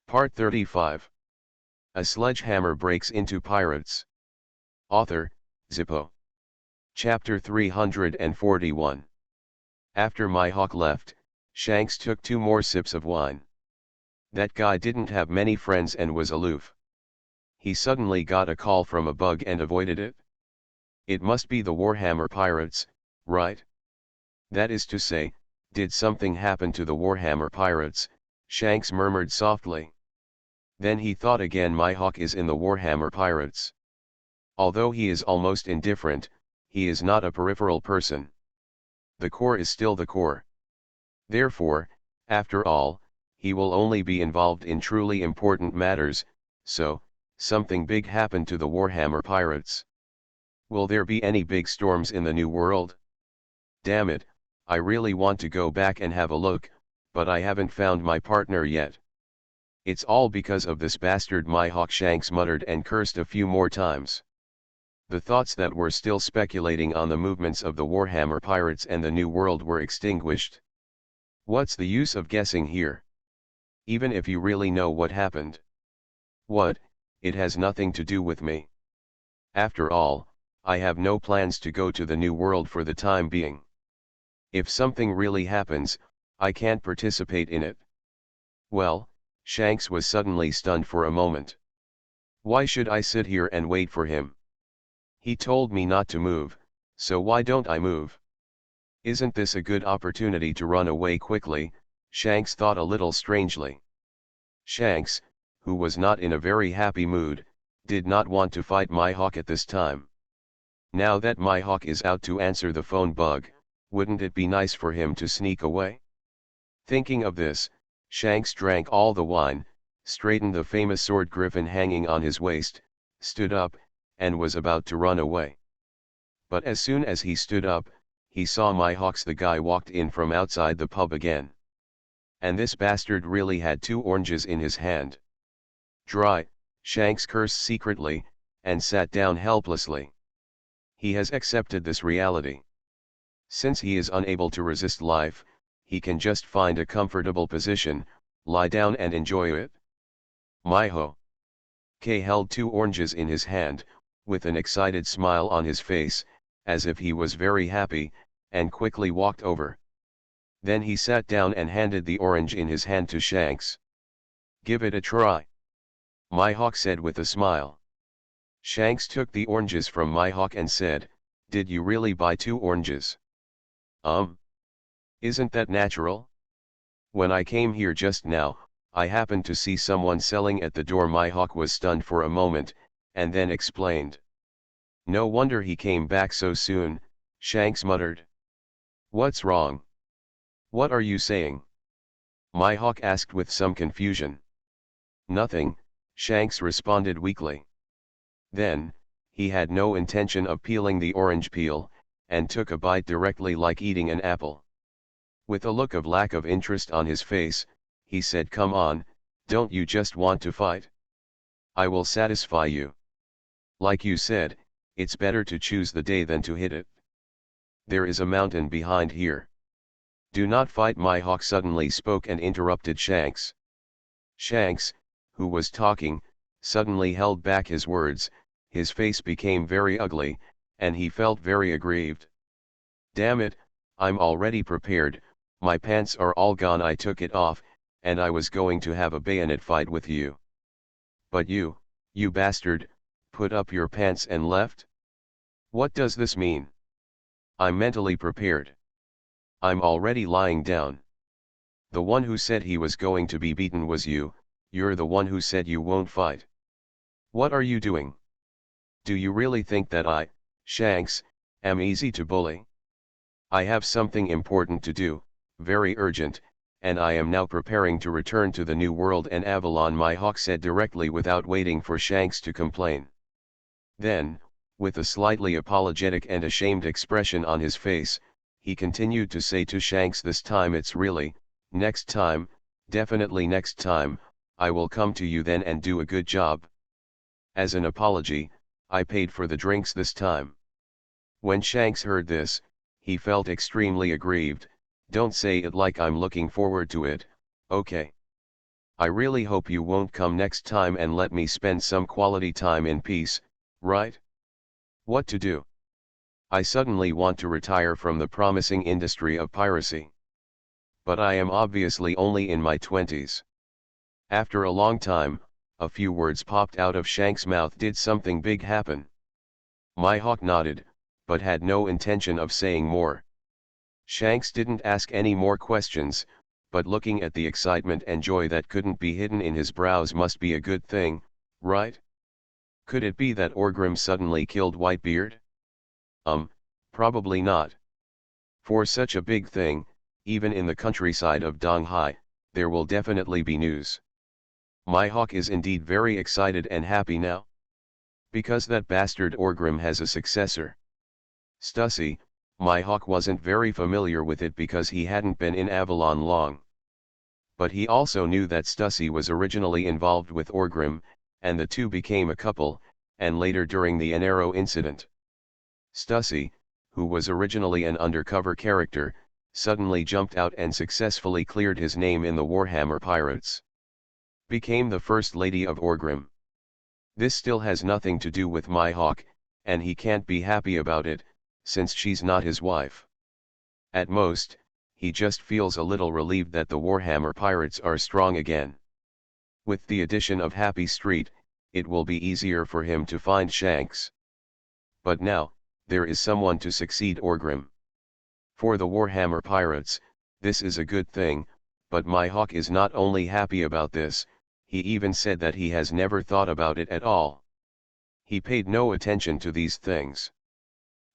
Part 35. A Sledgehammer Breaks into Pirates. Author, Zippo. Chapter 341. After Mihawk left, Shanks took 2 more sips of wine. That guy didn't have many friends and was aloof. He suddenly got a call from a bug and avoided it. It must be the Warhammer Pirates, right? That is to say, did something happen to the Warhammer Pirates? Shanks murmured softly. Then he thought again, Mihawk is in the Warhammer Pirates. Although he is almost indifferent, he is not a peripheral person. The core is still the core. Therefore, after all, he will only be involved in truly important matters, so, something big happened to the Warhammer Pirates. Will there be any big storms in the New World? Damn it, I really want to go back and have a look, but I haven't found my partner yet. It's all because of this bastard Mihawk, Shanks muttered and cursed a few more times. The thoughts that were still speculating on the movements of the Warhammer Pirates and the New World were extinguished. What's the use of guessing here? Even if you really know what happened. What? It has nothing to do with me. After all, I have no plans to go to the New World for the time being. If something really happens, I can't participate in it. Well, Shanks was suddenly stunned for a moment. Why should I sit here and wait for him? He told me not to move, so why don't I move? Isn't this a good opportunity to run away quickly? Shanks thought a little strangely. Shanks, who was not in a very happy mood, did not want to fight Mihawk at this time. Now that Mihawk is out to answer the phone bug, wouldn't it be nice for him to sneak away? Thinking of this, Shanks drank all the wine, straightened the famous sword griffin hanging on his waist, stood up, and was about to run away. But as soon as he stood up, he saw Mihawk's the guy walked in from outside the pub again. And this bastard really had 2 oranges in his hand. Dry, Shanks cursed secretly, and sat down helplessly. He has accepted this reality. Since he is unable to resist life, he can just find a comfortable position, lie down and enjoy it. Mihawk held 2 oranges in his hand, with an excited smile on his face, as if he was very happy, and quickly walked over. Then he sat down and handed the orange in his hand to Shanks. Give it a try, Mihawk said with a smile. Shanks took the oranges from Mihawk and said, Did you really buy 2 oranges? Isn't that natural? When I came here just now, I happened to see someone selling at the door. Mihawk was stunned for a moment, and then explained. No wonder he came back so soon, Shanks muttered. What's wrong? What are you saying? Mihawk asked with some confusion. Nothing, Shanks responded weakly. Then, he had no intention of peeling the orange peel, and took a bite directly like eating an apple. With a look of lack of interest on his face, he said, Come on, don't you just want to fight? I will satisfy you. Like you said, it's better to choose the day than to hit it. There is a mountain behind here. Do not fight. Mihawk suddenly spoke and interrupted Shanks. Shanks, who was talking, suddenly held back his words, his face became very ugly, and he felt very aggrieved. Damn it, I'm already prepared, my pants are all gone. I took it off, and I was going to have a bayonet fight with you. But you bastard, put up your pants and left? What does this mean? I'm mentally prepared. I'm already lying down. The one who said he was going to be beaten was you, you're the one who said you won't fight. What are you doing? Do you really think that I, Shanks, am easy to bully? I have something important to do, very urgent, and I am now preparing to return to the New World and Avalon, Mihawk said directly without waiting for Shanks to complain. Then, with a slightly apologetic and ashamed expression on his face, he continued to say to Shanks, This time it's really, next time, definitely next time, I will come to you then and do a good job. As an apology, I paid for the drinks this time. When Shanks heard this, he felt extremely aggrieved. Don't say it like I'm looking forward to it, okay? I really hope you won't come next time and let me spend some quality time in peace, right? What to do? I suddenly want to retire from the promising industry of piracy. But I am obviously only in my 20s. After a long time, a few words popped out of Shank's mouth. Did something big happen? My hawk nodded, but had no intention of saying more. Shanks didn't ask any more questions, but looking at the excitement and joy that couldn't be hidden in his brows must be a good thing, right? Could it be that Orgrim suddenly killed Whitebeard? Probably not. For such a big thing, even in the countryside of Donghai, there will definitely be news. My hawk is indeed very excited and happy now. Because that bastard Orgrim has a successor. Stussy, my hawk wasn't very familiar with it because he hadn't been in Avalon long. But he also knew that Stussy was originally involved with Orgrim, and the two became a couple, and later during the Enero incident. Stussy, who was originally an undercover character, suddenly jumped out and successfully cleared his name in the Warhammer Pirates. Became the First Lady of Orgrim. This still has nothing to do with my hawk, and he can't be happy about it, since she's not his wife. At most, he just feels a little relieved that the Warhammer Pirates are strong again. With the addition of Happy Street, it will be easier for him to find Shanks. But now, there is someone to succeed Orgrim. For the Warhammer Pirates, this is a good thing, but my hawk is not only happy about this, he even said that he has never thought about it at all. He paid no attention to these things.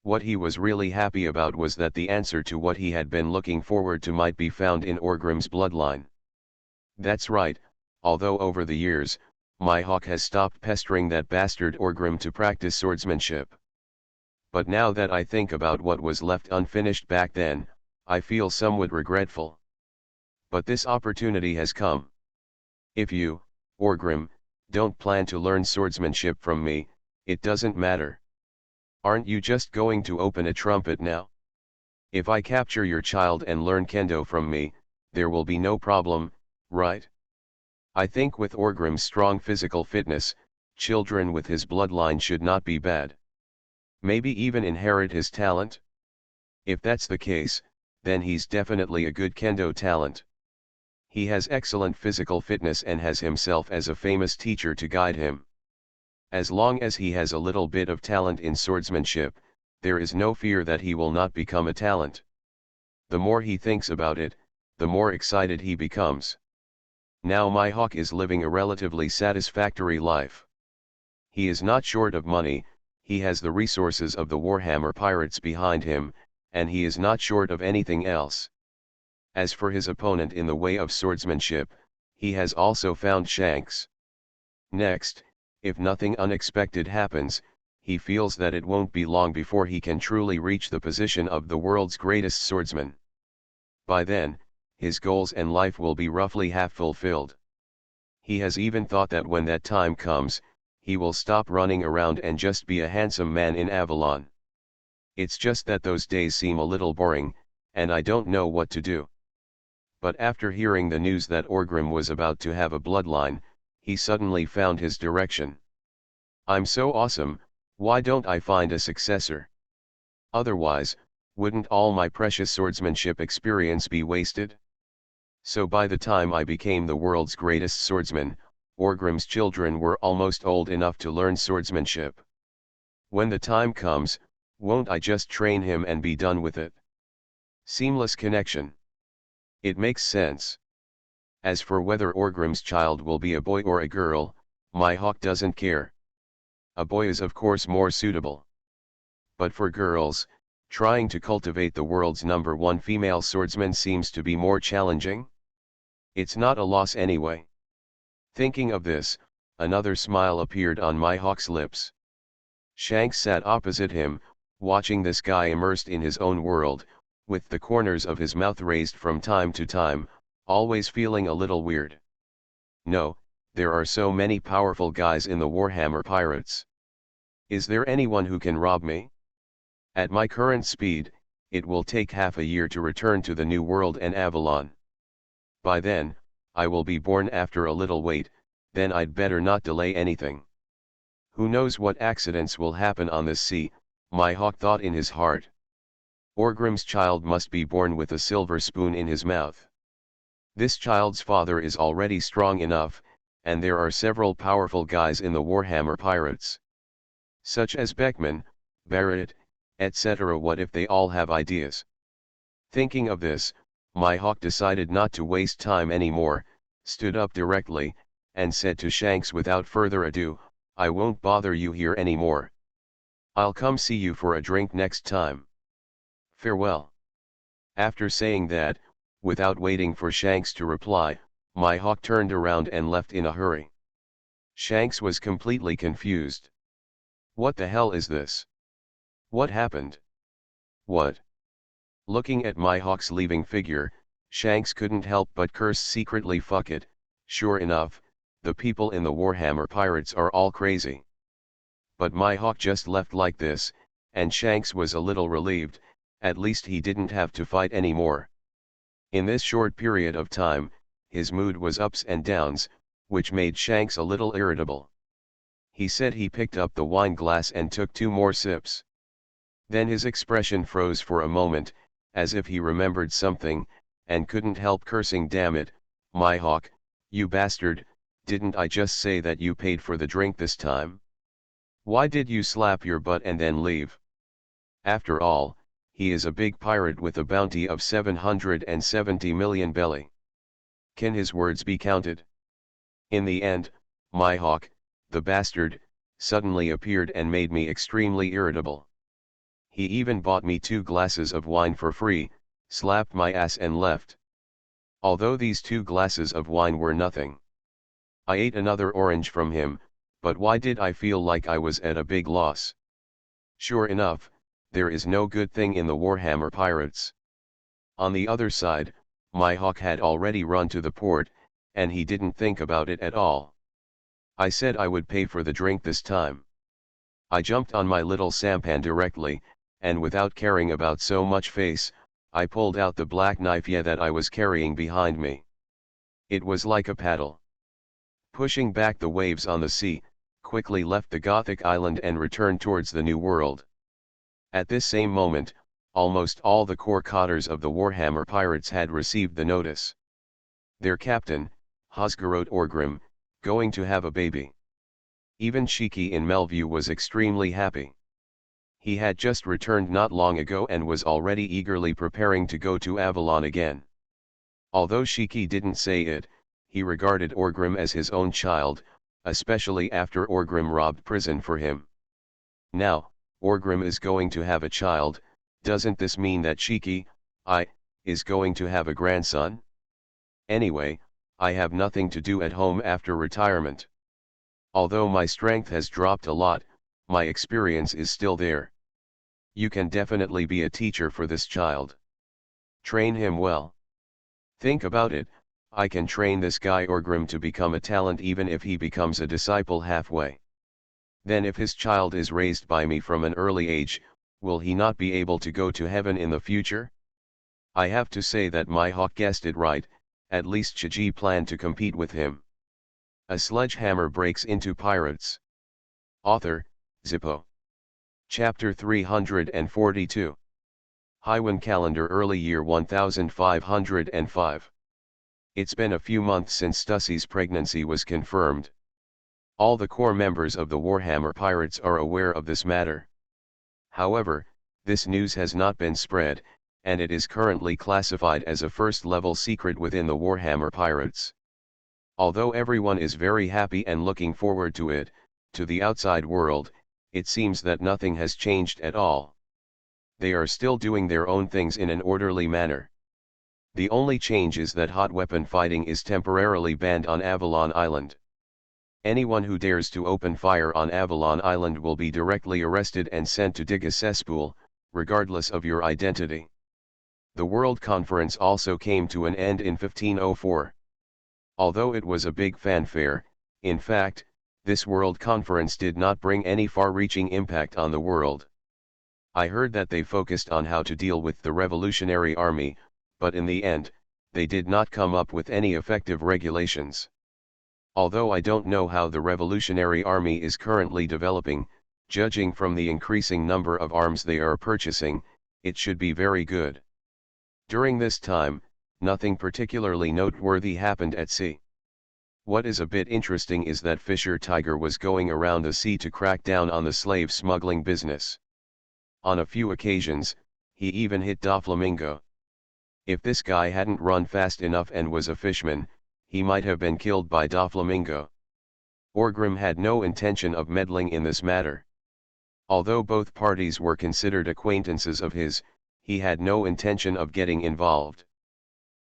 What he was really happy about was that the answer to what he had been looking forward to might be found in Orgrim's bloodline. That's right, although over the years, my hawk has stopped pestering that bastard Orgrim to practice swordsmanship. But now that I think about what was left unfinished back then, I feel somewhat regretful. But this opportunity has come. If you, Orgrim, don't plan to learn swordsmanship from me, it doesn't matter. Aren't you just going to open a trumpet now? If I capture your child and learn kendo from me, there will be no problem, right? I think with Orgrim's strong physical fitness, children with his bloodline should not be bad. Maybe even inherit his talent? If that's the case, then he's definitely a good kendo talent. He has excellent physical fitness and has himself as a famous teacher to guide him. As long as he has a little bit of talent in swordsmanship, there is no fear that he will not become a talent. The more he thinks about it, the more excited he becomes. Now my hawk is living a relatively satisfactory life. He is not short of money, he has the resources of the Warhammer Pirates behind him, and he is not short of anything else. As for his opponent in the way of swordsmanship, he has also found Shanks. Next, if nothing unexpected happens, he feels that it won't be long before he can truly reach the position of the world's greatest swordsman. By then, his goals and life will be roughly half fulfilled. He has even thought that when that time comes, he will stop running around and just be a handsome man in Avalon. It's just that those days seem a little boring, and I don't know what to do. But after hearing the news that Orgrim was about to have a bloodline, he suddenly found his direction. I'm so awesome, why don't I find a successor? Otherwise, wouldn't all my precious swordsmanship experience be wasted? So by the time I became the world's greatest swordsman, Orgrim's children were almost old enough to learn swordsmanship. When the time comes, won't I just train him and be done with it? Seamless connection. It makes sense. As for whether Orgrim's child will be a boy or a girl, my hawk doesn't care. A boy is of course more suitable. But for girls, trying to cultivate the world's #1 female swordsman seems to be more challenging. It's not a loss anyway. Thinking of this, another smile appeared on my hawk's lips. Shanks sat opposite him, watching this guy immersed in his own world, with the corners of his mouth raised from time to time, always feeling a little weird. No, there are so many powerful guys in the Warhammer Pirates. Is there anyone who can rob me? At my current speed, it will take half a year to return to the New World and Avalon. By then, I will be born after a little wait, then I'd better not delay anything. Who knows what accidents will happen on this sea, my hawk thought in his heart. Orgrim's child must be born with a silver spoon in his mouth. This child's father is already strong enough, and there are several powerful guys in the Warhammer Pirates. Such as Beckman, Barrett, etc. What if they all have ideas? Thinking of this, my hawk decided not to waste time anymore, stood up directly, and said to Shanks without further ado, I won't bother you here anymore. I'll come see you for a drink next time. Farewell. After saying that, without waiting for Shanks to reply, my hawk turned around and left in a hurry. Shanks was completely confused. What the hell is this? What happened? What? Looking at my hawk's leaving figure, Shanks couldn't help but curse secretly. Fuck it, sure enough, the people in the Warhammer Pirates are all crazy. But my hawk just left like this, and Shanks was a little relieved, at least he didn't have to fight anymore. In this short period of time, his mood was ups and downs, which made Shanks a little irritable. He said he picked up the wine glass and took 2 more sips. Then his expression froze for a moment, as if he remembered something, and couldn't help cursing. Damn it, my hawk, you bastard, didn't I just say that you paid for the drink this time? Why did you slap your butt and then leave? After all, he is a big pirate with a bounty of 770 million belly. Can his words be counted? In the end, my hawk, the bastard, suddenly appeared and made me extremely irritable. He even bought me 2 glasses of wine for free, slapped my ass and left. Although these 2 glasses of wine were nothing. I ate another orange from him, but why did I feel like I was at a big loss? Sure enough, there is no good thing in the Warhammer Pirates. On the other side, my hawk had already run to the port, and he didn't think about it at all. I said I would pay for the drink this time. I jumped on my little sampan directly, and without caring about so much face, I pulled out the black knife that I was carrying behind me. It was like a paddle. Pushing back the waves on the sea, quickly left the Gothic island and returned towards the New World. At this same moment, almost all the core cotters of the Warhammer Pirates had received the notice. Their captain, Hosgarot Orgrim, going to have a baby. Even Shiki in Melview was extremely happy. He had just returned not long ago and was already eagerly preparing to go to Avalon again. Although Shiki didn't say it, he regarded Orgrim as his own child, especially after Orgrim robbed prison for him. Now, Orgrim is going to have a child. Doesn't this mean that Shiki, is going to have a grandson? Anyway, I have nothing to do at home after retirement. Although my strength has dropped a lot, my experience is still there. You can definitely be a teacher for this child. Train him well. Think about it, I can train this guy Orgrim to become a talent even if he becomes a disciple halfway. Then if his child is raised by me from an early age, will he not be able to go to heaven in the future? I have to say that my hawk guessed it right, at least Chiji planned to compete with him. A Sledgehammer Breaks into Pirates. Author, Zippo. Chapter 342. Highwan Calendar Early Year 1505. It's been a few months since Stussie's pregnancy was confirmed. All the core members of the Warhammer Pirates are aware of this matter. However, this news has not been spread, and it is currently classified as a first-level secret within the Warhammer Pirates. Although everyone is very happy and looking forward to it, to the outside world, it seems that nothing has changed at all. They are still doing their own things in an orderly manner. The only change is that hot weapon fighting is temporarily banned on Avalon Island. Anyone who dares to open fire on Avalon Island will be directly arrested and sent to dig a cesspool, regardless of your identity. The World Conference also came to an end in 1504. Although it was a big fanfare, in fact, this World Conference did not bring any far-reaching impact on the world. I heard that they focused on how to deal with the Revolutionary Army, but in the end, they did not come up with any effective regulations. Although I don't know how the Revolutionary Army is currently developing, judging from the increasing number of arms they are purchasing, it should be very good. During this time, nothing particularly noteworthy happened at sea. What is a bit interesting is that Fisher Tiger was going around the sea to crack down on the slave smuggling business. On a few occasions, he even hit Doflamingo. If this guy hadn't run fast enough and was a fishman, he might have been killed by Doflamingo. Orgrim had no intention of meddling in this matter. Although both parties were considered acquaintances of his, he had no intention of getting involved.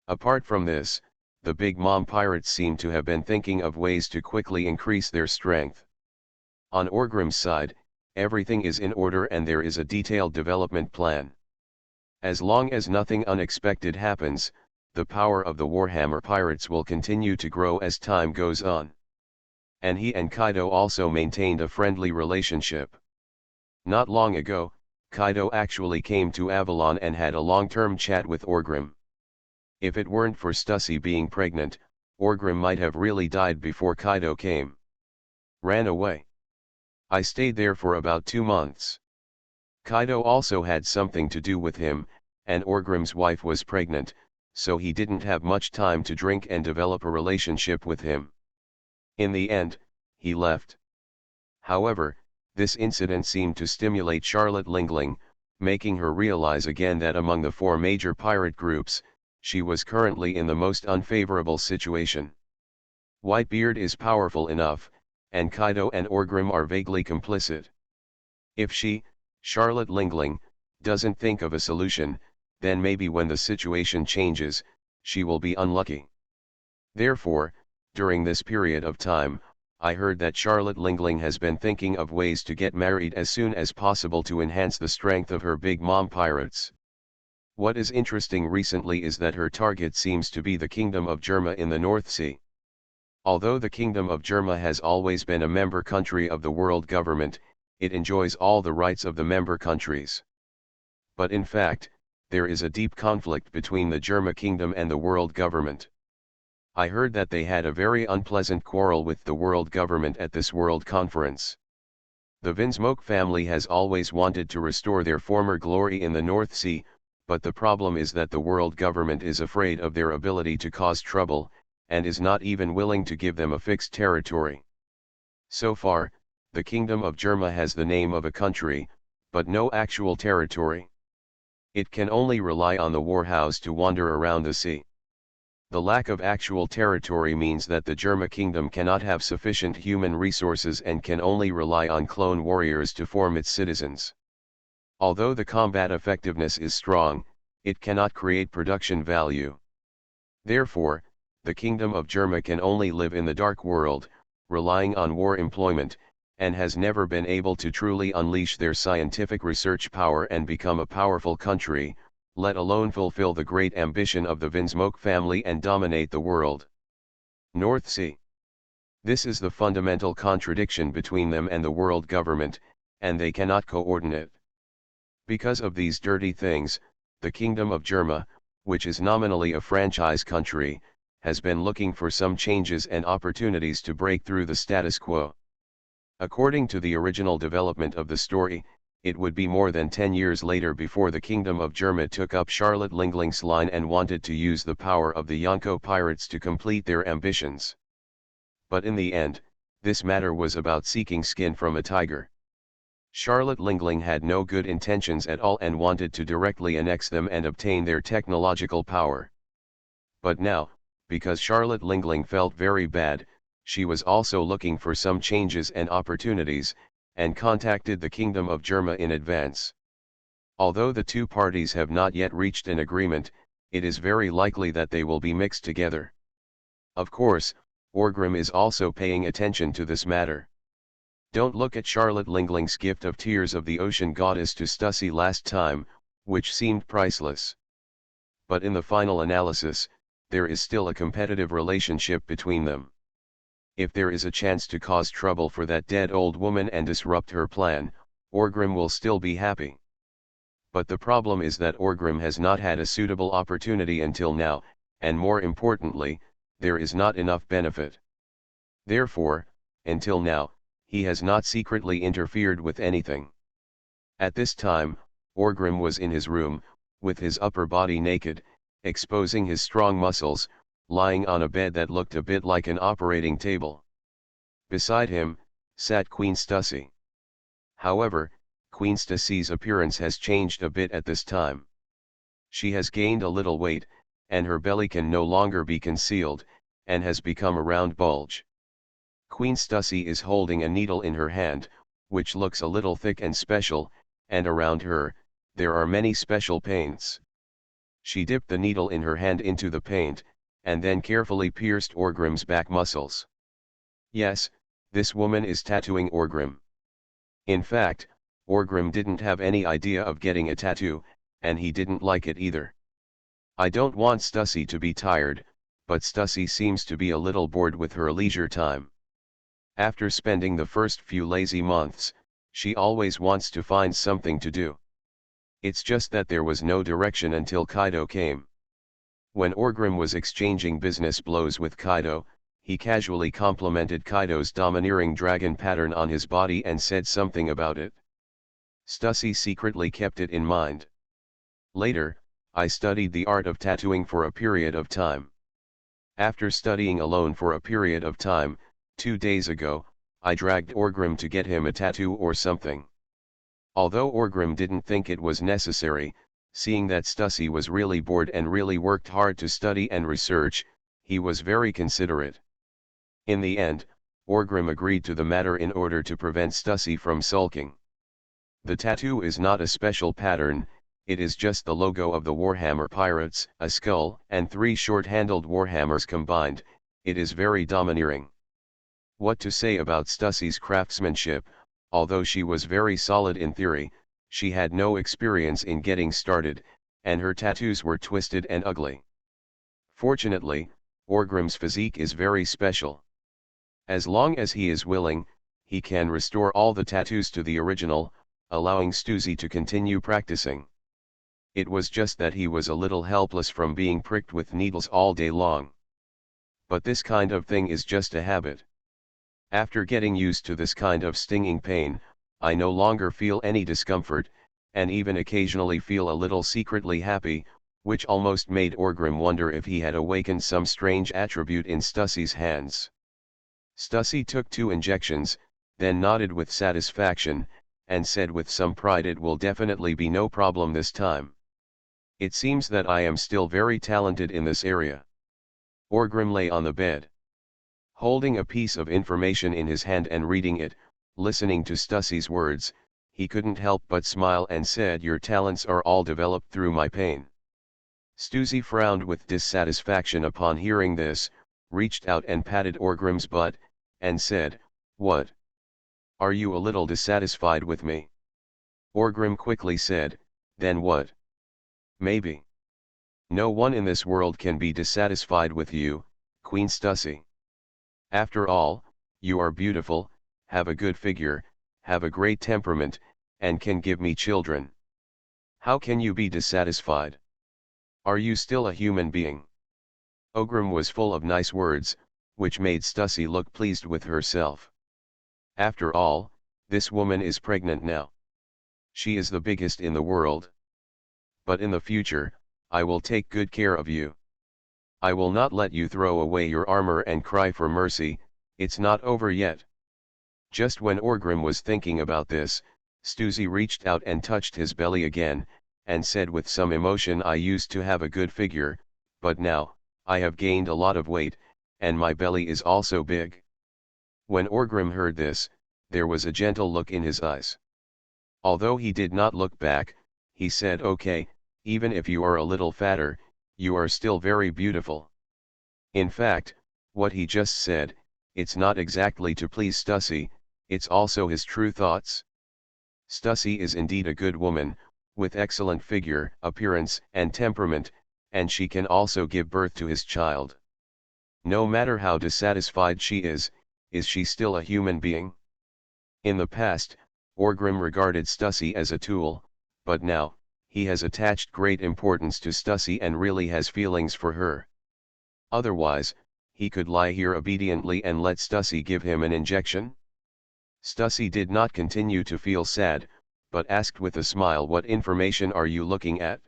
Apart from this, the Big Mom pirates seem to have been thinking of ways to quickly increase their strength. On Orgrim's side, everything is in order and there is a detailed development plan. As long as nothing unexpected happens, the power of the Warhammer pirates will continue to grow as time goes on. And he and Kaido also maintained a friendly relationship. Not long ago, Kaido actually came to Avalon and had a long-term chat with Orgrim. If it weren't for Stussy being pregnant, Orgrim might have really died before Kaido came. Ran away. I stayed there for about 2 months. Kaido also had something to do with him, and Orgrim's wife was pregnant, so he didn't have much time to drink and develop a relationship with him. In the end, he left. However, this incident seemed to stimulate Charlotte Lingling, making her realize again that among the 4 major pirate groups, she was currently in the most unfavorable situation. Whitebeard is powerful enough, and Kaido and Orgrim are vaguely complicit. If she, Charlotte Lingling, doesn't think of a solution, then maybe when the situation changes, she will be unlucky. Therefore, during this period of time, I heard that Charlotte Lingling has been thinking of ways to get married as soon as possible to enhance the strength of her Big Mom pirates. What is interesting recently is that her target seems to be the Kingdom of Germa in the North Sea. Although the Kingdom of Germa has always been a member country of the world government, it enjoys all the rights of the member countries. But in fact, there is a deep conflict between the Germa Kingdom and the world government. I heard that they had a very unpleasant quarrel with the world government at this world conference. The Vinsmoke family has always wanted to restore their former glory in the North Sea, but the problem is that the world government is afraid of their ability to cause trouble, and is not even willing to give them a fixed territory. So far, the Kingdom of Germa has the name of a country, but no actual territory. It can only rely on the warhouse to wander around the sea. The lack of actual territory means that the Germa Kingdom cannot have sufficient human resources and can only rely on clone warriors to form its citizens. Although the combat effectiveness is strong, it cannot create production value. Therefore, the Kingdom of Germa can only live in the Dark World, relying on war employment, and has never been able to truly unleash their scientific research power and become a powerful country, let alone fulfill the great ambition of the Vinsmoke family and dominate the world. North Sea. This is the fundamental contradiction between them and the world government, and they cannot coordinate. Because of these dirty things, the Kingdom of Germa, which is nominally a franchise country, has been looking for some changes and opportunities to break through the status quo. According to the original development of the story, it would be more than 10 years later before the Kingdom of Germa took up Charlotte Lingling's line and wanted to use the power of the Yonko pirates to complete their ambitions. But in the end, this matter was about seeking skin from a tiger. Charlotte Lingling had no good intentions at all and wanted to directly annex them and obtain their technological power. But now, because Charlotte Lingling felt very bad, she was also looking for some changes and opportunities, and contacted the Kingdom of Germa in advance. Although the two parties have not yet reached an agreement, it is very likely that they will be mixed together. Of course, Orgrim is also paying attention to this matter. Don't look at Charlotte Lingling's gift of Tears of the Ocean Goddess to Stussy last time, which seemed priceless. But in the final analysis, there is still a competitive relationship between them. If there is a chance to cause trouble for that dead old woman and disrupt her plan, Orgrim will still be happy. But the problem is that Orgrim has not had a suitable opportunity until now, and more importantly, there is not enough benefit. Therefore, until now, he has not secretly interfered with anything. At this time, Orgrim was in his room, with his upper body naked, exposing his strong muscles, lying on a bed that looked a bit like an operating table. Beside him, sat Queen Stussy. However, Queen Stussy's appearance has changed a bit at this time. She has gained a little weight, and her belly can no longer be concealed, and has become a round bulge. Queen Stussy is holding a needle in her hand, which looks a little thick and special, and around her, there are many special paints. She dipped the needle in her hand into the paint, and then carefully pierced Orgrim's back muscles. Yes, this woman is tattooing Orgrim. In fact, Orgrim didn't have any idea of getting a tattoo, and he didn't like it either. I don't want Stussy to be tired, but Stussy seems to be a little bored with her leisure time. After spending the first few lazy months, she always wants to find something to do. It's just that there was no direction until Kaido came. When Orgrim was exchanging business blows with Kaido, he casually complimented Kaido's domineering dragon pattern on his body and said something about it. Stussy secretly kept it in mind. Later, I studied the art of tattooing for a period of time. After studying alone for a period of time, 2 days ago, I dragged Orgrim to get him a tattoo or something. Although Orgrim didn't think it was necessary, seeing that Stussy was really bored and really worked hard to study and research, he was very considerate. In the end, Orgrim agreed to the matter in order to prevent Stussy from sulking. The tattoo is not a special pattern, it is just the logo of the Warhammer Pirates, a skull and 3 short-handled warhammers combined. It is very domineering. What to say about Stussy's craftsmanship? Although she was very solid in theory, she had no experience in getting started, and her tattoos were twisted and ugly. Fortunately, Orgrim's physique is very special. As long as he is willing, he can restore all the tattoos to the original, allowing Stussy to continue practicing. It was just that he was a little helpless from being pricked with needles all day long. But this kind of thing is just a habit. After getting used to this kind of stinging pain, I no longer feel any discomfort, and even occasionally feel a little secretly happy, which almost made Orgrim wonder if he had awakened some strange attribute in Stussy's hands. Stussy took 2 injections, then nodded with satisfaction, and said with some pride, "It will definitely be no problem this time. It seems that I am still very talented in this area." Orgrim lay on the bed, holding a piece of information in his hand and reading it, listening to Stussy's words. He couldn't help but smile and said, "Your talents are all developed through my pain." Stussy frowned with dissatisfaction upon hearing this, reached out and patted Orgrim's butt, and said, "What? Are you a little dissatisfied with me?" Orgrim quickly said, "Then what? Maybe. No one in this world can be dissatisfied with you, Queen Stussy. After all, you are beautiful, have a good figure, have a great temperament, and can give me children. How can you be dissatisfied? Are you still a human being?" Orgrim was full of nice words, which made Stussy look pleased with herself. After all, this woman is pregnant now. She is the biggest in the world. But in the future, I will take good care of you. I will not let you throw away your armor and cry for mercy. It's not over yet. Just when Orgrim was thinking about this, Stussy reached out and touched his belly again, and said with some emotion, "I used to have a good figure, but now, I have gained a lot of weight, and my belly is also big." When Orgrim heard this, there was a gentle look in his eyes. Although he did not look back, he said, "Okay, even if you are a little fatter, you are still very beautiful." In fact, what he just said, it's not exactly to please Stussy, it's also his true thoughts. Stussy is indeed a good woman, with excellent figure, appearance, and temperament, and she can also give birth to his child. No matter how dissatisfied she is she still a human being? In the past, Orgrim regarded Stussy as a tool, but now, he has attached great importance to Stussy and really has feelings for her. Otherwise, he could lie here obediently and let Stussy give him an injection? Stussy did not continue to feel sad, but asked with a smile, "What information are you looking at?"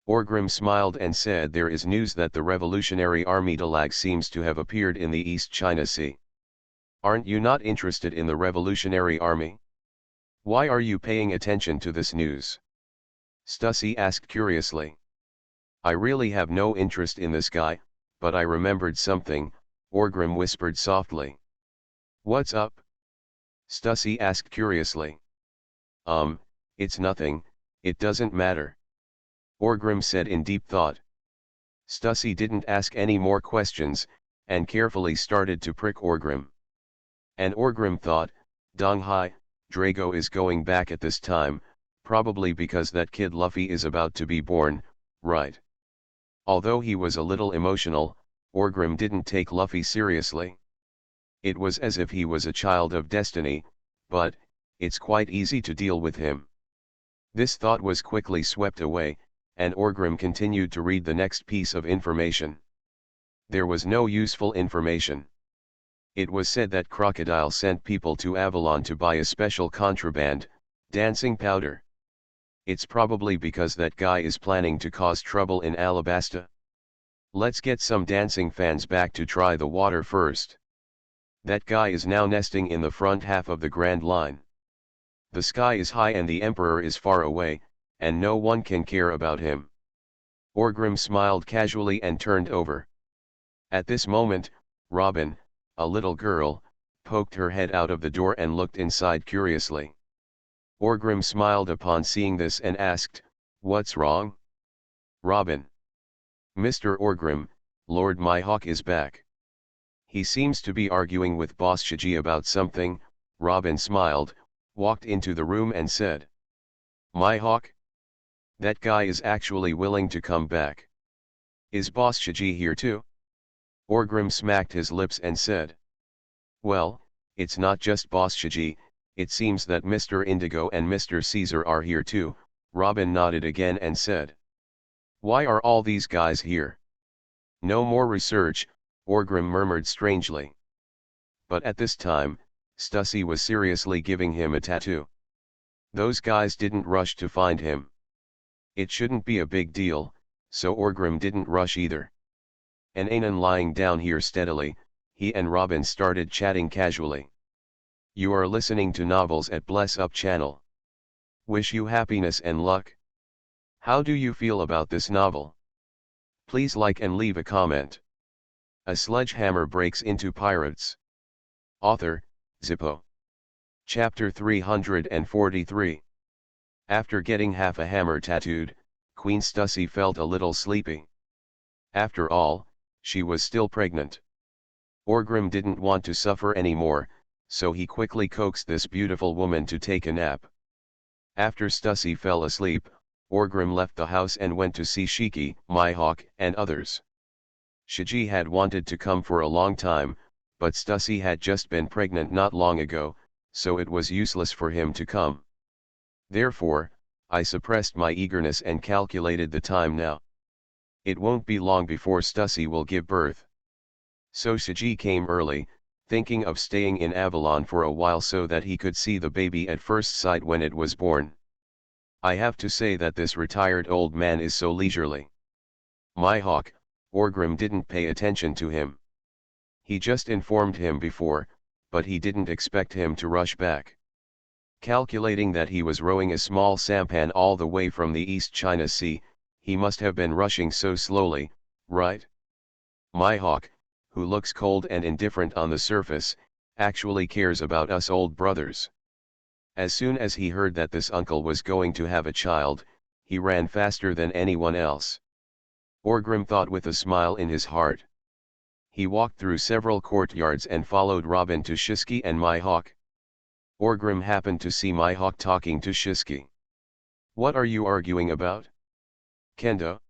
Orgrim smiled and said, "There is news that the Revolutionary Army Dalag seems to have appeared in the East China Sea. Aren't you not interested in the Revolutionary Army? Why are you paying attention to this news?" Stussy asked curiously. "I really have no interest in this guy, but I remembered something," Orgrim whispered softly. "What's up?" Stussy asked curiously. It's nothing, it doesn't matter," Orgrim said in deep thought. Stussy didn't ask any more questions, and carefully started to prick Orgrim. And Orgrim thought, "Dong Hai, Drago is going back at this time, probably because that kid Luffy is about to be born, right?" Although he was a little emotional, Orgrim didn't take Luffy seriously. It was as if he was a child of destiny, but it's quite easy to deal with him. This thought was quickly swept away, and Orgrim continued to read the next piece of information. There was no useful information. It was said that Crocodile sent people to Avalon to buy a special contraband, dancing powder. It's probably because that guy is planning to cause trouble in Alabasta. Let's get some dancing fans back to try the water first. That guy is now nesting in the front half of the Grand Line. The sky is high and the Emperor is far away, and no one can care about him." Orgrim smiled casually and turned over. At this moment, Robin, a little girl, poked her head out of the door and looked inside curiously. Orgrim smiled upon seeing this and asked, "What's wrong?" "Robin. Mr. Orgrim, Lord Mihawk is back. He seems to be arguing with Boss Shiji about something." Robin smiled, walked into the room and said, "Mihawk? That guy is actually willing to come back. Is Boss Shiji here too?" Orgrim smacked his lips and said, "Well, it's not just Boss Shiji, it seems that Mr. Indigo and Mr. Caesar are here too." Robin nodded again and said, "Why are all these guys here?" "No more research," Orgrim murmured strangely. But at this time, Stussy was seriously giving him a tattoo. Those guys didn't rush to find him. It shouldn't be a big deal, so Orgrim didn't rush either. And Anan lying down here steadily, he and Robin started chatting casually. "You are listening to Novels at Bless Up channel. Wish you happiness and luck. How do you feel about this novel? Please like and leave a comment." A Sledgehammer Breaks into Pirates. Author, Zippo. Chapter 343. After getting half a hammer tattooed, Queen Stussy felt a little sleepy. After all, she was still pregnant. Orgrim didn't want to suffer anymore, so he quickly coaxed this beautiful woman to take a nap. After Stussy fell asleep, Orgrim left the house and went to see Shiki, Mihawk, and others. Shiji had wanted to come for a long time, but Stussy had just been pregnant not long ago, so it was useless for him to come. Therefore, I suppressed my eagerness and calculated the time now. It won't be long before Stussy will give birth. So Shiji came early, thinking of staying in Avalon for a while so that he could see the baby at first sight when it was born. I have to say that this retired old man is so leisurely. Mihawk, Orgrim didn't pay attention to him. He just informed him before, but he didn't expect him to rush back. Calculating that he was rowing a small sampan all the way from the East China Sea, he must have been rushing so slowly, right? Mihawk, who looks cold and indifferent on the surface, actually cares about us old brothers. As soon as he heard that this uncle was going to have a child, he ran faster than anyone else. Orgrim thought with a smile in his heart. He walked through several courtyards and followed Robin to Shisky and Mihawk. Orgrim happened to see Mihawk talking to Shisky. "What are you arguing about?" "Kendo.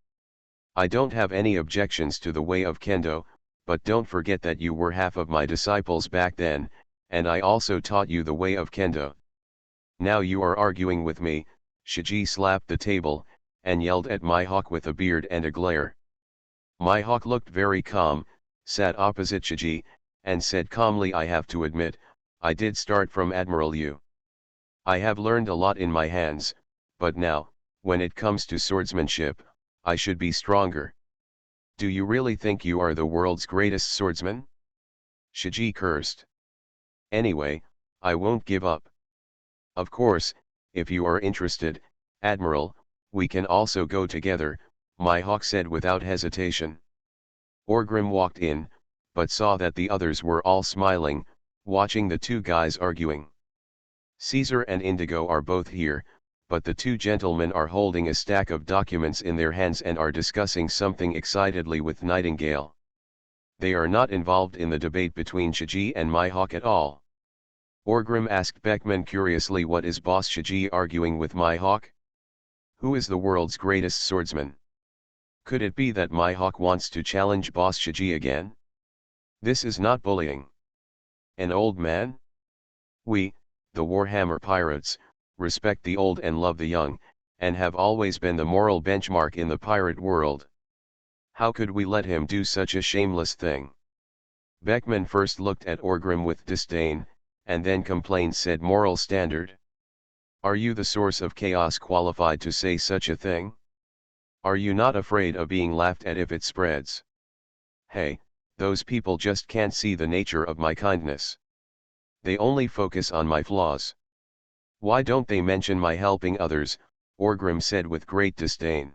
I don't have any objections to the way of Kendo, but don't forget that you were half of my disciples back then, and I also taught you the way of Kendo. Now you are arguing with me." Shiji slapped the table, and yelled at Mihawk with a beard and a glare. My hawk looked very calm, sat opposite Shiji, and said calmly, I have to admit, I did start from Admiral Yu. I have learned a lot in my hands, but now, when it comes to swordsmanship, I should be stronger. Do you really think you are the world's greatest swordsman? Shiji cursed. Anyway, I won't give up. Of course, if you are interested, Admiral, we can also go together, my hawk said without hesitation. Orgrim walked in, but saw that the others were all smiling, watching the two guys arguing. Caesar and Indigo are both here, but the two gentlemen are holding a stack of documents in their hands and are discussing something excitedly with Nightingale. They are not involved in the debate between Shiji and my hawk at all. Orgrim asked Beckman curiously, what is Boss Shiji arguing with my hawk? Who is the world's greatest swordsman? Could it be that my hawk wants to challenge Boss Shiji again? This is not bullying. An old man? We, the Warhammer pirates, respect the old and love the young, and have always been the moral benchmark in the pirate world. How could we let him do such a shameless thing? Beckman first looked at Orgrim with disdain, and then complained, said, moral standard? Are you the source of chaos qualified to say such a thing? Are you not afraid of being laughed at if it spreads? Hey, those people just can't see the nature of my kindness. They only focus on my flaws. Why don't they mention my helping others? Orgrim said with great disdain.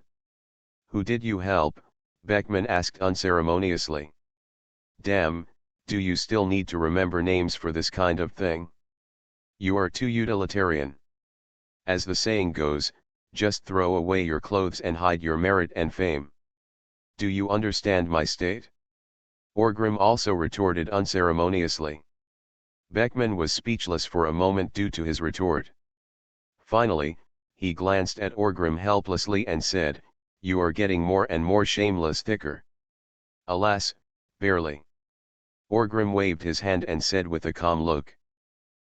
Who did you help? Beckman asked unceremoniously. Damn, do you still need to remember names for this kind of thing? You are too utilitarian. As the saying goes, just throw away your clothes and hide your merit and fame. Do you understand my state? Orgrim also retorted unceremoniously. Beckman was speechless for a moment due to his retort. Finally, he glanced at Orgrim helplessly and said, you are getting more and more shameless thicker. Alas, barely. Orgrim waved his hand and said with a calm look.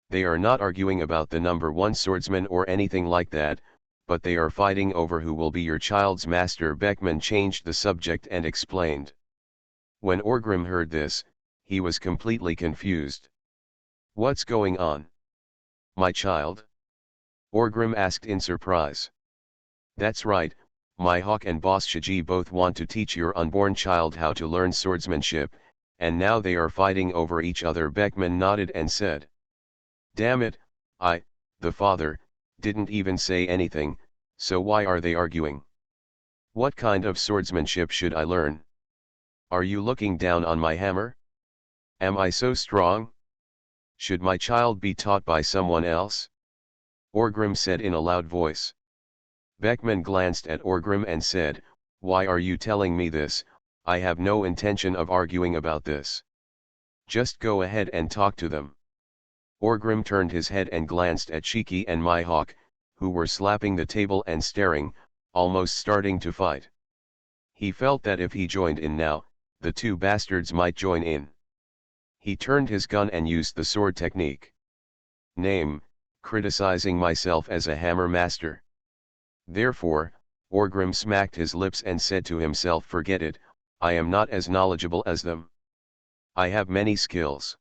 They are not arguing about the number one swordsman or anything like that, but they are fighting over who will be your child's master. Beckman changed the subject and explained. When Orgrim heard this, he was completely confused. What's going on? My child? Orgrim asked in surprise. That's right, my hawk and Boss Shiji both want to teach your unborn child how to learn swordsmanship, and now they are fighting over each other. Beckman nodded and said. Damn it, the father, didn't even say anything, so why are they arguing? What kind of swordsmanship should I learn? Are you looking down on my hammer? Am I so strong? Should my child be taught by someone else? Orgrim said in a loud voice. Beckman glanced at Orgrim and said, why are you telling me this? I have no intention of arguing about this. Just go ahead and talk to them. Orgrim turned his head and glanced at Shiki and my hawk, who were slapping the table and staring, almost starting to fight. He felt that if he joined in now, the two bastards might join in. He turned his gun and used the sword technique. Name, criticizing myself as a hammer master. Therefore, Orgrim smacked his lips and said to himself, forget it, I am not as knowledgeable as them. I have many skills.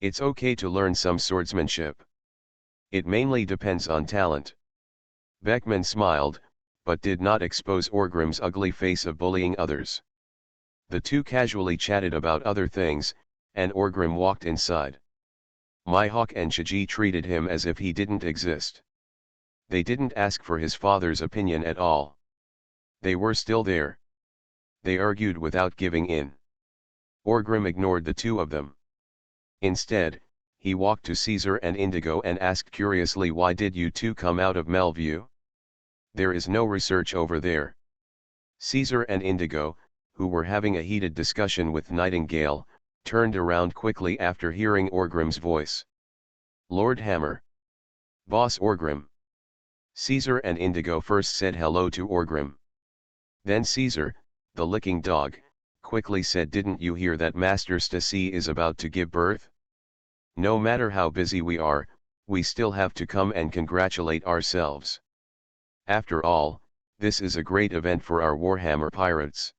It's okay to learn some swordsmanship. It mainly depends on talent. Beckman smiled, but did not expose Orgrim's ugly face of bullying others. The two casually chatted about other things, and Orgrim walked inside. My hawk and Shiji treated him as if he didn't exist. They didn't ask for his father's opinion at all. They were still there. They argued without giving in. Orgrim ignored the two of them. Instead, he walked to Caesar and Indigo and asked curiously, why did you two come out of Melview? There is no research over there. Caesar and Indigo, who were having a heated discussion with Nightingale, turned around quickly after hearing Orgrim's voice. Lord Hammer. Boss Orgrim. Caesar and Indigo first said hello to Orgrim. Then Caesar, the licking dog, quickly said, didn't you hear that Master Stacy is about to give birth? No matter how busy we are, we still have to come and congratulate ourselves. After all, this is a great event for our Warhammer pirates.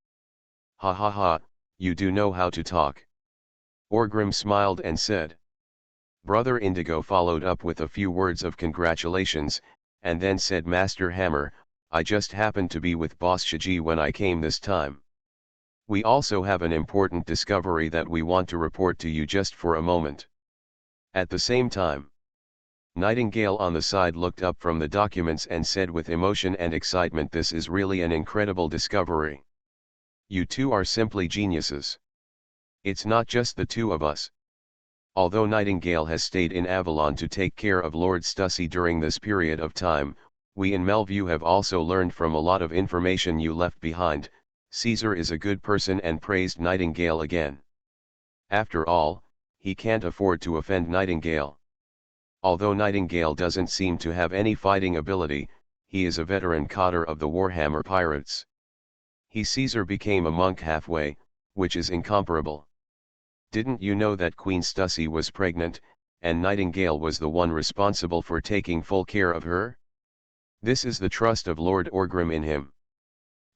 Ha ha ha, you do know how to talk. Orgrim smiled and said. Brother Indigo followed up with a few words of congratulations, and then said, Master Hammer, I just happened to be with Boss Shiji when I came this time. We also have an important discovery that we want to report to you just for a moment. At the same time, Nightingale on the side looked up from the documents and said with emotion and excitement, this is really an incredible discovery. You two are simply geniuses. It's not just the two of us. Although Nightingale has stayed in Avalon to take care of Lord Stussy during this period of time, we in Melview have also learned from a lot of information you left behind. Caesar is a good person, and praised Nightingale again. After all, he can't afford to offend Nightingale. Although Nightingale doesn't seem to have any fighting ability, he is a veteran cotter of the Warhammer pirates. Caesar became a monk halfway, which is incomparable. Didn't you know that Queen Stussy was pregnant, and Nightingale was the one responsible for taking full care of her? This is the trust of Lord Orgrim in him.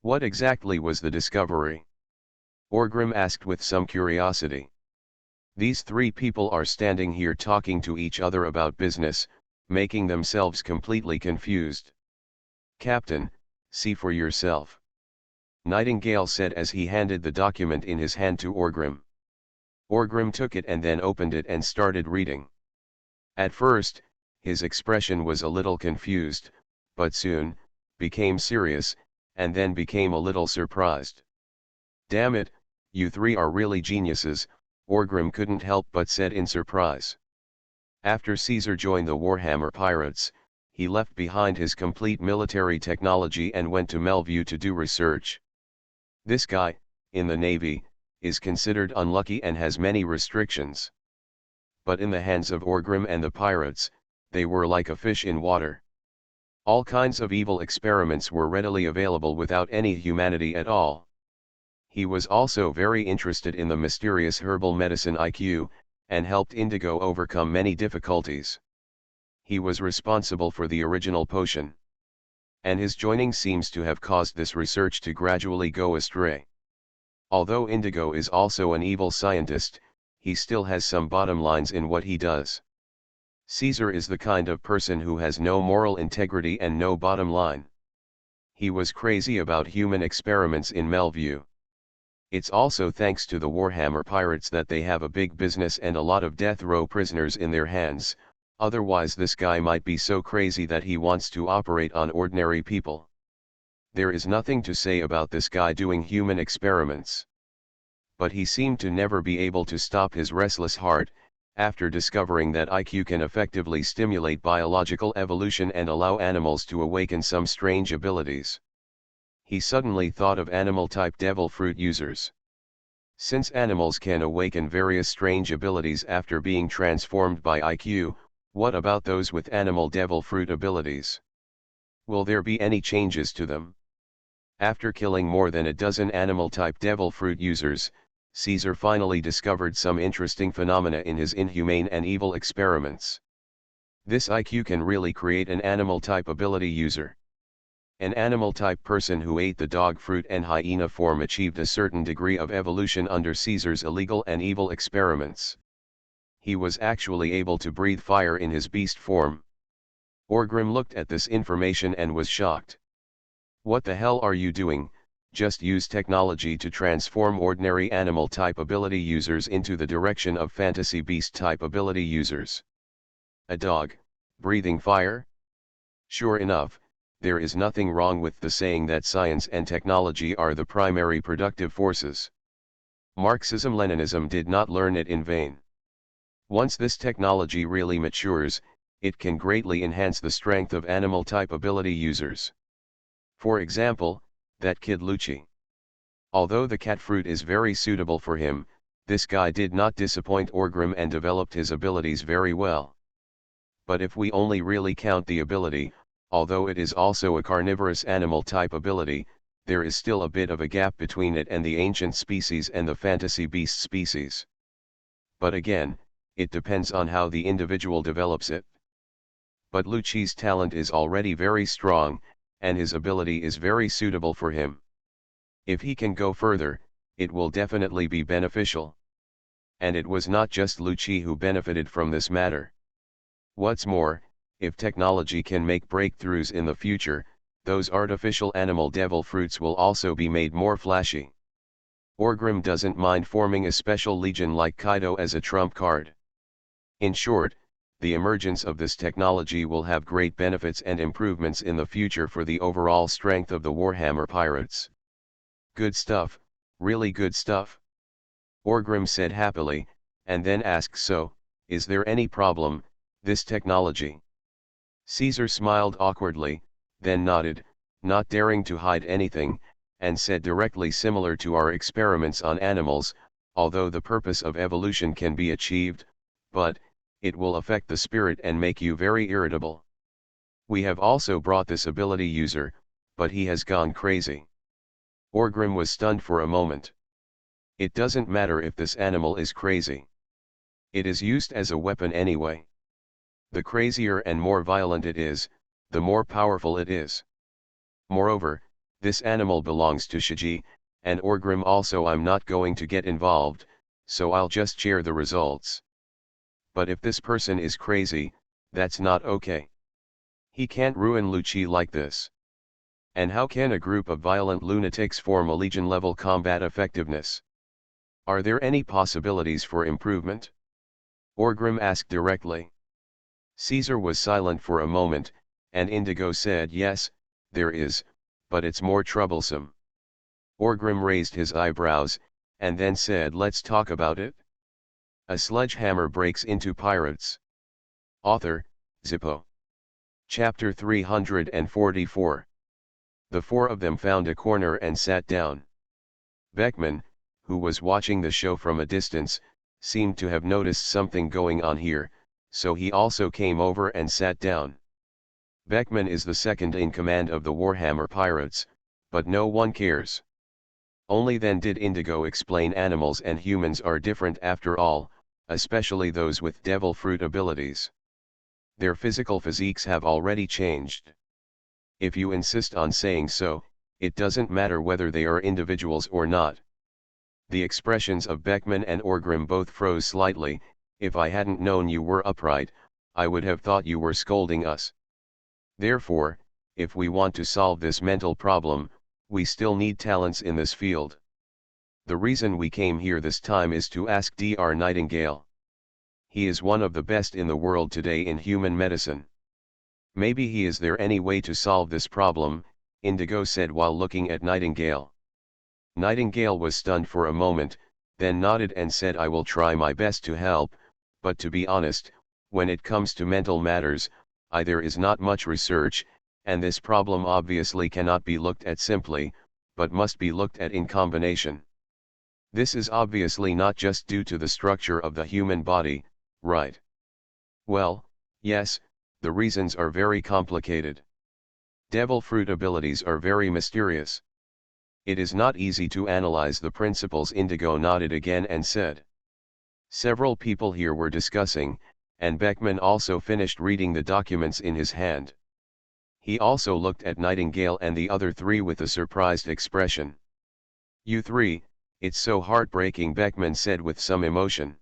What exactly was the discovery? Orgrim asked with some curiosity. These three people are standing here talking to each other about business, making themselves completely confused. Captain, see for yourself. Nightingale said as he handed the document in his hand to Orgrim. Orgrim took it and then opened it and started reading. At first, his expression was a little confused, but soon, became serious, and then became a little surprised. Damn it, you three are really geniuses, Orgrim couldn't help but said in surprise. After Caesar joined the Warhammer pirates, he left behind his complete military technology and went to Melview to do research. This guy, in the Navy, is considered unlucky and has many restrictions. But in the hands of Orgrim and the pirates, they were like a fish in water. All kinds of evil experiments were readily available without any humanity at all. He was also very interested in the mysterious herbal medicine IQ, and helped Indigo overcome many difficulties. He was responsible for the original potion. And his joining seems to have caused this research to gradually go astray. Although Indigo is also an evil scientist, he still has some bottom lines in what he does. Caesar is the kind of person who has no moral integrity and no bottom line. He was crazy about human experiments in Melview. It's also thanks to the Warhammer pirates that they have a big business and a lot of death row prisoners in their hands, otherwise this guy might be so crazy that he wants to operate on ordinary people. There is nothing to say about this guy doing human experiments. But he seemed to never be able to stop his restless heart, after discovering that IQ can effectively stimulate biological evolution and allow animals to awaken some strange abilities. He suddenly thought of animal-type devil fruit users. Since animals can awaken various strange abilities after being transformed by IQ, what about those with animal devil fruit abilities? Will there be any changes to them? After killing more than a dozen animal-type devil fruit users, Caesar finally discovered some interesting phenomena in his inhumane and evil experiments. This IQ can really create an animal-type ability user. An animal-type person who ate the dog fruit and hyena form achieved a certain degree of evolution under Caesar's illegal and evil experiments. He was actually able to breathe fire in his beast form. Orgrim looked at this information and was shocked. What the hell are you doing? Just use technology to transform ordinary animal-type ability users into the direction of fantasy beast-type ability users. A dog, breathing fire? Sure enough, there is nothing wrong with the saying that science and technology are the primary productive forces. Marxism-Leninism did not learn it in vain. Once this technology really matures, it can greatly enhance the strength of animal-type ability users. For example, that kid Lucci. Although the cat fruit is very suitable for him, this guy did not disappoint Orgrim and developed his abilities very well. But if we only really count the ability, although it is also a carnivorous animal-type ability, there is still a bit of a gap between it and the ancient species and the fantasy beast species. But again, it depends on how the individual develops it. But Lucci's talent is already very strong, and his ability is very suitable for him. If he can go further, it will definitely be beneficial. And it was not just Lucci who benefited from this matter. What's more, if technology can make breakthroughs in the future, those artificial animal devil fruits will also be made more flashy. Orgrim doesn't mind forming a special legion like Kaido as a trump card. In short, the emergence of this technology will have great benefits and improvements in the future for the overall strength of the Warhammer pirates. Good stuff, really good stuff. Orgrim said happily, and then asked, so, is there any problem, this technology? Caesar smiled awkwardly, then nodded, not daring to hide anything, and said directly, similar to our experiments on animals, although the purpose of evolution can be achieved, but, it will affect the spirit and make you very irritable. We have also brought this ability user, but he has gone crazy. Orgrim was stunned for a moment. It doesn't matter if this animal is crazy. It is used as a weapon anyway. The crazier and more violent it is, the more powerful it is. Moreover, this animal belongs to Shiji, and Orgrim also. I'm not going to get involved, so I'll just share the results. But if this person is crazy, that's not okay. He can't ruin Lucci like this. And how can a group of violent lunatics form a legion-level combat effectiveness? Are there any possibilities for improvement? Orgrim asked directly. Caesar was silent for a moment, and Indigo said, yes, there is, but it's more troublesome. Orgrim raised his eyebrows, and then said, let's talk about it. A sledgehammer breaks into pirates. Author, Zippo. Chapter 344. The four of them found a corner and sat down. Beckman, who was watching the show from a distance, seemed to have noticed something going on here, so he also came over and sat down. Beckman is the second in command of the Warhammer pirates, but no one cares. Only then did Indigo explain animals and humans are different after all, especially those with devil fruit abilities. Their physical physiques have already changed. If you insist on saying so, it doesn't matter whether they are individuals or not. The expressions of Beckman and Orgrim both froze slightly. If I hadn't known you were upright, I would have thought you were scolding us. Therefore, if we want to solve this mental problem, we still need talents in this field. The reason we came here this time is to ask Dr. Nightingale. He is one of the best in the world today in human medicine. Maybe he is there any way to solve this problem, Indigo said while looking at Nightingale. Nightingale was stunned for a moment, then nodded and said, I will try my best to help, but to be honest, when it comes to mental matters, there is not much research, and this problem obviously cannot be looked at simply, but must be looked at in combination. This is obviously not just due to the structure of the human body, right? Well, yes, the reasons are very complicated. Devil fruit abilities are very mysterious. It is not easy to analyze the principles. Indigo nodded again and said. Several people here were discussing, and Beckman also finished reading the documents in his hand. He also looked at Nightingale and the other three with a surprised expression. You three, it's so heartbreaking, Beckman said with some emotion.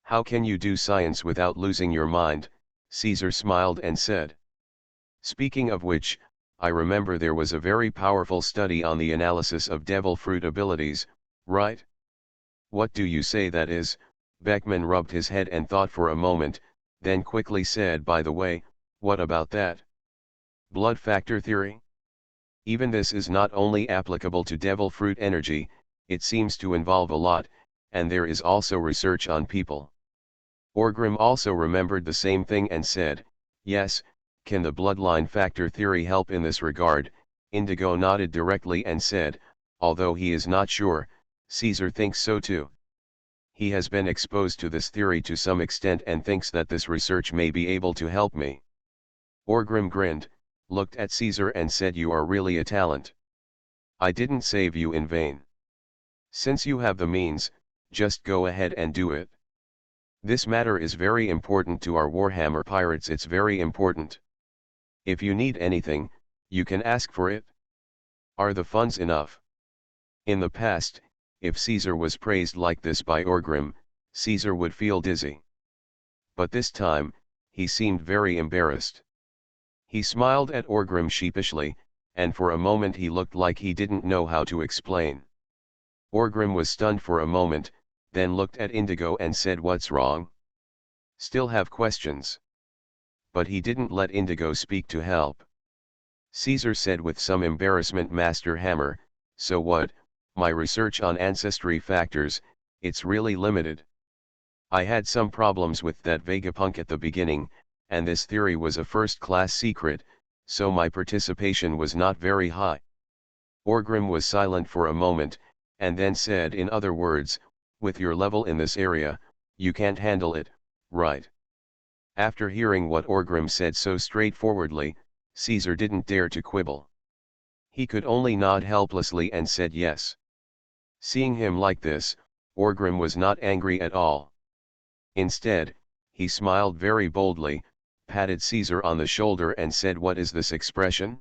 How can you do science without losing your mind? Caesar smiled and said. Speaking of which, I remember there was a very powerful study on the analysis of devil fruit abilities, right? What do you say that is? Beckman rubbed his head and thought for a moment, then quickly said, by the way, what about that? Blood factor theory? Even this is not only applicable to devil fruit energy, it seems to involve a lot, and there is also research on people. Orgrim also remembered the same thing and said, yes, can the bloodline factor theory help in this regard? Indigo nodded directly and said, although he is not sure, Caesar thinks so too. He has been exposed to this theory to some extent and thinks that this research may be able to help me. Orgrim grinned, looked at Caesar and said, you are really a talent. I didn't save you in vain. Since you have the means, just go ahead and do it. This matter is very important to our Warhammer pirates. It's very important. If you need anything, you can ask for it. Are the funds enough? In the past, If Caesar was praised like this by Orgrim, Caesar would feel dizzy. But this time, he seemed very embarrassed. He smiled at Orgrim sheepishly, and for a moment he looked like he didn't know how to explain. Orgrim was stunned for a moment, then looked at Indigo and said, "What's wrong? Still have questions?" But he didn't let Indigo speak to help. Caesar said with some embarrassment, "Master Hammer, so what? My research on ancestry factors, it's really limited. I had some problems with that Vegapunk at the beginning, and this theory was a first-class secret, so my participation was not very high." Orgrim was silent for a moment, and then said, "In other words, with your level in this area, you can't handle it, right?" After hearing what Orgrim said so straightforwardly, Caesar didn't dare to quibble. He could only nod helplessly and said yes. Seeing him like this, Orgrim was not angry at all. Instead, he smiled very boldly, patted Caesar on the shoulder and said, "What is this expression?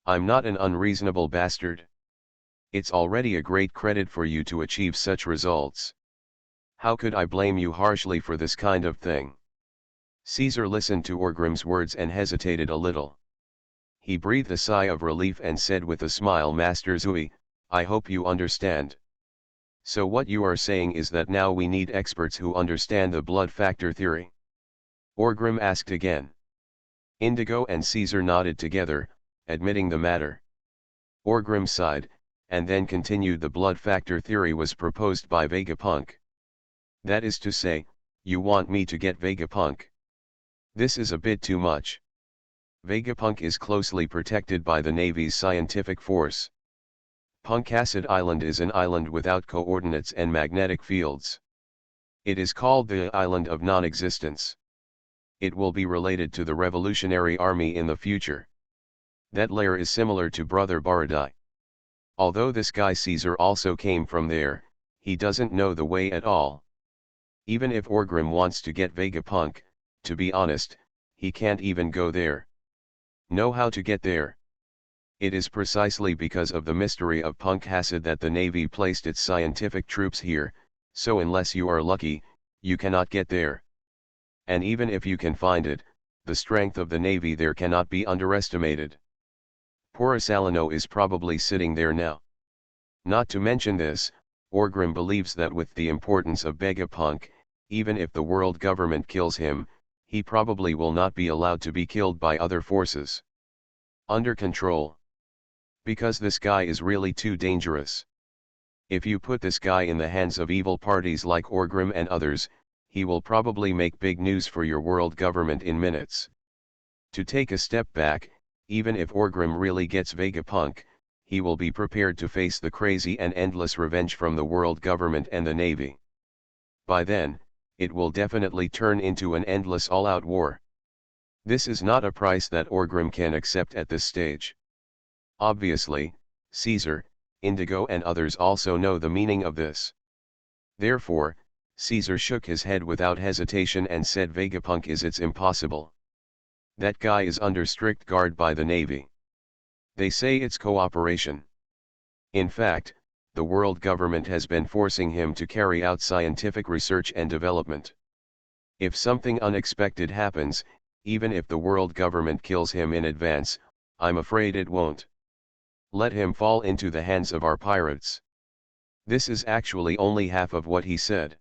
I'm not an unreasonable bastard. It's already a great credit for you to achieve such results. How could I blame you harshly for this kind of thing?" Caesar listened to Orgrim's words and hesitated a little. He breathed a sigh of relief and said with a smile, "Master Zui, I hope you understand. So what you are saying is that now we need experts who understand the blood factor theory?" Orgrim asked again. Indigo and Caesar nodded together, admitting the matter. Orgrim sighed, and then continued, "The blood factor theory was proposed by Vegapunk. That is to say, you want me to get Vegapunk. This is a bit too much. Vegapunk is closely protected by the Navy's scientific force. Punkacid Island is an island without coordinates and magnetic fields. It is called the Island of Non-Existence. It will be related to the Revolutionary Army in the future. That lair is similar to Brother Baradai. Although this guy Caesar also came from there, he doesn't know the way at all. Even if Orgrim wants to get Vegapunk, to be honest, he can't even go there. Know how to get there? It is precisely because of the mystery of Punkacid that the Navy placed its scientific troops here, so unless you are lucky, you cannot get there. And even if you can find it, the strength of the Navy there cannot be underestimated. Porisalino is probably sitting there now. Not to mention this, Orgrim believes that with the importance of Vegapunk, even if the world government kills him, he probably will not be allowed to be killed by other forces. Under control. Because this guy is really too dangerous. If you put this guy in the hands of evil parties like Orgrim and others, he will probably make big news for your world government in minutes. To take a step back, even if Orgrim really gets Vegapunk, he will be prepared to face the crazy and endless revenge from the world government and the Navy. By then, it will definitely turn into an endless all-out war. This is not a price that Orgrim can accept at this stage. Obviously, Caesar, Indigo and others also know the meaning of this. Therefore, Caesar shook his head without hesitation and said, "Vegapunk it's impossible. That guy is under strict guard by the Navy. They say it's cooperation. In fact, the world government has been forcing him to carry out scientific research and development. If something unexpected happens, even if the world government kills him in advance, I'm afraid it won't. Let him fall into the hands of our pirates." This is actually only half of what he said.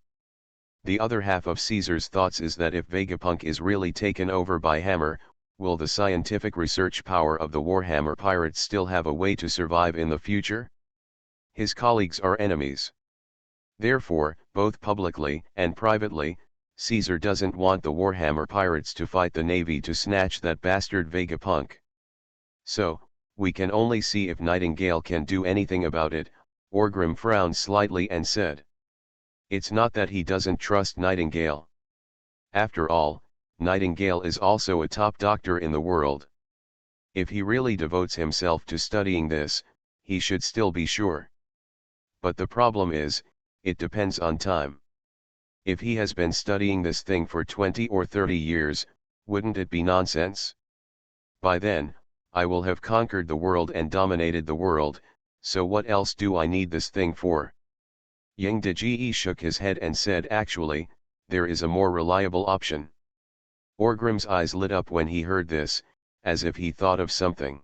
The other half of Caesar's thoughts is that if Vegapunk is really taken over by Hammer, will the scientific research power of the Warhammer pirates still have a way to survive in the future? His colleagues are enemies. Therefore, both publicly and privately, Caesar doesn't want the Warhammer pirates to fight the Navy to snatch that bastard Vegapunk. So, we can only see if Nightingale can do anything about it. Orgrim frowned slightly and said, "It's not that he doesn't trust Nightingale. After all, Nightingale is also a top doctor in the world. If he really devotes himself to studying this, he should still be sure. But the problem is, it depends on time. If he has been studying this thing for 20 or 30 years, wouldn't it be nonsense? By then, I will have conquered the world and dominated the world, so what else do I need this thing for?" Yang Dege shook his head and said, actually, there is a more reliable option. Orgrim's eyes lit up when he heard this, as if he thought of something.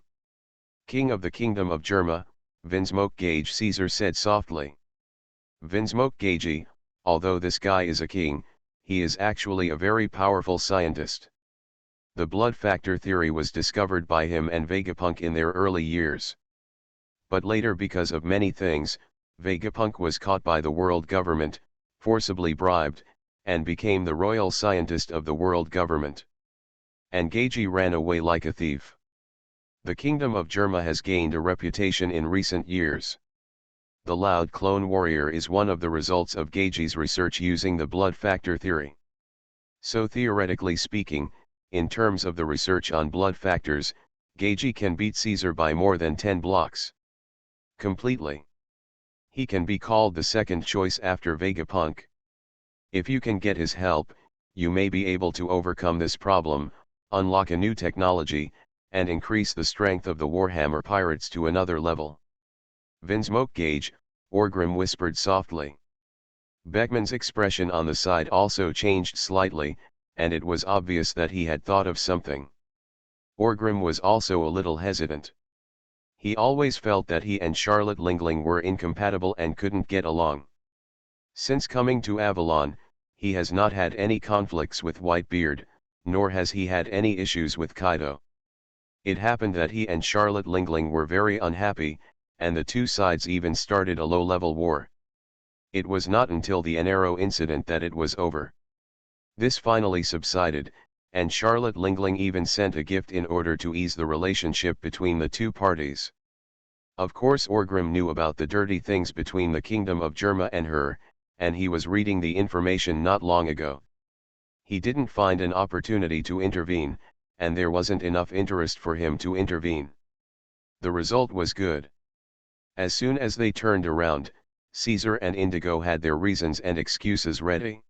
King of the Kingdom of Germa, Vinsmoke Gage, Caesar said softly. Vinsmoke Gage, although this guy is a king, he is actually a very powerful scientist. The blood factor theory was discovered by him and Vegapunk in their early years. But later, because of many things, Vegapunk was caught by the world government, forcibly bribed, and became the royal scientist of the world government. And Gage ran away like a thief. The Kingdom of Germa has gained a reputation in recent years. The loud clone warrior is one of the results of Gage's research using the blood factor theory. So theoretically speaking, in terms of the research on blood factors, Gage can beat Caesar by more than 10 blocks. Completely. He can be called the second choice after Vegapunk. If you can get his help, you may be able to overcome this problem, unlock a new technology, and increase the strength of the Warhammer pirates to another level. Vinsmoke Gage, Orgrim whispered softly. Beckman's expression on the side also changed slightly, and it was obvious that he had thought of something. Orgrim was also a little hesitant. He always felt that he and Charlotte Lingling were incompatible and couldn't get along. Since coming to Avalon, he has not had any conflicts with Whitebeard, nor has he had any issues with Kaido. It happened that he and Charlotte Lingling were very unhappy, and the two sides even started a low-level war. It was not until the Enero incident that it was over. This finally subsided, and Charlotte Lingling even sent a gift in order to ease the relationship between the two parties. Of course, Orgrim knew about the dirty things between the Kingdom of Germa and her, and he was reading the information not long ago. He didn't find an opportunity to intervene, and there wasn't enough interest for him to intervene. The result was good. As soon as they turned around, Caesar and Indigo had their reasons and excuses ready.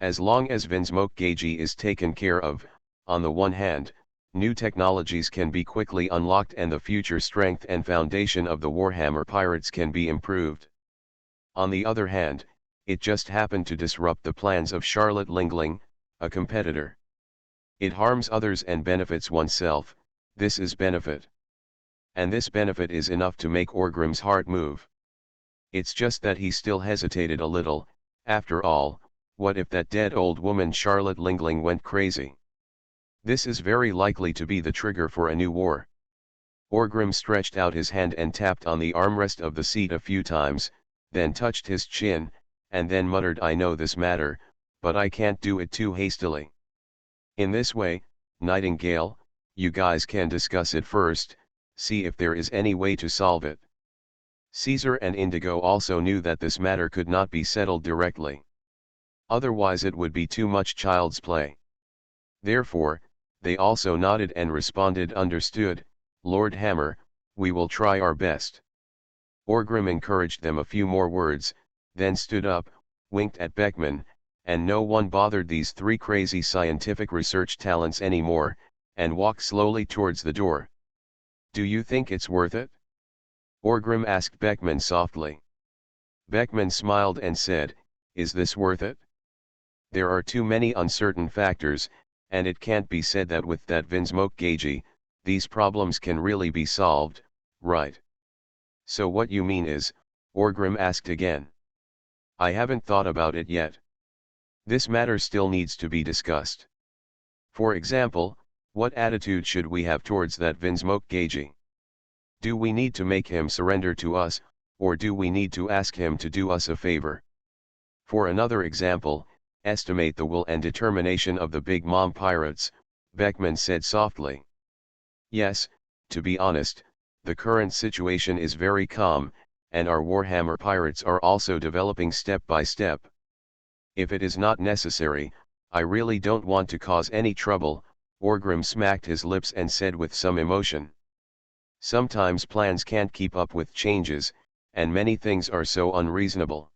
As long as Vinsmoke Gage is taken care of, on the one hand, new technologies can be quickly unlocked and the future strength and foundation of the Warhammer pirates can be improved. On the other hand, it just happened to disrupt the plans of Charlotte Lingling, a competitor. It harms others and benefits oneself, this is benefit. And this benefit is enough to make Orgrim's heart move. It's just that he still hesitated a little. After all, what if that dead old woman Charlotte Lingling went crazy? This is very likely to be the trigger for a new war. Orgrim stretched out his hand and tapped on the armrest of the seat a few times, then touched his chin, and then muttered, I know this matter, but I can't do it too hastily. In this way, Nightingale, you guys can discuss it first, see if there is any way to solve it. Caesar and Indigo also knew that this matter could not be settled directly. Otherwise it would be too much child's play. Therefore, they also nodded and responded, understood, Lord Hammer, we will try our best. Orgrim encouraged them a few more words, then stood up, winked at Beckman, and no one bothered these three crazy scientific research talents anymore, and walked slowly towards the door. Do you think it's worth it? Orgrim asked Beckman softly. Beckman smiled and said, is this worth it? There are too many uncertain factors, and it can't be said that with that Vinsmoke Gage, these problems can really be solved, right? So what you mean is, Orgrim asked again. I haven't thought about it yet. This matter still needs to be discussed. For example, what attitude should we have towards that Vinsmoke Gage? Do we need to make him surrender to us, or do we need to ask him to do us a favor? For another example, estimate the will and determination of the Big Mom pirates, Beckman said softly. Yes, to be honest, the current situation is very calm, and our Warhammer pirates are also developing step by step. If it is not necessary, I really don't want to cause any trouble, Orgrim smacked his lips and said with some emotion. Sometimes plans can't keep up with changes, and many things are so unreasonable.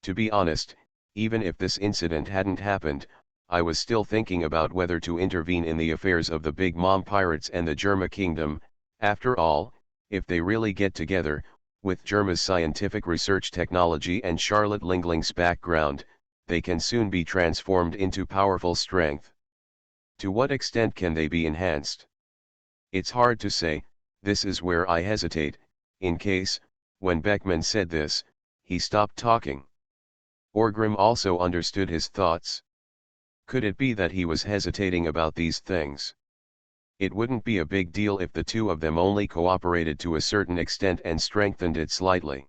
To be honest, even if this incident hadn't happened, I was still thinking about whether to intervene in the affairs of the Big Mom pirates and the Germa Kingdom. After all, if they really get together, With Germa's scientific research technology and Charlotte Lingling's background, they can soon be transformed into powerful strength. To what extent can they be enhanced? It's hard to say. This is where I hesitate, in case, when Beckman said this, he stopped talking. Orgrim also understood his thoughts. Could it be that he was hesitating about these things? It wouldn't be a big deal if the two of them only cooperated to a certain extent and strengthened it slightly.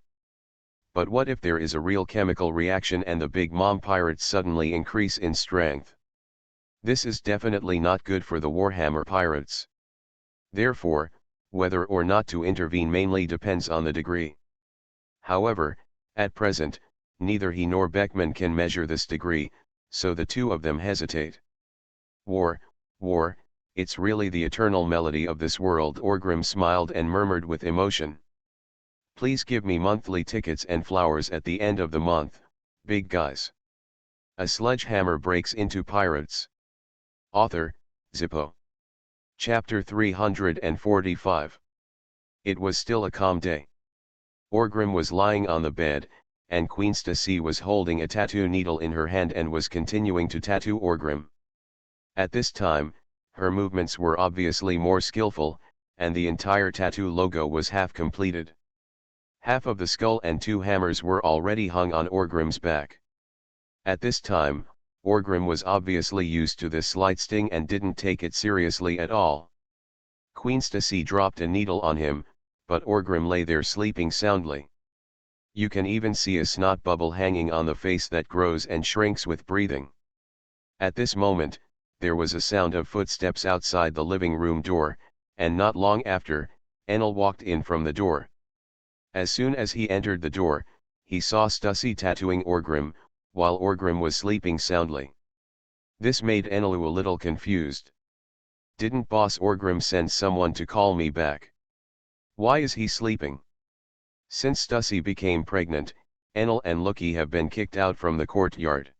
But what if there is a real chemical reaction and the Big Mom pirates suddenly increase in strength? This is definitely not good for the Warhammer pirates. Therefore, whether or not to intervene mainly depends on the degree. However, at present, neither he nor Beckman can measure this degree, so the two of them hesitate. War, it's really the eternal melody of this world. Orgrim smiled and murmured with emotion. Please give me monthly tickets and flowers at the end of the month, big guys. A sledgehammer breaks into pirates. Author, Zippo. Chapter 345. It was still a calm day. Orgrim was lying on the bed, and Queen Stacy was holding a tattoo needle in her hand and was continuing to tattoo Orgrim. At this time, her movements were obviously more skillful, and the entire tattoo logo was half completed. Half of the skull and 2 hammers were already hung on Orgrim's back. At this time, Orgrim was obviously used to this slight sting and didn't take it seriously at all. Queen Stacy dropped a needle on him, but Orgrim lay there sleeping soundly. You can even see a snot bubble hanging on the face that grows and shrinks with breathing. At this moment, there was a sound of footsteps outside the living room door, and not long after, Enel walked in from the door. As soon as he entered the door, he saw Stussy tattooing Orgrim, while Orgrim was sleeping soundly. This made Enelu a little confused. Didn't Boss Orgrim send someone to call me back? Why is he sleeping? Since Stussy became pregnant, Enel and Loki have been kicked out from the courtyard.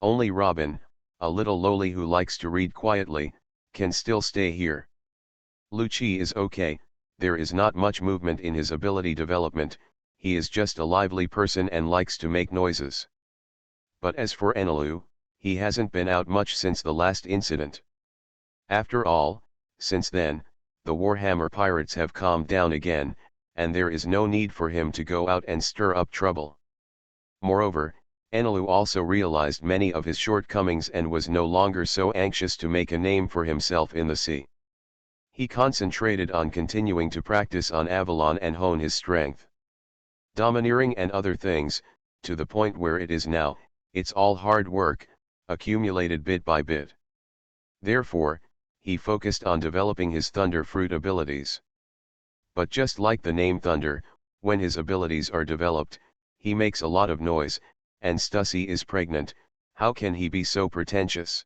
Only Robin, a little lowly who likes to read quietly, can still stay here. Lucci is okay, there is not much movement in his ability development, he is just a lively person and likes to make noises. But as for Enelu, he hasn't been out much since the last incident. After all, since then, the Warhammer pirates have calmed down again, and there is no need for him to go out and stir up trouble. Moreover, Enelu also realized many of his shortcomings and was no longer so anxious to make a name for himself in the sea. He concentrated on continuing to practice on Avalon and hone his strength. Domineering and other things, to the point where it is now, it's all hard work, accumulated bit by bit. Therefore, he focused on developing his Thunder Fruit abilities. But just like the name Thunder, when his abilities are developed, he makes a lot of noise, and Stussy is pregnant, how can he be so pretentious?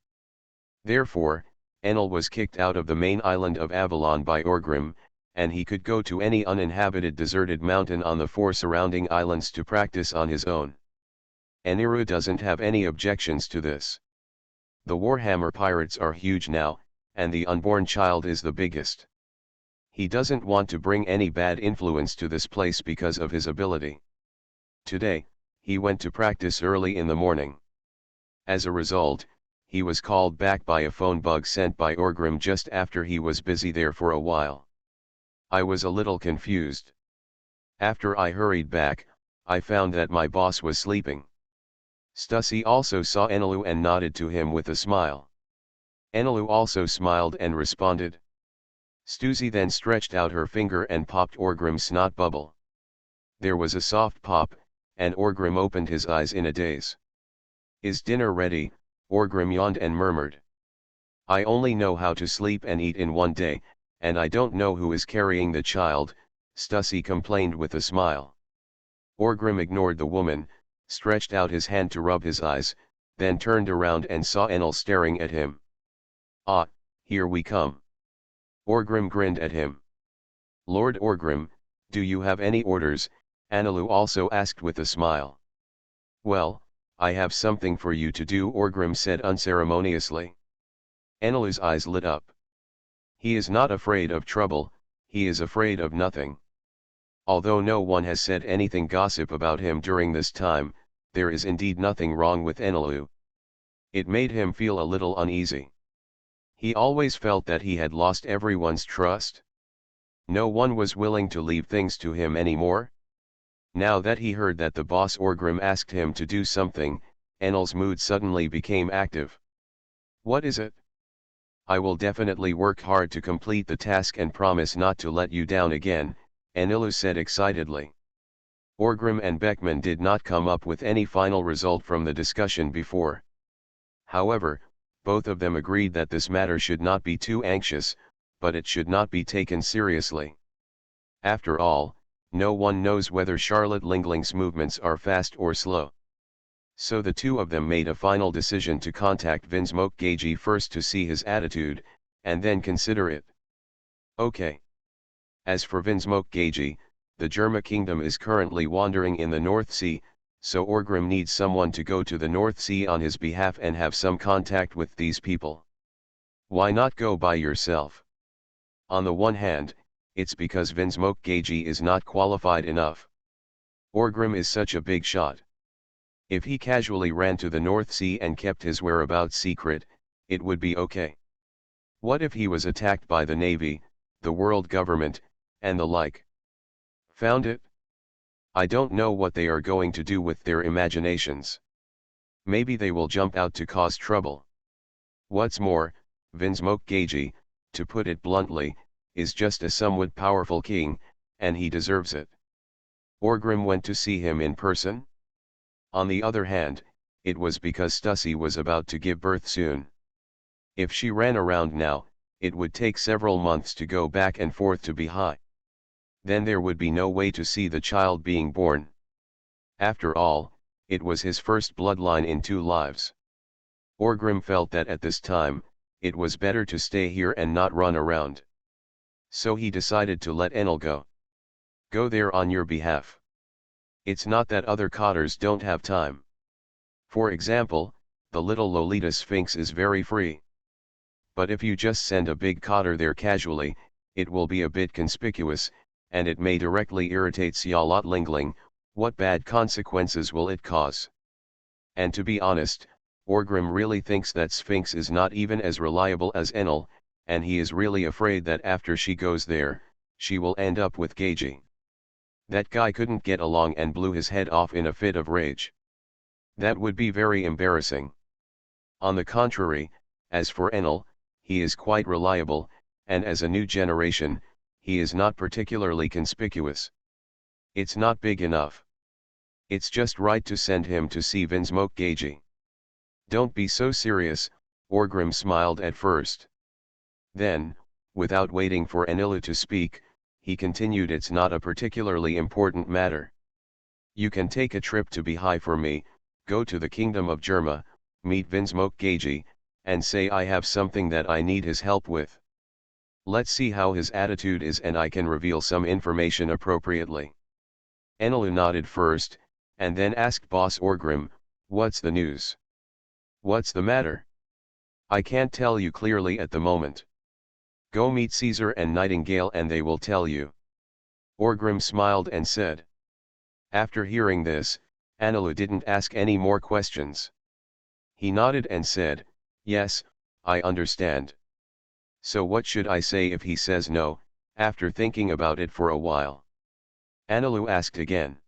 Therefore, Enel was kicked out of the main island of Avalon by Orgrim, and he could go to any uninhabited deserted mountain on the 4 surrounding islands to practice on his own. Aniru doesn't have any objections to this. The Warhammer pirates are huge now, and the unborn child is the biggest. He doesn't want to bring any bad influence to this place because of his ability. Today, he went to practice early in the morning. As a result, he was called back by a phone bug sent by Orgrim just after he was busy there for a while. I was a little confused. After I hurried back, I found that my boss was sleeping. Stussy also saw Enelu and nodded to him with a smile. Enelu also smiled and responded. Stussy then stretched out her finger and popped Orgrim's snot bubble. There was a soft pop, and Orgrim opened his eyes in a daze. Is dinner ready? Orgrim yawned and murmured. I only know how to sleep and eat in one day, and I don't know who is carrying the child, Stussy complained with a smile. Orgrim ignored the woman, stretched out his hand to rub his eyes, then turned around and saw Enel staring at him. Ah, here we come. Orgrim grinned at him. Lord Orgrim, do you have any orders? Enelu also asked with a smile. Well, I have something for you to do, Orgrim said unceremoniously. Enelu's eyes lit up. He is not afraid of trouble, he is afraid of nothing. Although no one has said anything gossip about him during this time, there is indeed nothing wrong with Enelu. It made him feel a little uneasy. He always felt that he had lost everyone's trust. No one was willing to leave things to him anymore. Now that he heard that the boss Orgrim asked him to do something, Enel's mood suddenly became active. What is it? I will definitely work hard to complete the task and promise not to let you down again, Enelu said excitedly. Orgrim and Beckman did not come up with any final result from the discussion before. However, both of them agreed that this matter should not be too anxious, but it should not be taken seriously. After all, no one knows whether Charlotte Lingling's movements are fast or slow. So the two of them made a final decision to contact Vinsmoke Gagi first to see his attitude, and then consider it. Okay. As for Vinsmoke Gagi, the Germa kingdom is currently wandering in the North Sea, so Orgrim needs someone to go to the North Sea on his behalf and have some contact with these people. Why not go by yourself? On the one hand, it's because Vinsmoke Gagi is not qualified enough. Orgrim is such a big shot. If he casually ran to the North Sea and kept his whereabouts secret, it would be okay. What if he was attacked by the Navy, the world government, and the like? Found it? I don't know what they are going to do with their imaginations. Maybe they will jump out to cause trouble. What's more, Vinsmoke Gagi, to put it bluntly, is just a somewhat powerful king, and he deserves it. Orgrim went to see him in person. On the other hand, it was because Stussy was about to give birth soon. If she ran around now, it would take several months to go back and forth to Bihai. Then there would be no way to see the child being born. After all, it was his first bloodline in 2 lives. Orgrim felt that at this time, it was better to stay here and not run around. So he decided to let Enel go. Go there on your behalf. It's not that other cotters don't have time. For example, the little Lolita Sphinx is very free. But if you just send a big cotter there casually, it will be a bit conspicuous, and it may directly irritate Charlotte Lingling. What bad consequences will it cause? And to be honest, Orgrim really thinks that Sphinx is not even as reliable as Enel, and he is really afraid that after she goes there, she will end up with Gagi. That guy couldn't get along and blew his head off in a fit of rage. That would be very embarrassing. On the contrary, as for Enel, he is quite reliable, and as a new generation, he is not particularly conspicuous. It's not big enough. It's just right to send him to see Vinsmoke Gagi. Don't be so serious, Orgrim smiled at first. Then, without waiting for Enelu to speak, he continued, it's not a particularly important matter. You can take a trip to Bihai for me, go to the kingdom of Germa, meet Vinsmoke Gagi, and say I have something that I need his help with. Let's see how his attitude is and I can reveal some information appropriately. Enelu nodded first, and then asked Boss Orgrim, what's the news? What's the matter? I can't tell you clearly at the moment. Go meet Caesar and Nightingale and they will tell you. Orgrim smiled and said. After hearing this, Enelu didn't ask any more questions. He nodded and said, yes, I understand. So what should I say if he says no, after thinking about it for a while? Enelu asked again.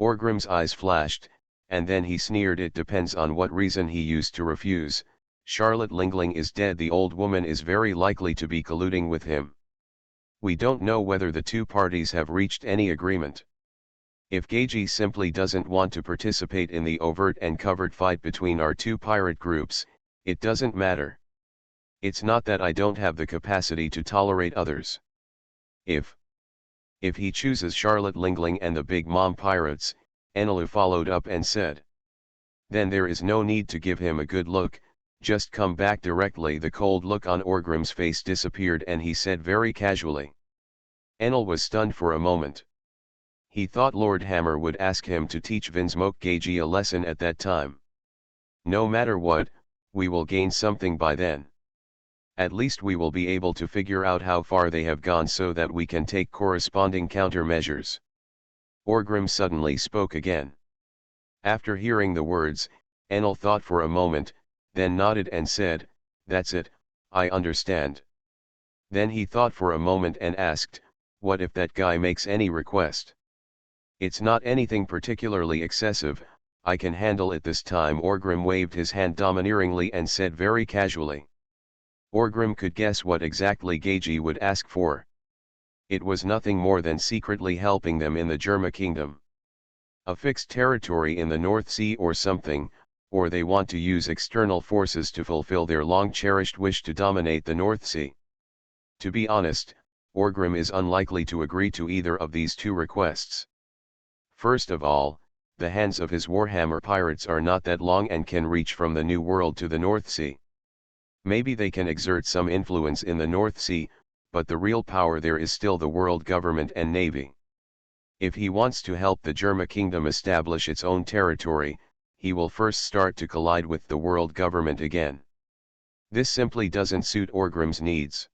Orgrim's eyes flashed, and then he sneered, it depends on what reason he used to refuse. Charlotte Lingling is dead, the old woman is very likely to be colluding with him. We don't know whether the two parties have reached any agreement. If Gagi simply doesn't want to participate in the overt and covert fight between our two pirate groups, it doesn't matter. It's not that I don't have the capacity to tolerate others. If he chooses Charlotte Lingling and the Big Mom pirates, Enelu followed up and said. Then there is no need to give him a good look, just come back directly. The cold look on Orgrim's face disappeared and he said very casually. Enel was stunned for a moment. He thought Lord Hammer would ask him to teach Vinsmoke Gagi a lesson at that time. No matter what, we will gain something by then. At least we will be able to figure out how far they have gone so that we can take corresponding countermeasures. Orgrim suddenly spoke again. After hearing the words, Enel thought for a moment, then nodded and said, "That's it, I understand." Then he thought for a moment and asked, "What if that guy makes any request?" "It's not anything particularly excessive, I can handle it this time." Orgrim waved his hand domineeringly and said very casually. Orgrim could guess what exactly Gagi would ask for. It was nothing more than secretly helping them in the Germa kingdom. A fixed territory in the North Sea or something, or they want to use external forces to fulfill their long-cherished wish to dominate the North Sea. To be honest, Orgrim is unlikely to agree to either of these two requests. First of all, the hands of his Warhammer pirates are not that long and can reach from the New World to the North Sea. Maybe they can exert some influence in the North Sea, but the real power there is still the world government and navy. If he wants to help the Germa kingdom establish its own territory, he will first start to collide with the world government again. This simply doesn't suit Orgrim's needs.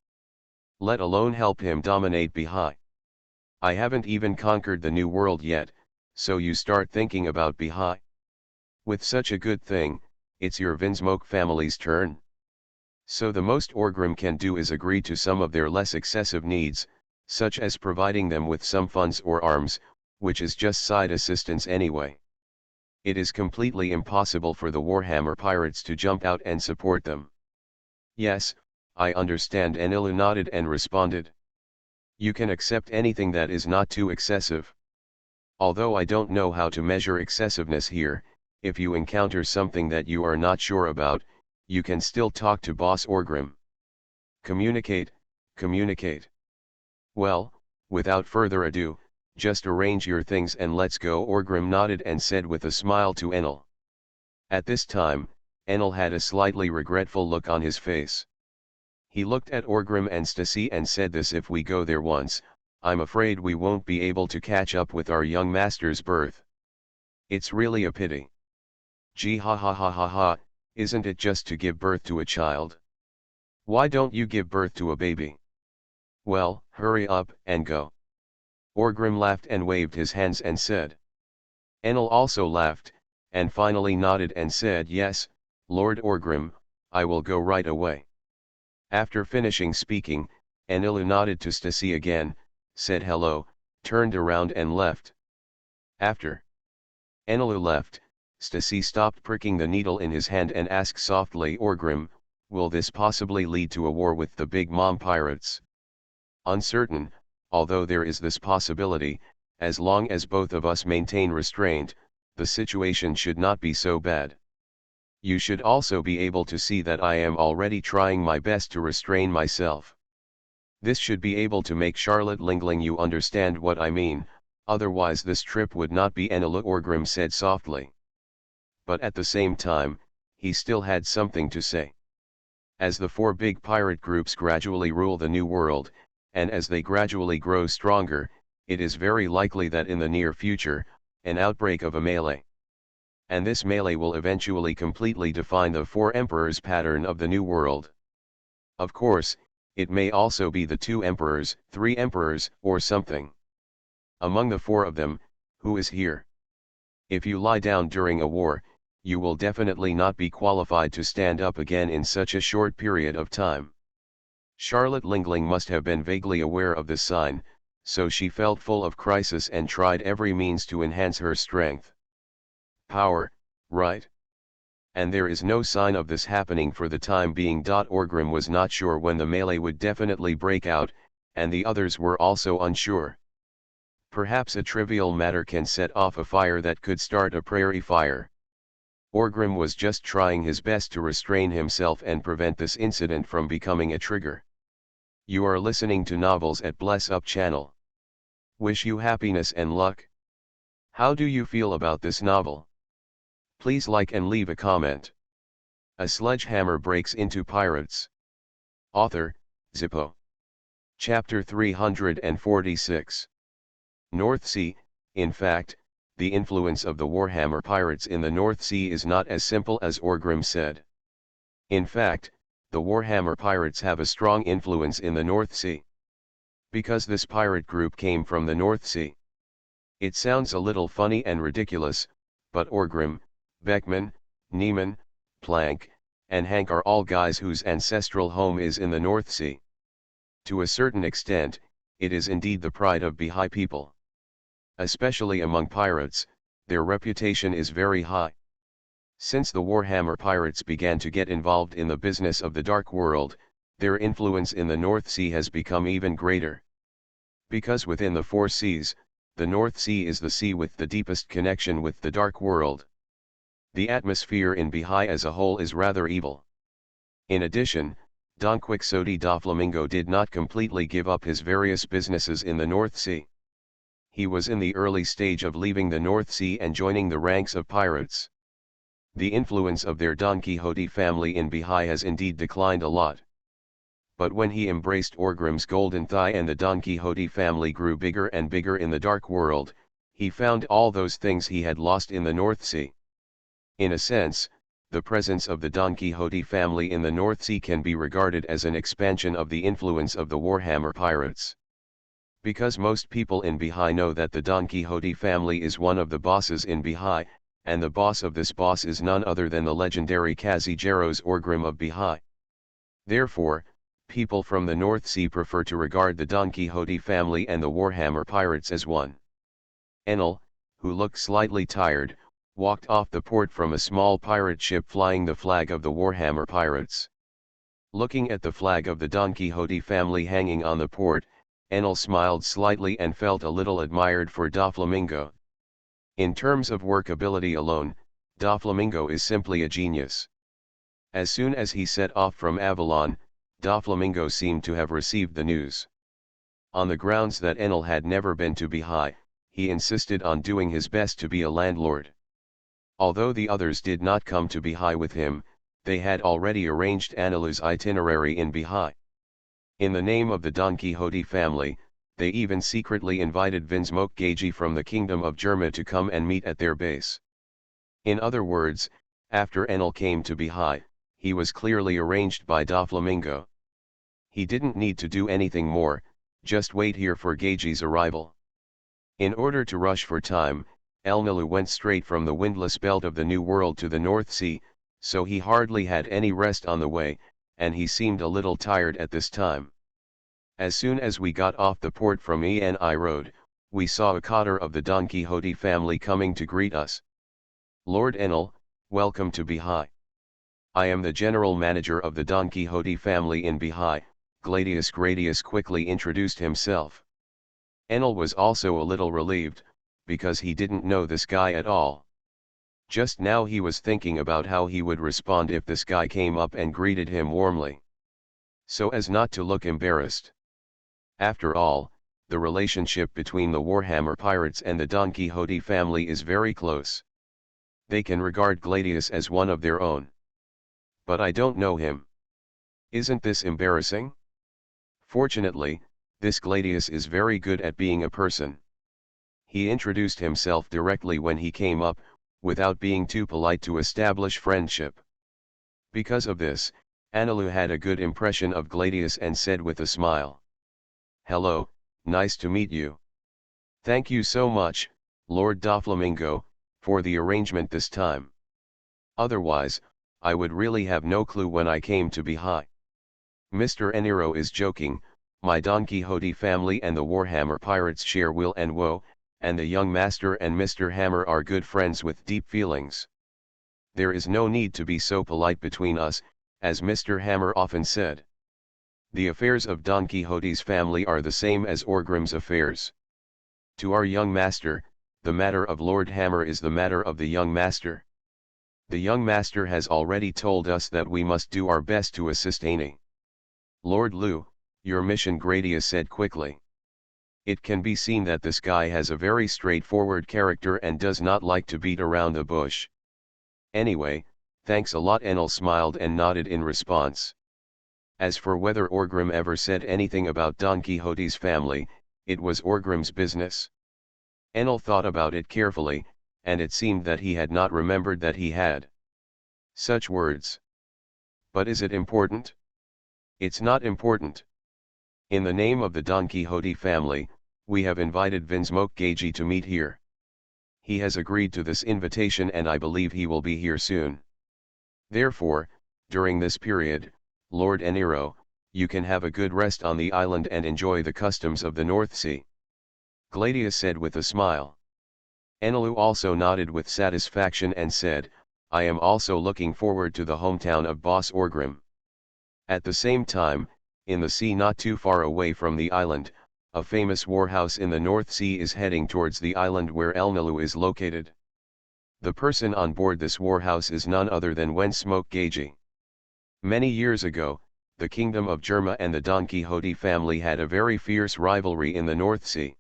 Let alone help him dominate Bihai. I haven't even conquered the New World yet, so you start thinking about Bihai. With such a good thing, it's your Vinsmoke family's turn. So the most Orgrim can do is agree to some of their less excessive needs, such as providing them with some funds or arms, which is just side assistance anyway. It is completely impossible for the Warhammer pirates to jump out and support them. "Yes, I understand." Enilu nodded and responded. "You can accept anything that is not too excessive. Although I don't know how to measure excessiveness here, if you encounter something that you are not sure about, you can still talk to Boss Orgrim. Communicate, communicate. Well, without further ado, just arrange your things and let's go." Orgrim nodded and said with a smile to Enel. At this time, Enel had a slightly regretful look on his face. He looked at Orgrim and Stasi and said, "This if we go there once, I'm afraid we won't be able to catch up with our young master's birth. It's really a pity. Gee ha ha ha ha ha, isn't it just to give birth to a child? Why don't you give birth to a baby? Well, hurry up and go." Orgrim laughed and waved his hands and said. Enel also laughed, and finally nodded and said, "Yes, Lord Orgrim, I will go right away." After finishing speaking, Enilu nodded to Stasi again, said hello, turned around and left. After Enilu left, Stasi stopped pricking the needle in his hand and asked softly, "Orgrim, will this possibly lead to a war with the Big Mom pirates?" "Uncertain, although there is this possibility, as long as both of us maintain restraint, the situation should not be so bad. You should also be able to see that I am already trying my best to restrain myself. This should be able to make Charlotte Lingling you understand what I mean, otherwise this trip would not be." Enilu Orgrim said softly. But at the same time, he still had something to say. As the four big pirate groups gradually rule the New World, and as they gradually grow stronger, it is very likely that in the near future, an outbreak of a melee. And this melee will eventually completely define the four emperors pattern of the New World. Of course, it may also be the two emperors, three emperors, or something. Among the four of them, who is here? If you lie down during a war, you will definitely not be qualified to stand up again in such a short period of time. Charlotte Lingling must have been vaguely aware of this sign, so she felt full of crisis and tried every means to enhance her strength. Power, right? And there is no sign of this happening for the time being. Orgrim was not sure when the melee would definitely break out, and the others were also unsure. Perhaps a trivial matter can set off a fire that could start a prairie fire. Orgrim was just trying his best to restrain himself and prevent this incident from becoming a trigger. You are listening to Novels at Bless Up channel. Wish you happiness and luck. How do you feel about this novel? Please like and leave a comment. A sledgehammer breaks into pirates. Author, Zippo. Chapter 346. North Sea. In fact, the influence of the Warhammer pirates in the North Sea is not as simple as Orgrim said. In fact, the Warhammer pirates have a strong influence in the North Sea. Because this pirate group came from the North Sea. It sounds a little funny and ridiculous, but Orgrim, Beckman, Niemann, Planck, and Hank are all guys whose ancestral home is in the North Sea. To a certain extent, it is indeed the pride of Bahá'í people. Especially among pirates, their reputation is very high. Since the Warhammer pirates began to get involved in the business of the Dark World, their influence in the North Sea has become even greater. Because within the four seas, the North Sea is the sea with the deepest connection with the Dark World. The atmosphere in Bahá'í as a whole is rather evil. In addition, Don Quixote da Flamingo did not completely give up his various businesses in the North Sea. He was in the early stage of leaving the North Sea and joining the ranks of pirates. The influence of their Don Quixote family in Bahá'í has indeed declined a lot. But when he embraced Orgrim's Golden Thigh and the Don Quixote family grew bigger and bigger in the Dark World, he found all those things he had lost in the North Sea. In a sense, the presence of the Don Quixote family in the North Sea can be regarded as an expansion of the influence of the Warhammer pirates. Because most people in Bahá'í know that the Don Quixote family is one of the bosses in Bahá'í, and the boss of this boss is none other than the legendary Cazigeros Orgrim of Bahá'í. Therefore, people from the North Sea prefer to regard the Don Quixote family and the Warhammer pirates as one. Enel, who looked slightly tired, walked off the port from a small pirate ship flying the flag of the Warhammer pirates. Looking at the flag of the Don Quixote family hanging on the port, Enel smiled slightly and felt a little admired for Doflamingo. In terms of workability alone, Doflamingo is simply a genius. As soon as he set off from Avalon, Doflamingo seemed to have received the news. On the grounds that Enel had never been to Bahá'í, he insisted on doing his best to be a landlord. Although the others did not come to Bahá'í with him, they had already arranged Anilu's itinerary in Bahá'í. In the name of the Don Quixote family, they even secretly invited Vinsmoke Gagey from the Kingdom of Germa to come and meet at their base. In other words, after Enel came to Bahá'í, he was clearly arranged by Doflamingo. He didn't need to do anything more, just wait here for Gagey's arrival. In order to rush for time, Enilu went straight from the windless belt of the New World to the North Sea, so he hardly had any rest on the way, and he seemed a little tired at this time. As soon as we got off the port from Eni Road, we saw a cotter of the Don Quixote family coming to greet us. Lord Enel, welcome to Bahá'í. I am the general manager of the Don Quixote family in Bahá'í, Gladius Gradius quickly introduced himself. Enel was also a little relieved, because he didn't know this guy at all. Just now he was thinking about how he would respond if this guy came up and greeted him warmly, so as not to look embarrassed. After all, the relationship between the Warhammer pirates and the Don Quixote family is very close. They can regard Gladius as one of their own. But I don't know him. Isn't this embarrassing? Fortunately, this Gladius is very good at being a person. He introduced himself directly when he came up, without being too polite to establish friendship. Because of this, Anilu had a good impression of Gladius and said with a smile, "Hello, nice to meet you. Thank you so much, Lord Doflamingo, for the arrangement this time. Otherwise, I would really have no clue when I came to Bahá'í. Mr. Eniro is joking, my Don Quixote family and the Warhammer pirates share will and woe, and the young master and Mr. Hammer are good friends with deep feelings. There is no need to be so polite between us, as Mr. Hammer often said. The affairs of Don Quixote's family are the same as Orgrim's affairs. To our young master, the matter of Lord Hammer is the matter of the young master. The young master has already told us that we must do our best to assist Annie. Lord Lu, your mission, Gradius said quickly. It can be seen that this guy has a very straightforward character and does not like to beat around the bush. Anyway, thanks a lot. Enel smiled and nodded in response. As for whether Orgrim ever said anything about Don Quixote's family, it was Orgrim's business. Enel thought about it carefully, and it seemed that he had not remembered that he had such words. But is it important? It's not important. In the name of the Don Quixote family, we have invited Vinsmoke Gagey to meet here. He has agreed to this invitation and I believe he will be here soon. Therefore, during this period, Lord Eniro, you can have a good rest on the island and enjoy the customs of the North Sea. Gladia said with a smile. Enelu also nodded with satisfaction and said, I am also looking forward to the hometown of Boss Orgrim. At the same time, in the sea not too far away from the island, a famous warhouse in the North Sea is heading towards the island where Elnilu is located. The person on board this warhouse is none other than Vinsmoke Gagey. Many years ago, the kingdom of Germa and the Don Quixote family had a very fierce rivalry in the North Sea.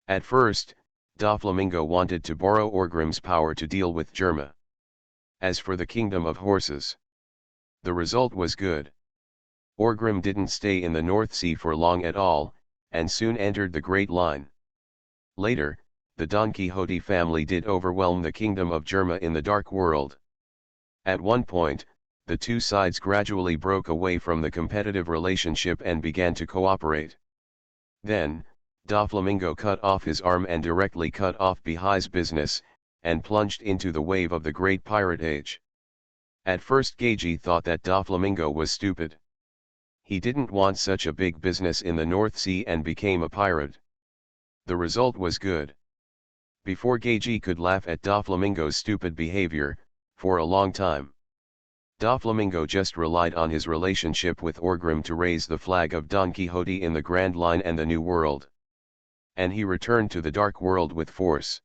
At first, Doflamingo wanted to borrow Orgrim's power to deal with Germa. As for the kingdom of horses, the result was good. Orgrim didn't stay in the North Sea for long at all, and soon entered the Great Line. Later, the Don Quixote family did overwhelm the kingdom of Germa in the Dark World. At one point, the two sides gradually broke away from the competitive relationship and began to cooperate. Then, Doflamingo cut off his arm and directly cut off Behai's business, and plunged into the wave of the Great Pirate Age. At first Gagey thought that Doflamingo was stupid. He didn't want such a big business in the North Sea and became a pirate. The result was good. Before Gagey could laugh at Doflamingo's stupid behavior, for a long time, Doflamingo just relied on his relationship with Orgrim to raise the flag of Don Quixote in the Grand Line and the New World. And he returned to the Dark World with force.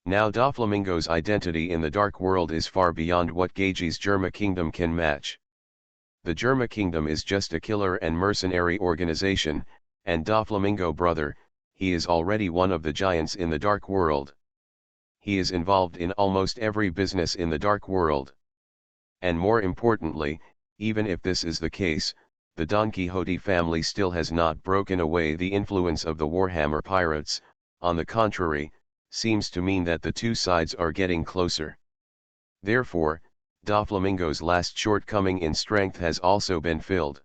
Now Doflamingo's identity in the Dark World is far beyond what Gagey's Germa Kingdom can match. The Germa Kingdom is just a killer and mercenary organization, and Doflamingo brother, he is already one of the giants in the Dark World. He is involved in almost every business in the Dark World. And more importantly, even if this is the case, the Don Quixote family still has not broken away the influence of the Warhammer pirates, on the contrary, seems to mean that the two sides are getting closer. Therefore, Doflamingo's last shortcoming in strength has also been filled.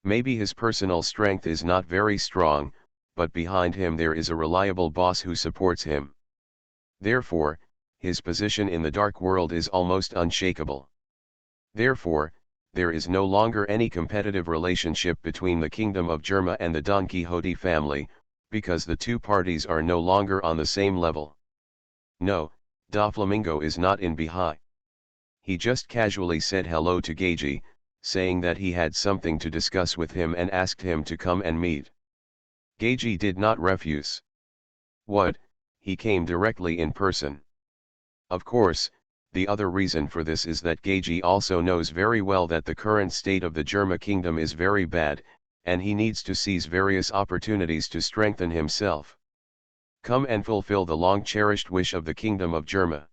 Maybe his personal strength is not very strong, but behind him there is a reliable boss who supports him. Therefore, his position in the Dark World is almost unshakable. Therefore, there is no longer any competitive relationship between the Kingdom of Germa and the Don Quixote family, because the two parties are no longer on the same level. No, Doflamingo is not in Behai. He just casually said hello to Gagey, saying that he had something to discuss with him and asked him to come and meet. Gagey did not refuse. What, he came directly in person. Of course, the other reason for this is that Gagey also knows very well that the current state of the Germa Kingdom is very bad, and he needs to seize various opportunities to strengthen himself. Come and fulfill the long-cherished wish of the Kingdom of Germa.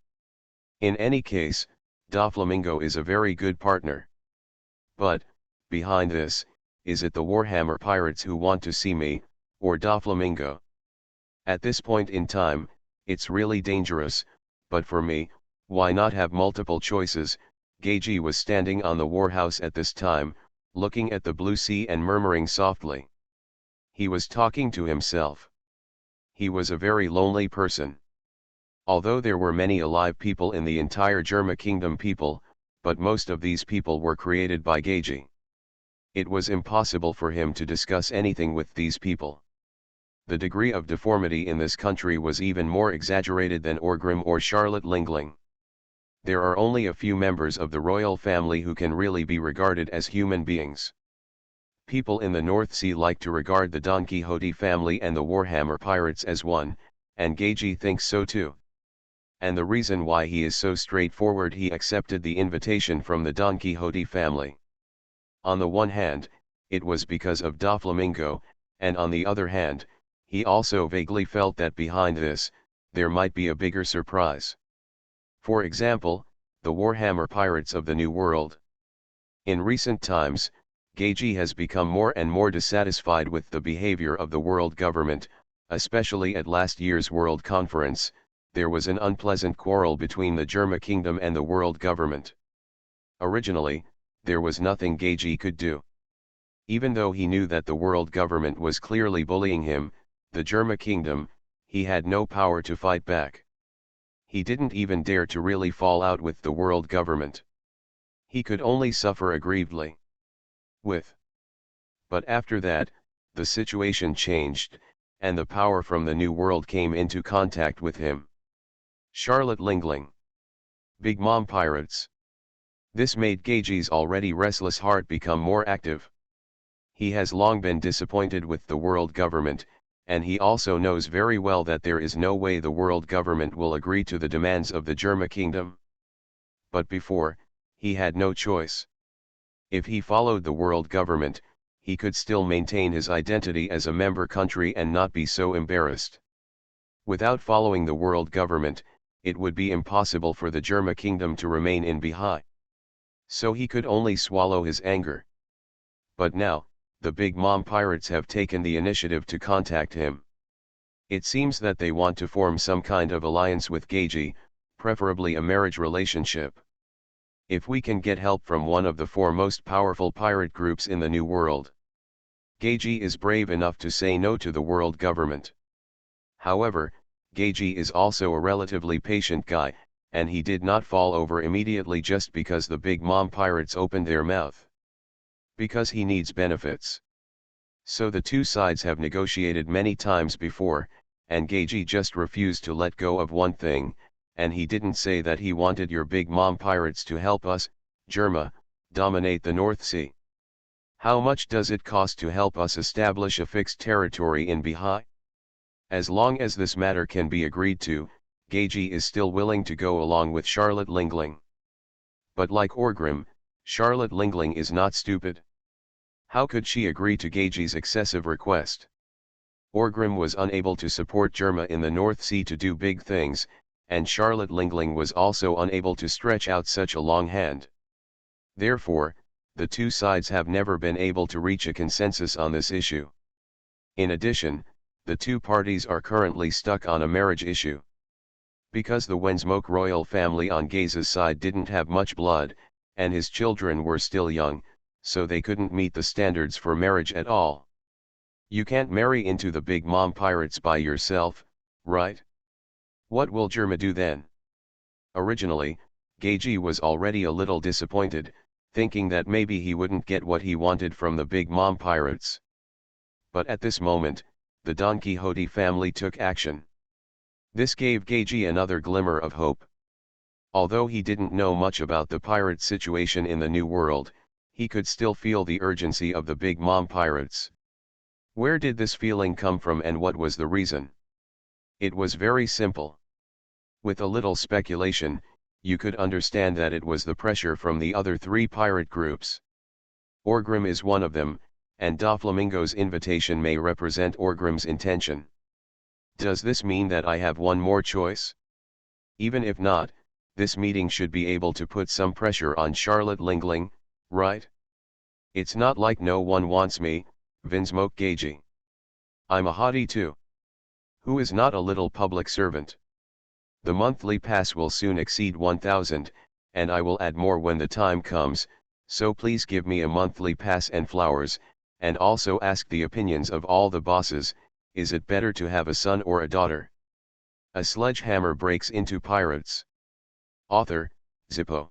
In any case, Doflamingo is a very good partner. But, behind this, is it the Warhammer pirates who want to see me, or Doflamingo? At this point in time, it's really dangerous, but for me, why not have multiple choices? Gagey was standing on the warhouse at this time, looking at the blue sea and murmuring softly. He was talking to himself. He was a very lonely person. Although there were many alive people in the entire Germa Kingdom people, but most of these people were created by Gagey. It was impossible for him to discuss anything with these people. The degree of deformity in this country was even more exaggerated than Orgrim or Charlotte Lingling. There are only a few members of the royal family who can really be regarded as human beings. People in the North Sea like to regard the Don Quixote family and the Warhammer pirates as one, and Gagey thinks so too. And the reason why he is so straightforward, he accepted the invitation from the Don Quixote family. On the one hand, it was because of Doflamingo, and on the other hand, he also vaguely felt that behind this, there might be a bigger surprise. For example, the Warhammer pirates of the New World. In recent times, Gagey has become more and more dissatisfied with the behavior of the world government, especially at last year's World Conference. There was an unpleasant quarrel between the Germa Kingdom and the world government. Originally, there was nothing Gagey could do. Even though he knew that the world government was clearly bullying him, the Germa kingdom, he had no power to fight back. He didn't even dare to really fall out with the world government. He could only suffer aggrievedly. But after that, the situation changed, and the power from the New World came into contact with him. Charlotte Lingling. Big Mom Pirates. This made Geiji's already restless heart become more active. He has long been disappointed with the world government, and he also knows very well that there is no way the world government will agree to the demands of the Germa kingdom. But before, he had no choice. If he followed the world government, he could still maintain his identity as a member country and not be so embarrassed. Without following the world government, it would be impossible for the Germa kingdom to remain in Bihai. So he could only swallow his anger. But now, the Big Mom Pirates have taken the initiative to contact him. It seems that they want to form some kind of alliance with Geiji, preferably a marriage relationship. If we can get help from one of the four most powerful pirate groups in the New World. Geiji is brave enough to say no to the world government. However, Geiji is also a relatively patient guy, and he did not fall over immediately just because the Big Mom Pirates opened their mouth. Because he needs benefits. So the two sides have negotiated many times before, and Geiji just refused to let go of one thing, and he didn't say that he wanted your Big Mom Pirates to help us, Germa, dominate the North Sea. How much does it cost to help us establish a fixed territory in Bihai? As long as this matter can be agreed to, Geiji is still willing to go along with Charlotte Lingling. But like Orgrim, Charlotte Lingling is not stupid. How could she agree to Geiji's excessive request? Orgrim was unable to support Germa in the North Sea to do big things, and Charlotte Lingling was also unable to stretch out such a long hand. Therefore, the two sides have never been able to reach a consensus on this issue. In addition, the two parties are currently stuck on a marriage issue. Because the Wensmoke royal family on Geisa's side didn't have much blood, and his children were still young, so they couldn't meet the standards for marriage at all. You can't marry into the Big Mom Pirates by yourself, right? What will Germa do then? Originally, Geiji was already a little disappointed, thinking that maybe he wouldn't get what he wanted from the Big Mom Pirates. But at this moment, the Don Quixote family took action. This gave Geiji another glimmer of hope. Although he didn't know much about the pirate situation in the New World, he could still feel the urgency of the Big Mom Pirates. Where did this feeling come from and what was the reason? It was very simple. With a little speculation, you could understand that it was the pressure from the other three pirate groups. Orgrim is one of them, and Doflamingo's invitation may represent Orgrim's intention. Does this mean that I have one more choice? Even if not, this meeting should be able to put some pressure on Charlotte Lingling, right? It's not like no one wants me, Vinsmoke Geiji. I'm a hottie too. Who is not a little public servant? The monthly pass will soon exceed 1,000, and I will add more when the time comes, so please give me a monthly pass and flowers, and also ask the opinions of all the bosses. Is it better to have a son or a daughter? A sledgehammer breaks into pirates. Author, Zippo.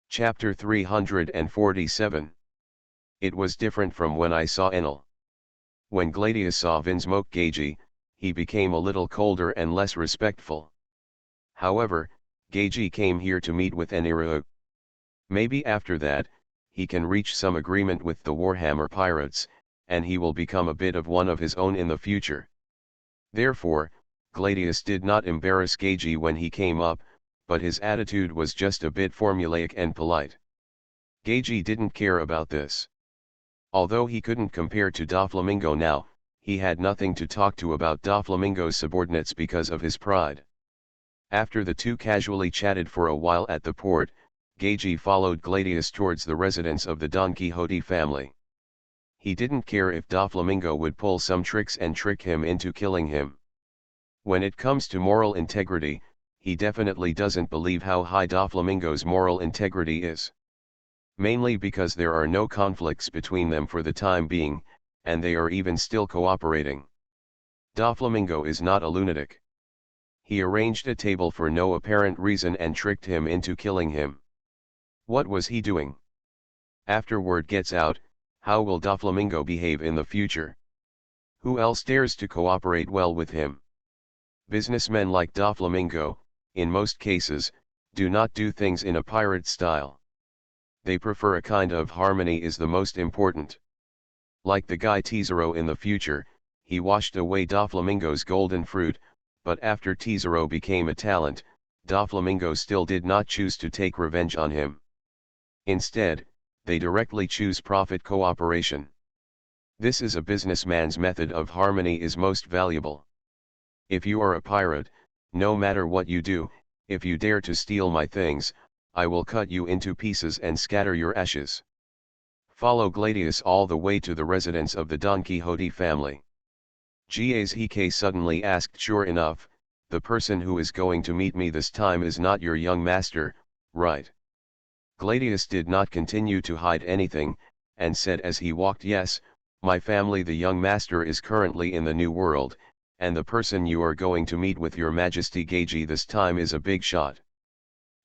Chapter 347. It was different from when I saw Enel. When Gladius saw Vinsmoke Geiji, he became a little colder and less respectful. However, Geiji came here to meet with Enel. Maybe after that, he can reach some agreement with the Warhammer pirates, and he will become a bit of one of his own in the future. Therefore, Gladius did not embarrass Geiji when he came up, but his attitude was just a bit formulaic and polite. Geiji didn't care about this. Although he couldn't compare to Doflamingo now, he had nothing to talk to about Doflamingo's subordinates because of his pride. After the two casually chatted for a while at the port, Geiji followed Gladius towards the residence of the Don Quixote family. He didn't care if Doflamingo would pull some tricks and trick him into killing him. When it comes to moral integrity, he definitely doesn't believe how high Doflamingo's moral integrity is. mainly because there are no conflicts between them for the time being, and they are even still cooperating. Doflamingo is not a lunatic. He arranged a table for no apparent reason and tricked him into killing him. What was he doing? After word gets out, how will Doflamingo behave in the future? Who else dares to cooperate well with him? Businessmen like Doflamingo, in most cases, do not do things in a pirate style. They prefer a kind of harmony is the most important. Like the guy Tesoro in the future, he washed away Doflamingo's golden fruit, but after Tesoro became a talent, Doflamingo still did not choose to take revenge on him. Instead, they directly choose profit cooperation. This is a businessman's method of harmony is most valuable. If you are a pirate, no matter what you do, if you dare to steal my things, I will cut you into pieces and scatter your ashes. Follow Gladius all the way to the residence of the Don Quixote family. Gazhike suddenly asked, sure enough, the person who is going to meet me this time is not your young master, right? Gladius did not continue to hide anything, and said as he walked, yes, my family, the young master is currently in the New World, and the person you are going to meet with your majesty Gagi this time is a big shot.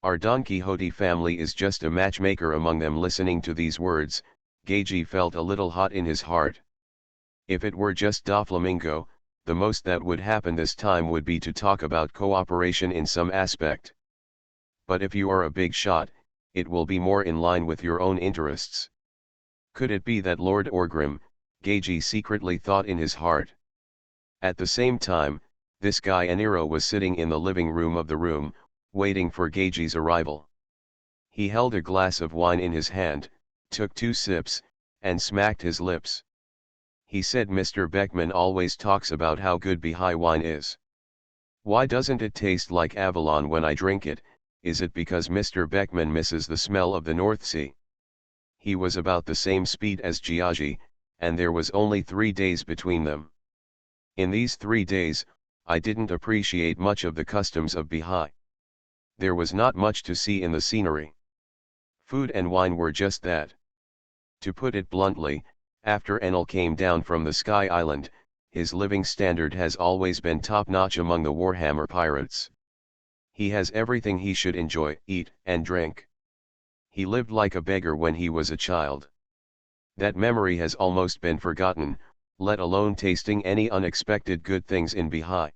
Our Don Quixote family is just a matchmaker among them. Listening to these words, Gagi felt a little hot in his heart. If it were just Doflamingo, the most that would happen this time would be to talk about cooperation in some aspect. But if you are a big shot, it will be more in line with your own interests. Could it be that Lord Orgrim, Gagi secretly thought in his heart. At the same time, this guy Aniro was sitting in the living room of the room, waiting for Gagi's arrival. He held a glass of wine in his hand, took 2 sips, and smacked his lips. He said, Mr. Beckman always talks about how good Bihai wine is. Why doesn't it taste like Avalon when I drink it? Is it because Mr. Beckman misses the smell of the North Sea? He was about the same speed as Giagi, and there was only 3 days between them. In these 3 days, I didn't appreciate much of the customs of Bihai. There was not much to see in the scenery. Food and wine were just that. To put it bluntly, after Enel came down from the Sky Island, his living standard has always been top-notch among the Warhammer pirates. He has everything he should enjoy, eat and drink. He lived like a beggar when he was a child. That memory has almost been forgotten, let alone tasting any unexpected good things in Bihai.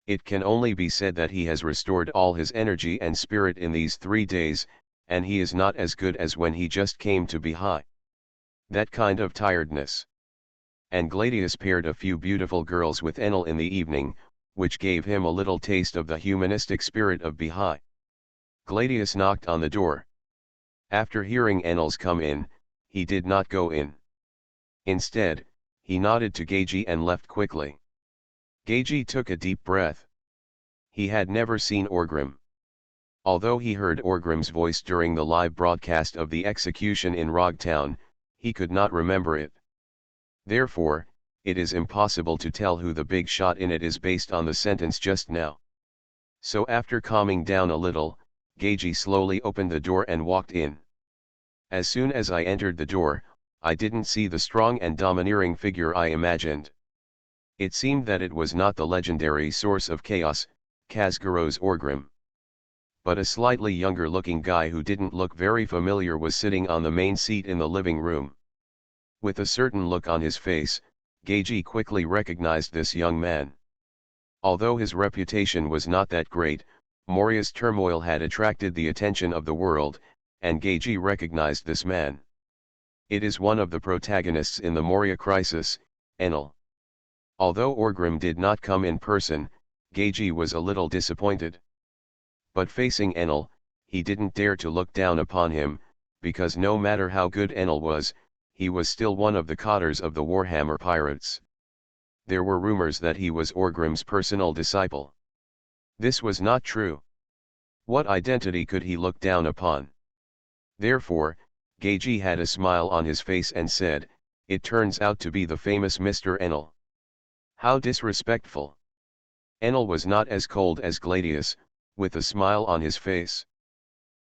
It can only be said that he has restored all his energy and spirit in these 3 days, and he is not as good as when he just came to Bihai. That kind of tiredness. And Gladius paired a few beautiful girls with Enel in the evening, which gave him a little taste of the humanistic spirit of Bihai. Gladius knocked on the door. After hearing Enel's come in, he did not go in. Instead, he nodded to Gagi and left quickly. Gagi took a deep breath. He had never seen Orgrim. Although he heard Orgrim's voice during the live broadcast of the execution in Rogtown, he could not remember it. Therefore, it is impossible to tell who the big shot in it is based on the sentence just now. So after calming down a little, Gagi slowly opened the door and walked in. As soon as I entered the door, I didn't see the strong and domineering figure I imagined. It seemed that it was not the legendary source of chaos, Khazgaro's Orgrim. But a slightly younger looking guy who didn't look very familiar was sitting on the main seat in the living room. With a certain look on his face, Gagi quickly recognized this young man. Although his reputation was not that great, Moria's turmoil had attracted the attention of the world, and Gagi recognized this man. It is one of the protagonists in the Moria crisis, Enel. Although Orgrim did not come in person, Gagi was a little disappointed. But facing Enel, he didn't dare to look down upon him, because no matter how good Enel was, he was still one of the cotters of the Warhammer pirates. There were rumors that he was Orgrim's personal disciple. This was not true. What identity could he look down upon? Therefore, Gagi had a smile on his face and said, "It turns out to be the famous Mr. Enel." How disrespectful. Enel was not as cold as Gladius, with a smile on his face.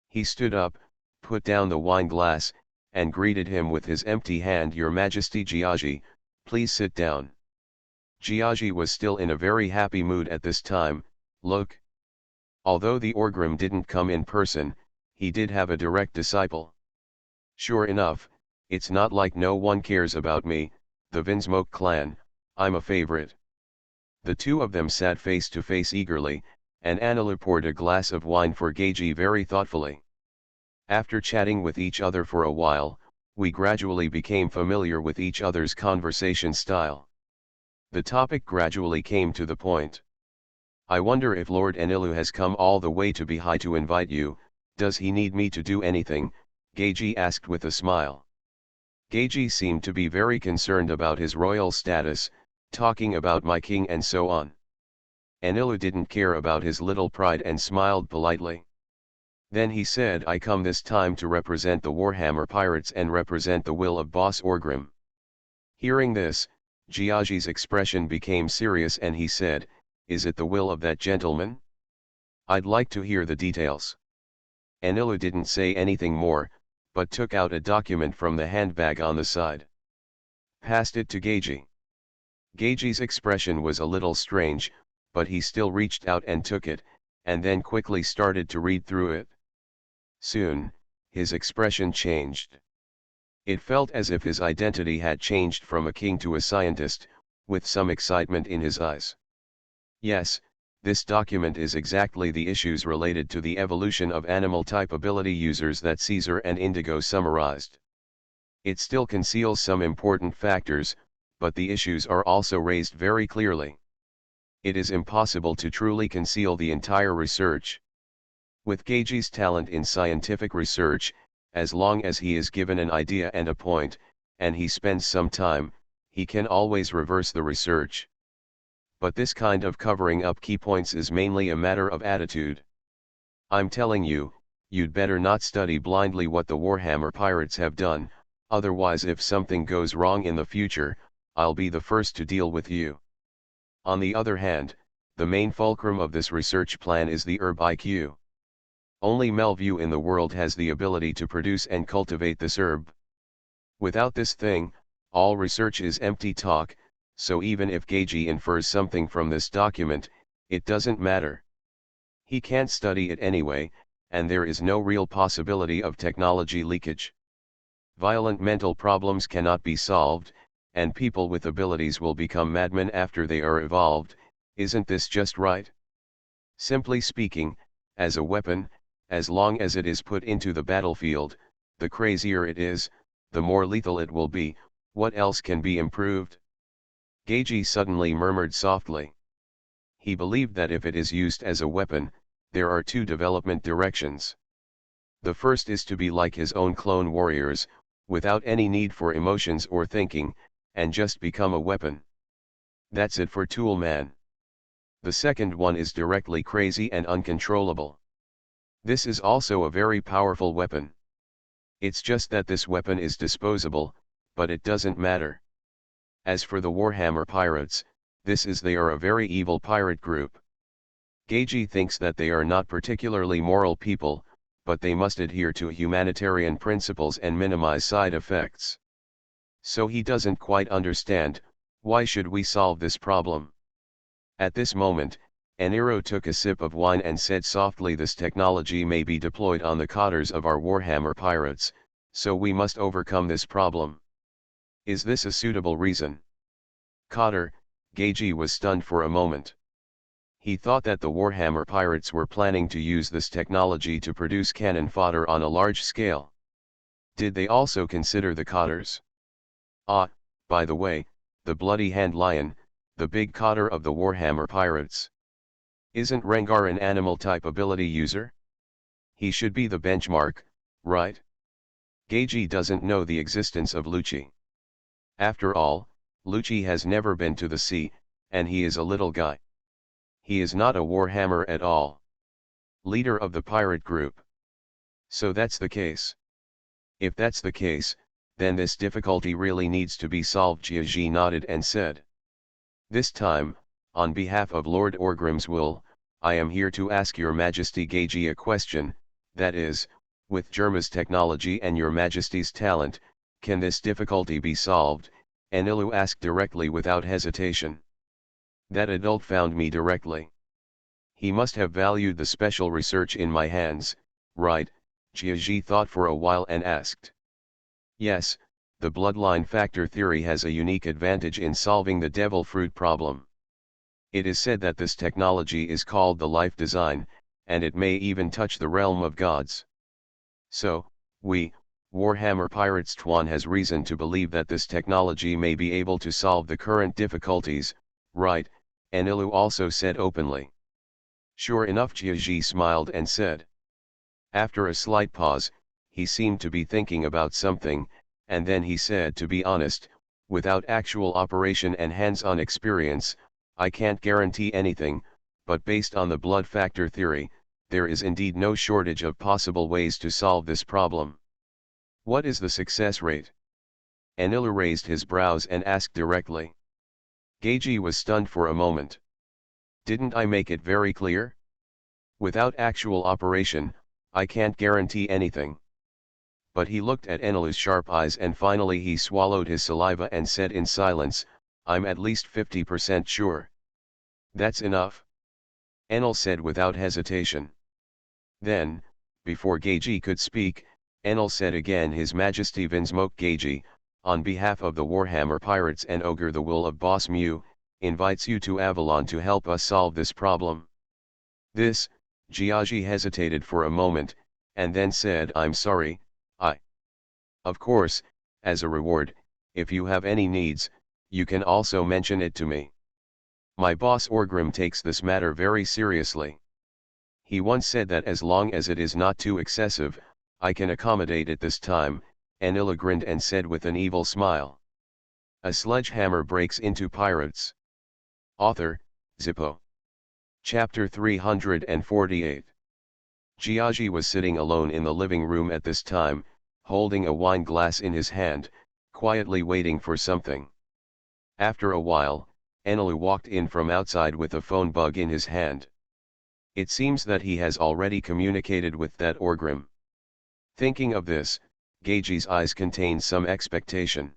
He stood up, put down the wine glass, and greeted him with his empty hand. "Your Majesty Giagi, please sit down." Giagi was still in a very happy mood at this time. "Look. Although the Orgrim didn't come in person, he did have a direct disciple. Sure enough, it's not like no one cares about me, the Vinsmoke clan, I'm a favorite." The two of them sat face to face eagerly, and Anilu poured a glass of wine for Gagi very thoughtfully. After chatting with each other for a while, we gradually became familiar with each other's conversation style. The topic gradually came to the point. "I wonder if Lord Anilu has come all the way to Bihai to invite you. Does he need me to do anything?" Gagi asked with a smile. Gagi seemed to be very concerned about his royal status, talking about my king and so on. Anilu didn't care about his little pride and smiled politely. Then he said, "I come this time to represent the Warhammer pirates and represent the will of Boss Orgrim." Hearing this, Giagi's expression became serious and he said, "Is it the will of that gentleman? I'd like to hear the details." Anilu didn't say anything more, but took out a document from the handbag on the side. Passed it to Gagi. Gagi's expression was a little strange, but he still reached out and took it, and then quickly started to read through it. Soon, his expression changed. It felt as if his identity had changed from a king to a scientist, with some excitement in his eyes. "Yes, this document is exactly the issues related to the evolution of animal-type ability users that Caesar and Indigo summarized. It still conceals some important factors, but the issues are also raised very clearly. It is impossible to truly conceal the entire research. With Gagi's talent in scientific research, as long as he is given an idea and a point, and he spends some time, he can always reverse the research. But this kind of covering up key points is mainly a matter of attitude. I'm telling you, you'd better not study blindly what the Warhammer pirates have done, otherwise if something goes wrong in the future, I'll be the first to deal with you." On the other hand, the main fulcrum of this research plan is the herb IQ. Only Melview in the world has the ability to produce and cultivate this herb. Without this thing, all research is empty talk, so even if Gagi infers something from this document, it doesn't matter. He can't study it anyway, and there is no real possibility of technology leakage. Violent mental problems cannot be solved, and people with abilities will become madmen after they are evolved. Isn't this just right? Simply speaking, as a weapon, as long as it is put into the battlefield, the crazier it is, the more lethal it will be. What else can be improved? Gagi suddenly murmured softly. He believed that if it is used as a weapon, there are two development directions. The first is to be like his own clone warriors, without any need for emotions or thinking, and just become a weapon. That's it for Tool Man. The second one is directly crazy and uncontrollable. This is also a very powerful weapon. It's just that this weapon is disposable, but it doesn't matter. As for the Warhammer pirates, they are a very evil pirate group. Gagi thinks that they are not particularly moral people, but they must adhere to humanitarian principles and minimize side effects. So he doesn't quite understand, why should we solve this problem? At this moment, Aniro took a sip of wine and said softly, "This technology may be deployed on the cotters of our Warhammer pirates, so we must overcome this problem. Is this a suitable reason?" Cotter, Gagi was stunned for a moment. He thought that the Warhammer pirates were planning to use this technology to produce cannon fodder on a large scale. Did they also consider the cotters? Ah, by the way, the bloody hand lion, the big cotter of the Warhammer pirates. Isn't Rengar an animal-type ability user? He should be the benchmark, right? Gagi doesn't know the existence of Lucci. After all, Lucci has never been to the sea, and he is a little guy. He is not a Warhammer at all. Leader of the pirate group. So that's the case. If that's the case, then this difficulty really needs to be solved. Giagi nodded and said. This time, on behalf of Lord Orgrim's will, I am here to ask your Majesty Gagi a question, that is, With Germa's technology and your majesty's talent, can this difficulty be solved? Enilu asked directly without hesitation. That adult found me directly. He must have valued the special research in my hands, right? Jiaji thought for a while and asked. Yes, the bloodline factor theory has a unique advantage in solving the devil fruit problem. It is said that this technology is called the life design, and it may even touch the realm of gods. So, we, Warhammer Pirates Tuan has reason to believe that this technology may be able to solve the current difficulties, right? Enilu also said openly. Sure enough, Jiaji smiled and said. After a slight pause, he seemed to be thinking about something, and then he said, to be honest, without actual operation and hands-on experience, I can't guarantee anything, but based on the blood factor theory, there is indeed no shortage of possible ways to solve this problem. What is the success rate? Enilu raised his brows and asked directly. Geiji was stunned for a moment. Didn't I make it very clear? Without actual operation, I can't guarantee anything. But he looked at Enilu's sharp eyes and finally he swallowed his saliva and said in silence, I'm at least 50% sure. That's enough. Enel said without hesitation. Then, before Geiji could speak, Enel said again, His Majesty Vinsmoke Geiji, on behalf of the Warhammer Pirates and Ogre the Will of Boss Mew, invites you to Avalon to help us solve this problem. This, Jiaji hesitated for a moment, and then said, I'm sorry, Of course, as a reward, if you have any needs, you can also mention it to me. My boss Orgrim takes this matter very seriously. He once said that as long as it is not too excessive, I can accommodate it this time, Anila grinned and said with an evil smile. A sledgehammer breaks into pirates. Author, Zippo. Chapter 348. Jiaji was sitting alone in the living room at this time, holding a wine glass in his hand, quietly waiting for something. After a while, Enilu walked in from outside with a phone bug in his hand. It seems that he has already communicated with that Orgrim. Thinking of this, Geiji's eyes contained some expectation.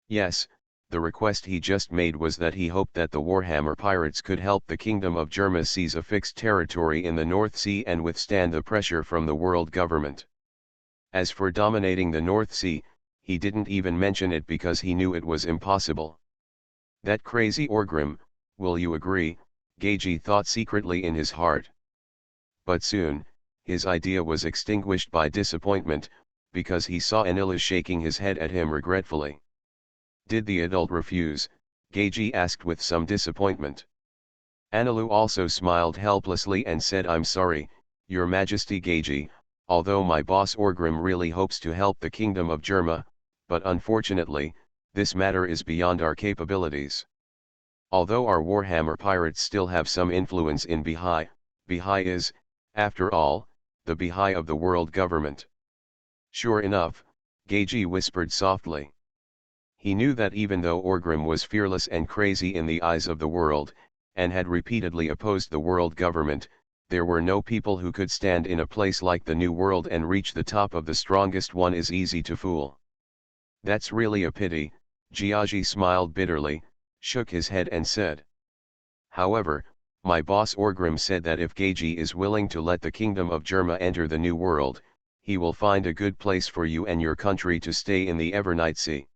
Yes, the request he just made was that he hoped that the Warhammer pirates could help the Kingdom of Germa seize a fixed territory in the North Sea and withstand the pressure from the world government. As for dominating the North Sea, he didn't even mention it because he knew it was impossible. That crazy Orgrim, will you agree, Geiji thought secretly in his heart. But soon, his idea was extinguished by disappointment, because he saw Enilu shaking his head at him regretfully. Did the adult refuse? Geiji asked with some disappointment. Enilu also smiled helplessly and said, I'm sorry, Your Majesty Geiji, although my boss Orgrim really hopes to help the Kingdom of Germa, but unfortunately, this matter is beyond our capabilities. Although our Warhammer pirates still have some influence in Bihai, Bihai is, after all, the Bihai of the world government. Sure enough, Geiji whispered softly. He knew that even though Orgrim was fearless and crazy in the eyes of the world, and had repeatedly opposed the world government, there were no people who could stand in a place like the New World and reach the top of the strongest one is easy to fool. That's really a pity, Jiaji smiled bitterly, shook his head and said. However, my boss Orgrim said that if Geiji is willing to let the Kingdom of Germa enter the New World, he will find a good place for you and your country to stay in the Evernight Sea.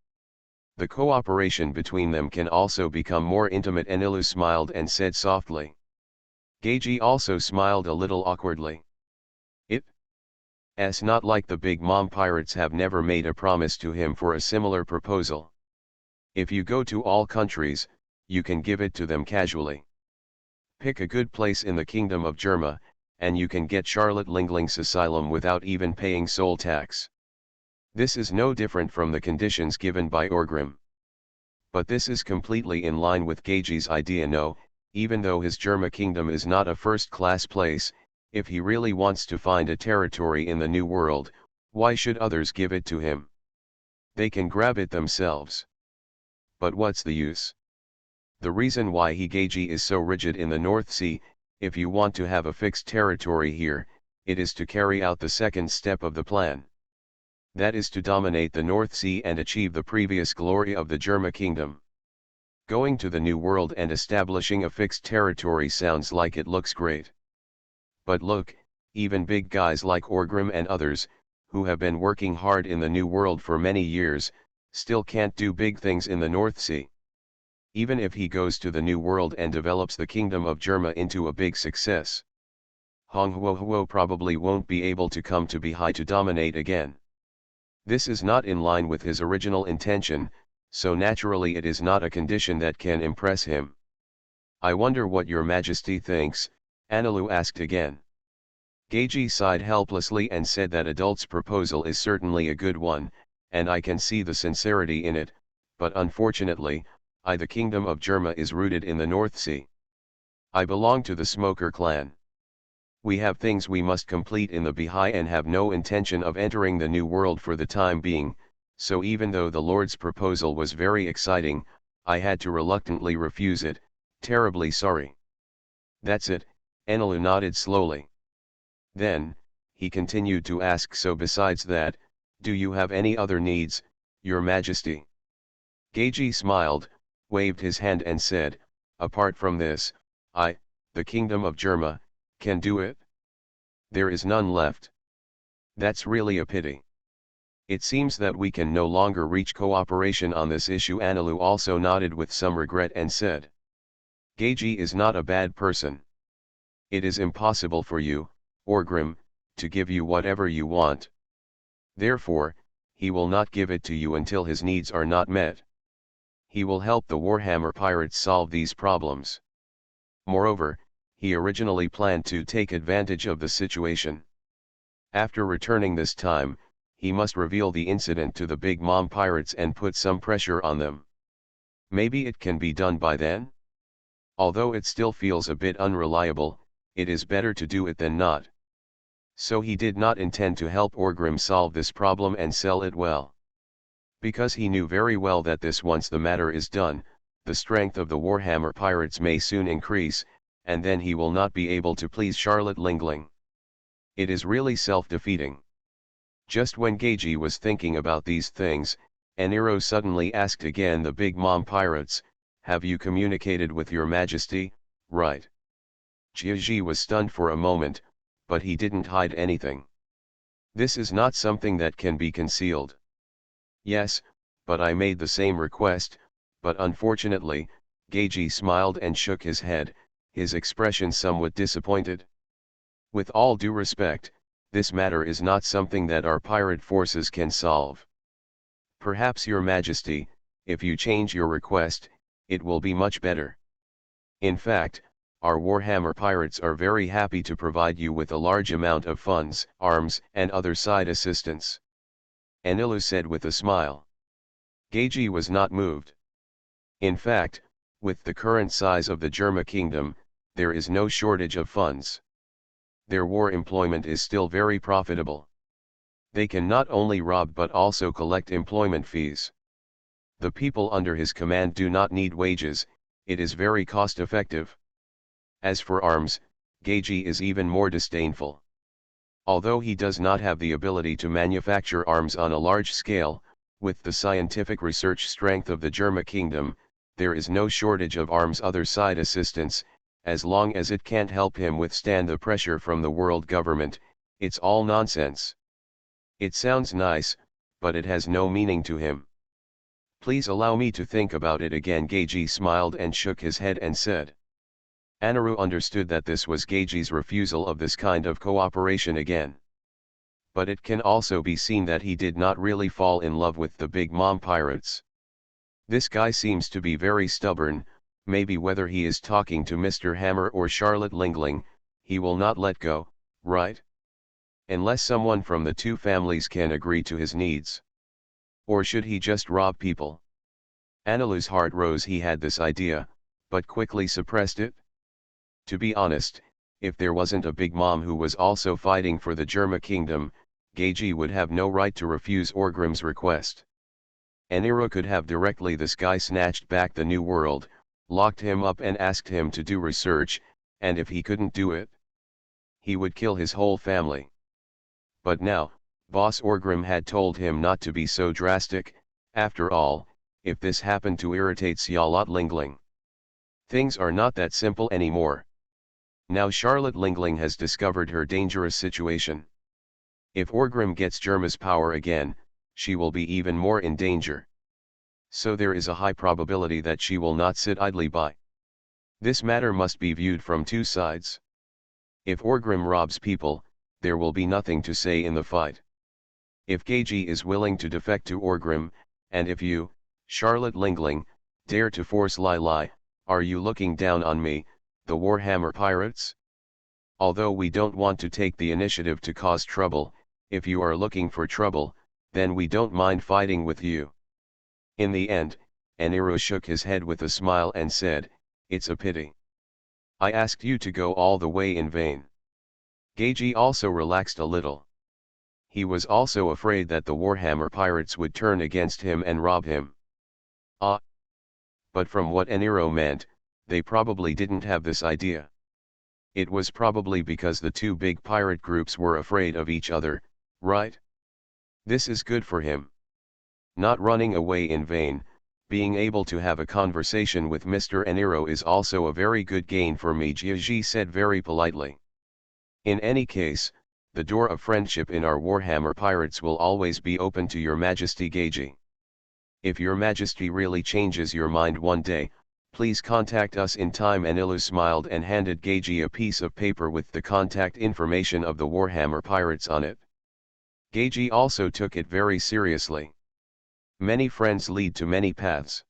The cooperation between them can also become more intimate. Enilu smiled and said softly. Geiji also smiled a little awkwardly. It's not like the Big Mom pirates have never made a promise to him for a similar proposal. If you go to all countries, you can give it to them casually. Pick a good place in the Kingdom of Germa, and you can get Charlotte Lingling's asylum without even paying soul tax. This is no different from the conditions given by Orgrim. But this is completely in line with Geiji's idea. No, even though his Germa kingdom is not a first-class place, if he really wants to find a territory in the New World, why should others give it to him? They can grab it themselves. But what's the use? The reason why Geiji is so rigid in the North Sea, if you want to have a fixed territory here, it is to carry out the second step of the plan. That is to dominate the North Sea and achieve the previous glory of the Germa kingdom. Going to the New World and establishing a fixed territory sounds like it looks great. But look, even big guys like Orgrim and others, who have been working hard in the New World for many years, still can't do big things in the North Sea. Even if he goes to the New World and develops the kingdom of Germa into a big success, Hong Huo probably won't be able to come to Bihai to dominate again. This is not in line with his original intention, so naturally it is not a condition that can impress him. I wonder what your Majesty thinks, Anilu asked again. Geiji sighed helplessly and said that Adult's proposal is certainly a good one, and I can see the sincerity in it, but unfortunately, the kingdom of Germa is rooted in the North Sea. I belong to the Smoker clan. We have things we must complete in the Bihai and have no intention of entering the New World for the time being, so even though the Lord's proposal was very exciting, I had to reluctantly refuse it. Terribly sorry. That's it, Enelu nodded slowly. Then, he continued to ask, so besides that, do you have any other needs, Your Majesty? Geiji smiled, waved his hand and said, apart from this, the kingdom of Germa, can do it? There is none left. That's really a pity. It seems that we can no longer reach cooperation on this issue. Anilu also nodded with some regret and said, Geiji is not a bad person. It is impossible for you, Orgrim, to give you whatever you want. Therefore, he will not give it to you until his needs are not met. He will help the Warhammer pirates solve these problems. Moreover, he originally planned to take advantage of the situation. After returning this time, he must reveal the incident to the Big Mom pirates and put some pressure on them. Maybe it can be done by then? Although it still feels a bit unreliable, it is better to do it than not. So he did not intend to help Orgrim solve this problem and sell it well. Because he knew very well that once the matter is done, the strength of the Warhammer pirates may soon increase, and then he will not be able to please Charlotte Lingling. It is really self-defeating. Just when Geiji was thinking about these things, Enero suddenly asked again the Big Mom pirates, have you communicated with your Majesty, right? Jiaji was stunned for a moment, but he didn't hide anything. This is not something that can be concealed. Yes, but I made the same request, but unfortunately, Geiji smiled and shook his head, his expression somewhat disappointed. With all due respect, this matter is not something that our pirate forces can solve. Perhaps your Majesty, if you change your request, it will be much better. In fact, our Warhammer pirates are very happy to provide you with a large amount of funds, arms, and other side assistance. Anilu said with a smile. Geiji was not moved. In fact, with the current size of the Germa kingdom, there is no shortage of funds. Their war employment is still very profitable. They can not only rob but also collect employment fees. The people under his command do not need wages, it is very cost-effective. As for arms, Geiji is even more disdainful. Although he does not have the ability to manufacture arms on a large scale, with the scientific research strength of the Germa kingdom, there is no shortage of arms other side assistance, as long as it can't help him withstand the pressure from the world government, it's all nonsense. It sounds nice, but it has no meaning to him. Please allow me to think about it again. Geiji smiled and shook his head and said. Anaru understood that this was Geiji's refusal of this kind of cooperation again. But it can also be seen that he did not really fall in love with the Big Mom pirates. This guy seems to be very stubborn, maybe whether he is talking to Mr. Hammer or Charlotte Lingling, he will not let go, right? Unless someone from the two families can agree to his needs. Or should he just rob people? Analu's heart rose. He had this idea, but quickly suppressed it. To be honest, if there wasn't a Big Mom who was also fighting for the Germa kingdom, Geiji would have no right to refuse Orgrim's request. Enero could have directly this guy snatched back the New World, locked him up and asked him to do research, and if he couldn't do it, he would kill his whole family. But now, Boss Orgrim had told him not to be so drastic. After all, if this happened to irritate Charlotte Lingling. Things are not that simple anymore. Now Charlotte Lingling has discovered her dangerous situation. If Orgrim gets Germa's power again, she will be even more in danger. So there is a high probability that she will not sit idly by. This matter must be viewed from two sides. If Orgrim robs people, there will be nothing to say in the fight. If Geiji is willing to defect to Orgrim, and if you, Charlotte Lingling, dare to force Lai, are you looking down on me, the Warhammer pirates? Although we don't want to take the initiative to cause trouble, if you are looking for trouble, then we don't mind fighting with you. In the end, Eniro shook his head with a smile and said, "It's a pity. I asked you to go all the way in vain." Geiji also relaxed a little. He was also afraid that the Warhammer pirates would turn against him and rob him. But from what Eniro meant, they probably didn't have this idea. It was probably because the two big pirate groups were afraid of each other, right? This is good for him. Not running away in vain, being able to have a conversation with Mr. Eniro is also a very good gain for me, Jiaji said very politely. In any case, the door of friendship in our Warhammer Pirates will always be open to Your Majesty Geiji. If Your Majesty really changes your mind one day, please contact us in time. Enilu smiled and handed Geiji a piece of paper with the contact information of the Warhammer Pirates on it. Geiji also took it very seriously. Many friends lead to many paths.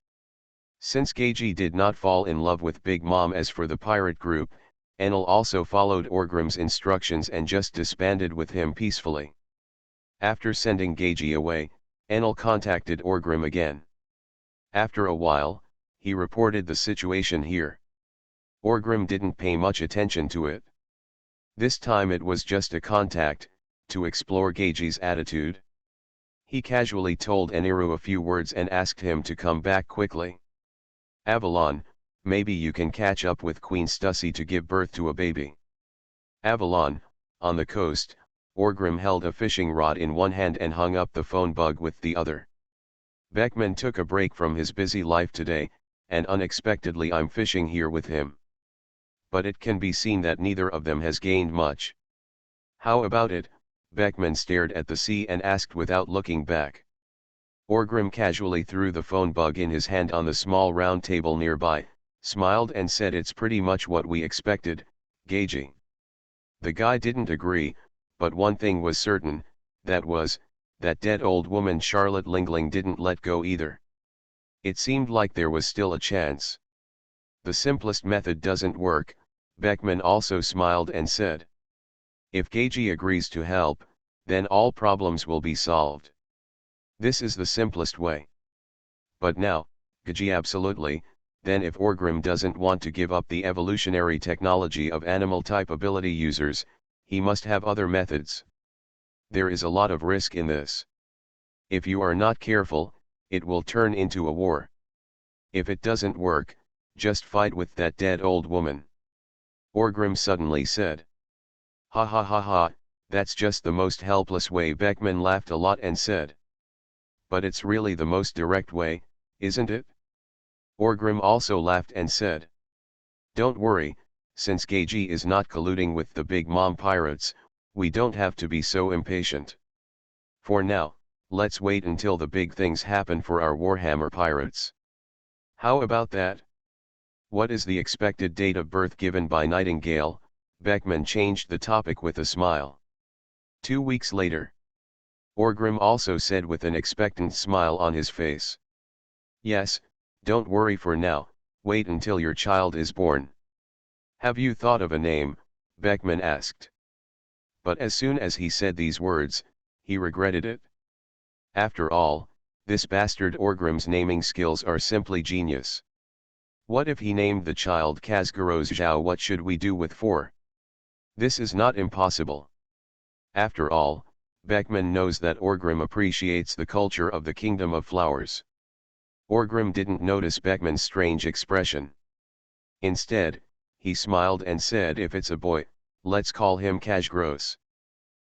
Since Geiji did not fall in love with Big Mom as for the pirate group, Enel also followed Orgrim's instructions and just disbanded with him peacefully. After sending Geiji away, Enel contacted Orgrim again. After a while, he reported the situation here. Orgrim didn't pay much attention to it. This time it was just a contact, to explore Geiji's attitude. He casually told Eniru a few words and asked him to come back quickly. Avalon, maybe you can catch up with Queen Stussy to give birth to a baby. Avalon, on the coast, Orgrim held a fishing rod in one hand and hung up the phone bug with the other. Beckman took a break from his busy life today, and unexpectedly I'm fishing here with him. But it can be seen that neither of them has gained much. How about it? Beckman stared at the sea and asked without looking back. Orgrim casually threw the phone bug in his hand on the small round table nearby, smiled and said, "It's pretty much what we expected, Geiji." The guy didn't agree, but one thing was certain, that dead old woman Charlotte Lingling didn't let go either. It seemed like there was still a chance. The simplest method doesn't work, Beckman also smiled and said. If Geiji agrees to help, then all problems will be solved. This is the simplest way. But now, Geiji absolutely, then if Orgrim doesn't want to give up the evolutionary technology of animal-type ability users, he must have other methods. There is a lot of risk in this. If you are not careful, it will turn into a war. If it doesn't work, just fight with that dead old woman. Orgrim suddenly said. Ha ha ha ha, that's just the most helpless way. Beckman laughed a lot and said. But it's really the most direct way, isn't it? Orgrim also laughed and said. Don't worry, since Geiji is not colluding with the Big Mom pirates, we don't have to be so impatient. For now, let's wait until the big things happen for our Warhammer pirates. How about that? What is the expected date of birth given by Nightingale? Beckman changed the topic with a smile. 2 weeks later. Orgrim also said with an expectant smile on his face. Yes, don't worry for now, wait until your child is born. Have you thought of a name? Beckman asked. But as soon as he said these words, he regretted it. After all, this bastard Orgrim's naming skills are simply genius. What if he named the child Kazguros Zhao? What should we do with 4? This is not impossible. After all, Beckman knows that Orgrim appreciates the culture of the Kingdom of Flowers. Orgrim didn't notice Beckman's strange expression. Instead, he smiled and said, if it's a boy, let's call him Kajgros.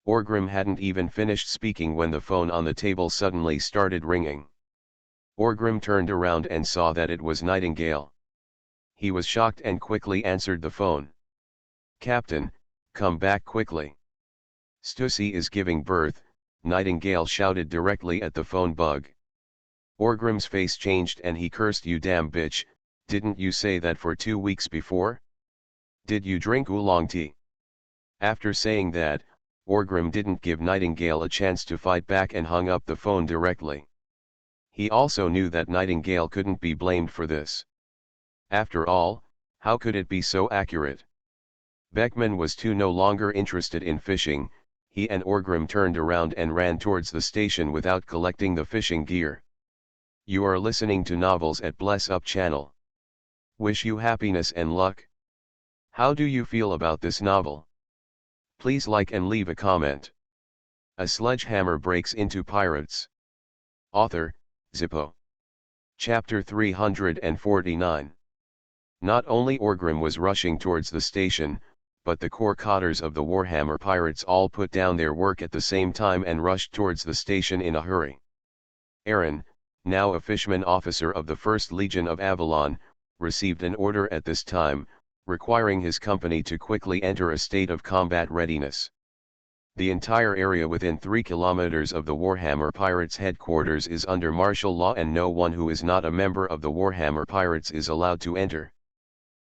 Orgrim hadn't even finished speaking when the phone on the table suddenly started ringing. Orgrim turned around and saw that it was Nightingale. He was shocked and quickly answered the phone. "Captain, come back quickly. Stussy is giving birth," Nightingale shouted directly at the phone bug. Orgrim's face changed and he cursed, "You damn bitch, didn't you say that for 2 weeks before? Did you drink oolong tea?" After saying that, Orgrim didn't give Nightingale a chance to fight back and hung up the phone directly. He also knew that Nightingale couldn't be blamed for this. After all, how could it be so accurate? Beckman was too no longer interested in fishing. He and Orgrim turned around and ran towards the station without collecting the fishing gear. You are listening to Novels at Bless Up channel. Wish you happiness and luck. How do you feel about this novel? Please like and leave a comment. A sledgehammer breaks into pirates. Author, Zippo. Chapter 349. Not only Orgrim was rushing towards the station, but the core cotters of the Warhammer pirates all put down their work at the same time and rushed towards the station in a hurry. Aaron, now a fishman officer of the 1st Legion of Avalon, received an order at this time, requiring his company to quickly enter a state of combat readiness. The entire area within 3 kilometers of the Warhammer Pirates headquarters is under martial law and no one who is not a member of the Warhammer Pirates is allowed to enter.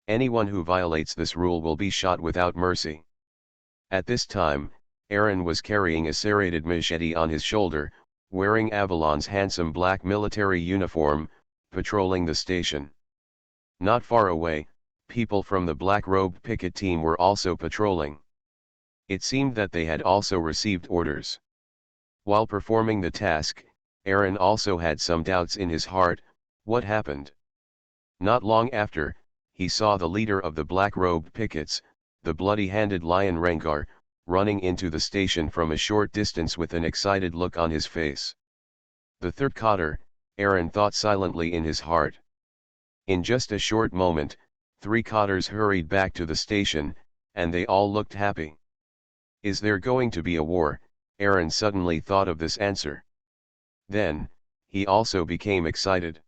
Anyone who violates this rule will be shot without mercy. At this time, Aaron was carrying a serrated machete on his shoulder, wearing Avalon's handsome black military uniform, patrolling the station. Not far away, people from the black-robed picket team were also patrolling. It seemed that they had also received orders. While performing the task, Aaron also had some doubts in his heart. What happened? Not long after, he saw the leader of the black-robed pickets, the bloody-handed Lion Rengar, running into the station from a short distance with an excited look on his face. The 3rd cotter, Aaron thought silently in his heart. In just a short moment, 3 cotters hurried back to the station, and they all looked happy. Is there going to be a war? Aaron suddenly thought of this answer. Then, he also became excited.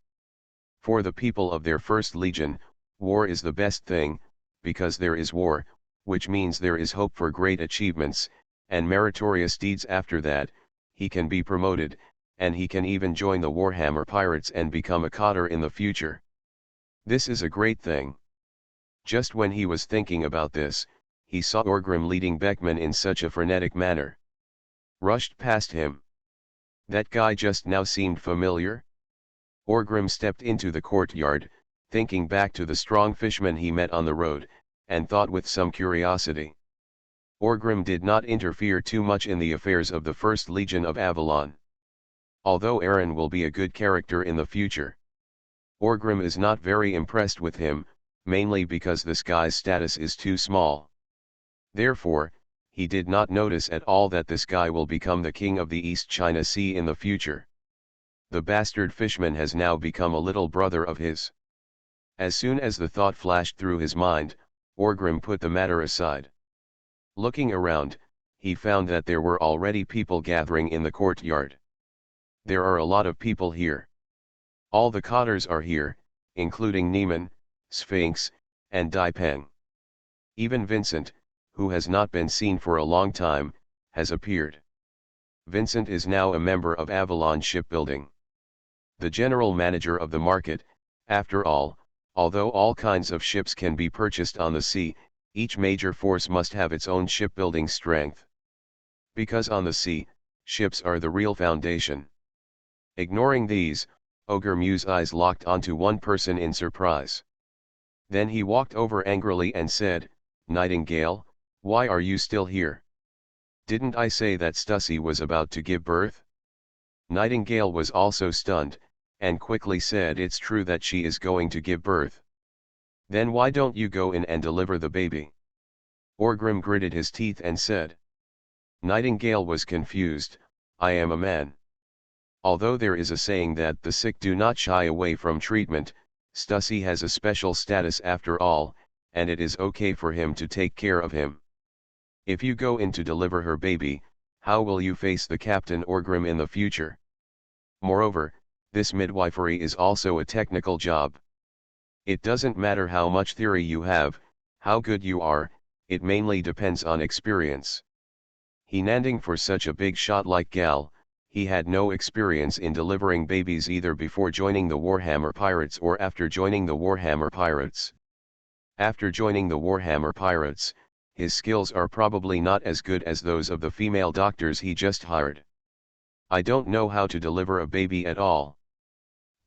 For the people of their 1st Legion, war is the best thing, because there is war, which means there is hope for great achievements, and meritorious deeds. After that, he can be promoted, and he can even join the Warhammer Pirates and become a cotter in the future. This is a great thing. Just when he was thinking about this, he saw Orgrim leading Beckman in such a frenetic manner. Rushed past him. That guy just now seemed familiar? Orgrim stepped into the courtyard, thinking back to the strong fisherman he met on the road, and thought with some curiosity. Orgrim did not interfere too much in the affairs of the 1st Legion of Avalon. Although Aaron will be a good character in the future, Orgrim is not very impressed with him, mainly because this guy's status is too small. Therefore, he did not notice at all that this guy will become the king of the East China Sea in the future. The bastard fishman has now become a little brother of his. As soon as the thought flashed through his mind, Orgrim put the matter aside. Looking around, he found that there were already people gathering in the courtyard. There are a lot of people here. All the cotters are here, including Neiman, Sphinx, and Daipeng. Even Vincent, who has not been seen for a long time, has appeared. Vincent is now a member of Avalon Shipbuilding. The general manager of the market. After all, although all kinds of ships can be purchased on the sea, each major force must have its own shipbuilding strength. Because on the sea, ships are the real foundation. Ignoring these, Ogre Mew's eyes locked onto one person in surprise. Then he walked over angrily and said, "Nightingale, why are you still here? Didn't I say that Stussy was about to give birth?" Nightingale was also stunned, and quickly said, "It's true that she is going to give birth." "Then why don't you go in and deliver the baby?" Orgrim gritted his teeth and said. Nightingale was confused, "I am a man." Although there is a saying that the sick do not shy away from treatment, Stussy has a special status after all, and it is okay for him to take care of him. If you go in to deliver her baby, how will you face the Captain Orgrim in the future? Moreover, this midwifery is also a technical job. It doesn't matter how much theory you have, how good you are, it mainly depends on experience. He nanding for such a big shot like Gal, he had no experience in delivering babies either before joining the Warhammer Pirates or after joining the Warhammer Pirates. After joining the Warhammer Pirates, his skills are probably not as good as those of the female doctors he just hired. I don't know how to deliver a baby at all.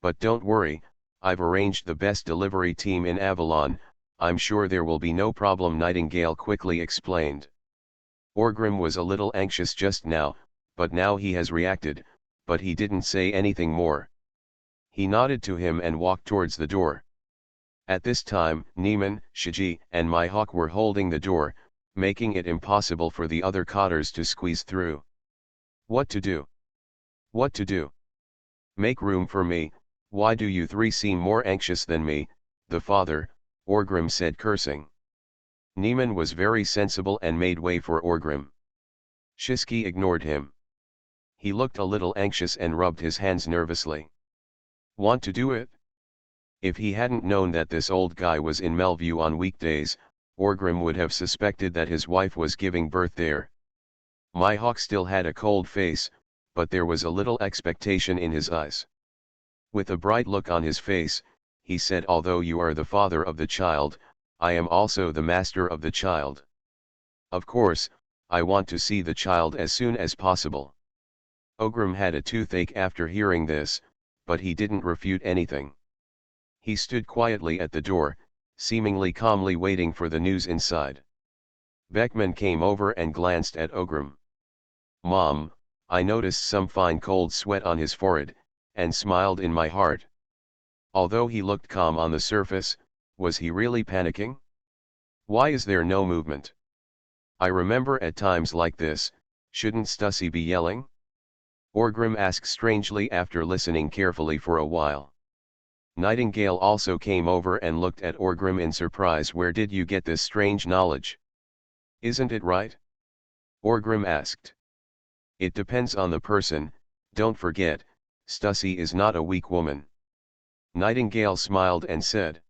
But don't worry, I've arranged the best delivery team in Avalon, I'm sure there will be no problem, Nightingale quickly explained. Orgrim was a little anxious just now, but now he has reacted, but he didn't say anything more. He nodded to him and walked towards the door. At this time, Neiman, Shiji, and Mihawk were holding the door, making it impossible for the other cotters to squeeze through. What to do? What to do? Make room for me, why do you three seem more anxious than me, the father, Orgrim said cursing. Neiman was very sensible and made way for Orgrim. Shiski ignored him. He looked a little anxious and rubbed his hands nervously. Want to do it? If he hadn't known that this old guy was in Melview on weekdays, Orgrim would have suspected that his wife was giving birth there. Mihawk still had a cold face, but there was a little expectation in his eyes. With a bright look on his face, he said, although you are the father of the child, I am also the master of the child. Of course, I want to see the child as soon as possible. Orgrim had a toothache after hearing this, but he didn't refute anything. He stood quietly at the door, seemingly calmly waiting for the news inside. Beckman came over and glanced at Orgrim. Mom, I noticed some fine cold sweat on his forehead, and smiled in my heart. Although he looked calm on the surface, was he really panicking? Why is there no movement? I remember at times like this, shouldn't Stussy be yelling? Orgrim asked strangely after listening carefully for a while. Nightingale also came over and looked at Orgrim in surprise. Where did you get this strange knowledge? Isn't it right? Orgrim asked. It depends on the person, don't forget, Stussy is not a weak woman. Nightingale smiled and said.